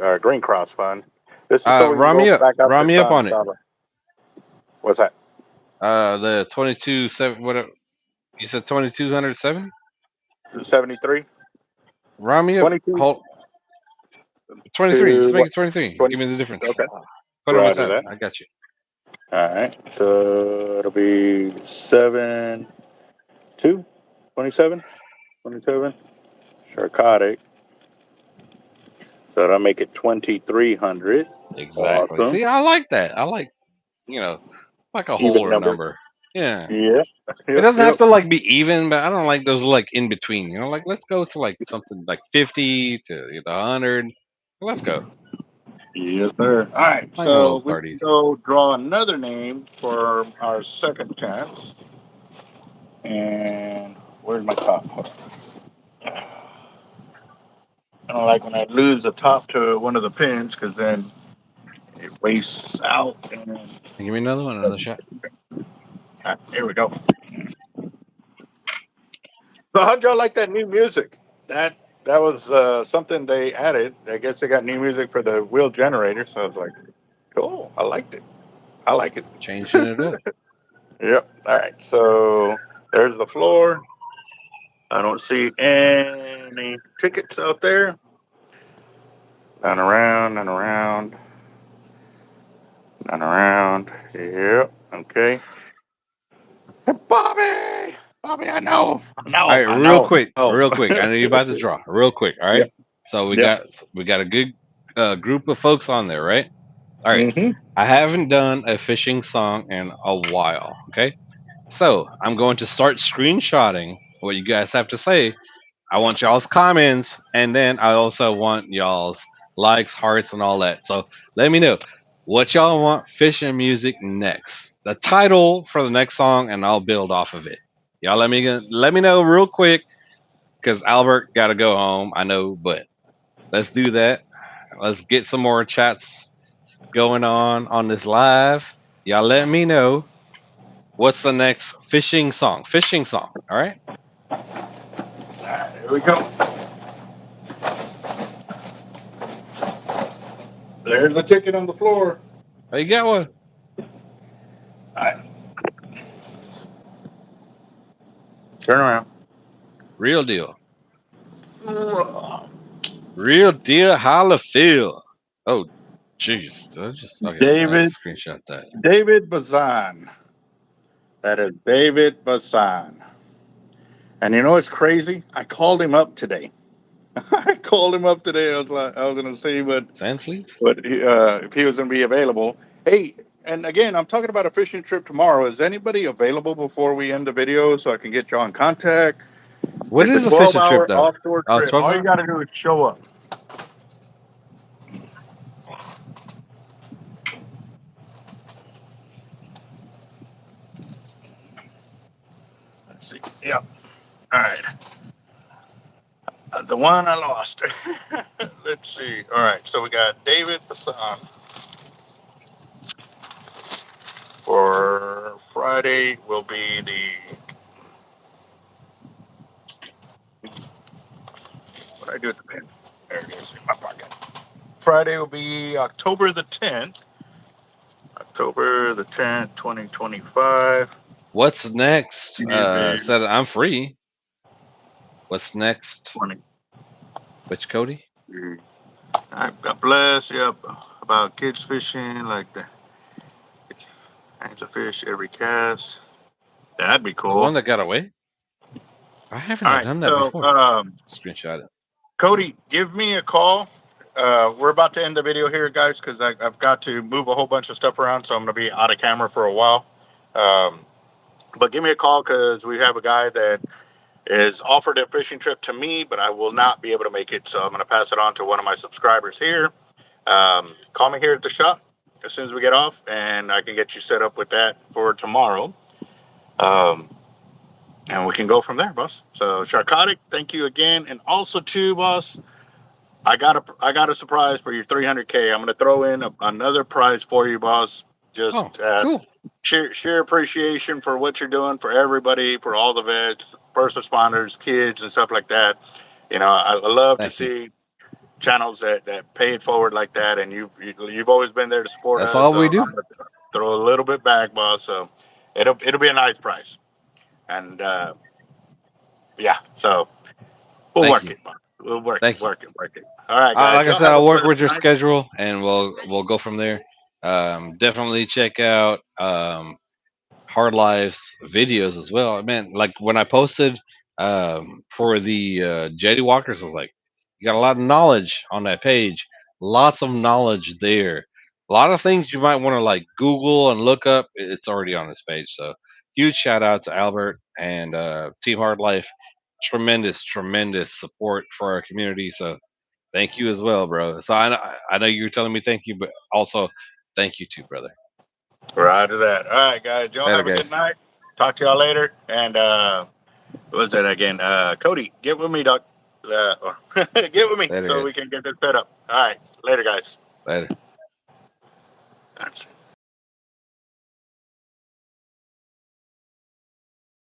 Speaker 1: our Green Cross Fund. This is so we can
Speaker 2: Round
Speaker 1: go
Speaker 2: me up.
Speaker 1: back up
Speaker 2: Round
Speaker 1: to
Speaker 2: me up on it.
Speaker 1: Saba. What's that?
Speaker 2: The 22.7. What? You said 2207.
Speaker 1: 73?
Speaker 2: Round me up.
Speaker 1: 22
Speaker 2: Hold 23.
Speaker 1: to
Speaker 2: Just make
Speaker 1: what?
Speaker 2: it 23.
Speaker 1: 20.
Speaker 2: Give me the difference.
Speaker 1: Okay.
Speaker 2: Put it on
Speaker 1: Roger
Speaker 2: top.
Speaker 1: that.
Speaker 2: I got you.
Speaker 1: All right. So it'll be 7, 2, 27, 27. Sharkotic. So that'll make it 2,300.
Speaker 2: Exactly.
Speaker 1: Awesome.
Speaker 2: See, I like that. I like, you know, like a
Speaker 1: Even
Speaker 2: whole
Speaker 1: number.
Speaker 2: number. Yeah.
Speaker 1: Yep.
Speaker 2: It
Speaker 1: Yep.
Speaker 2: doesn't have
Speaker 1: Yep.
Speaker 2: to like be even, but I don't like those like in between. You know, like let's go to like something like 50 to 100. Let's go.
Speaker 1: Yes, sir. All right.
Speaker 2: I like my
Speaker 1: So
Speaker 2: little
Speaker 1: we can
Speaker 2: 30s.
Speaker 1: go draw another name for our second chance. And where's my top part? I don't like when I lose the top to one of the pins because then it wastes out. And
Speaker 2: Give me another one, another shot.
Speaker 1: here we go. So how'd y'all like that new music? That that was something they added. I guess they got new music for the wheel generator, so I was like, cool. I liked it. I like it.
Speaker 2: Changing it up.
Speaker 1: Yep. All right. So there's the floor. I don't see any tickets out there. And around and around and around. Yep. Okay. Hey, Bobby. Bobby, I know. I
Speaker 2: All right,
Speaker 1: know. I
Speaker 2: real
Speaker 1: know.
Speaker 2: quick,
Speaker 1: Oh.
Speaker 2: real quick. I know you're about to draw. Real quick. All right.
Speaker 1: Yep.
Speaker 2: So
Speaker 1: Yep.
Speaker 2: we got a good group of folks on there, right? All right.
Speaker 1: Mm-hmm.
Speaker 2: I haven't done a fishing song in a while. Okay. So I'm going to start screenshotting what you guys have to say. I want y'all's comments, and then I also want y'all's likes, hearts, and all that. So let me know what y'all want fishing music next. The title for the next song, and I'll build off of it. Y'all let me know real quick because Albert got to go home. I know, but let's do that. Let's get some more chats going on this live. Y'all let me know what's the next fishing song. Fishing song. All right.
Speaker 1: All right, here we go. There's the ticket on the floor.
Speaker 2: Oh, you got one.
Speaker 1: All right. Turn around.
Speaker 2: Real deal. Real deal. Holla feel. Oh, jeez. Okay. So I
Speaker 1: David
Speaker 2: screenshot that.
Speaker 1: David Bazan. That is David Bazan. And you know what's crazy? I called him up today. I called him up today. I was gonna see
Speaker 2: Sand fleas?
Speaker 1: if he was gonna be available. Hey, and again, I'm talking about a fishing trip tomorrow. Is anybody available before we end the video so I can get you on contact?
Speaker 2: What
Speaker 1: It's a
Speaker 2: is a fishing trip
Speaker 1: 12-hour
Speaker 2: though?
Speaker 1: offshore
Speaker 2: Oh,
Speaker 1: trip.
Speaker 2: 12
Speaker 1: All you
Speaker 2: hour?
Speaker 1: got to do is show up. Let's see. Yep. All right. The one I lost. Let's see. All right. So we got David Bassan for Friday. Will be the. What did I do with the pen? There it is in my pocket. Friday will be October the 10th. October the 10th, 2025.
Speaker 2: What's next?
Speaker 1: David
Speaker 2: Said I'm free. What's next?
Speaker 1: 20.
Speaker 2: Which Cody?
Speaker 1: All right. God bless. Yep. About kids fishing, like the hangs of fish every cast. That'd be
Speaker 2: The
Speaker 1: cool.
Speaker 2: one that got away? I haven't
Speaker 1: All
Speaker 2: I
Speaker 1: right.
Speaker 2: done that
Speaker 1: So,
Speaker 2: before. Screenshot it.
Speaker 1: Cody, give me a call. We're about to end the video here, guys, because I've got to move a whole bunch of stuff around, so I'm going to be out of camera for a while. Um, but give me a call because we have a guy that is offered a fishing trip to me, but I will not be able to make it, so I'm going to pass it on to one of my subscribers here. Call me here at the shop as soon as we get off, and I can get you set up with that for tomorrow. And we can go from there, boss. So, Sharkotic, thank you again, and also too, boss. I got a surprise for your 300K. I'm going to throw in another prize for you, boss. Just
Speaker 2: Oh, cool.
Speaker 1: sheer appreciation for what you're doing for everybody, for all the vets, first responders, kids, and stuff like that. You know, I love to
Speaker 2: Thank you.
Speaker 1: see channels that pay it forward like that, and you've always been there to support
Speaker 2: That's
Speaker 1: us.
Speaker 2: all we
Speaker 1: So
Speaker 2: do.
Speaker 1: I'm going to throw a little bit back, boss. So it'll be a nice price, and yeah. So we'll
Speaker 2: Thank
Speaker 1: work
Speaker 2: you.
Speaker 1: it, boss. We'll work it,
Speaker 2: Thank you.
Speaker 1: work it, work it. All right, guys.
Speaker 2: Like I
Speaker 1: Y'all
Speaker 2: said,
Speaker 1: have a
Speaker 2: I'll work with
Speaker 1: blessed
Speaker 2: your
Speaker 1: night.
Speaker 2: schedule, and we'll go from there. Definitely check out Hard Lives videos as well. Man, like when I posted for the Jetty Walkers, I was like, you got a lot of knowledge on that page. Lots of knowledge there. A lot of things you might want to like Google and look up. It's already on this page. So huge shout out to Albert and Team Hard Life. Tremendous support for our community. So thank you as well, bro. So I know you're telling me thank you, but also thank you too, brother.
Speaker 1: Roger that. All right, guys. Y'all
Speaker 2: Later,
Speaker 1: have a good
Speaker 2: guys.
Speaker 1: night. Talk to y'all later. And what was that again? Cody, get with me, Doc. Get with me
Speaker 2: Later,
Speaker 1: so we
Speaker 2: guys.
Speaker 1: can get this set up. All right. Later, guys.
Speaker 2: Later.
Speaker 1: That's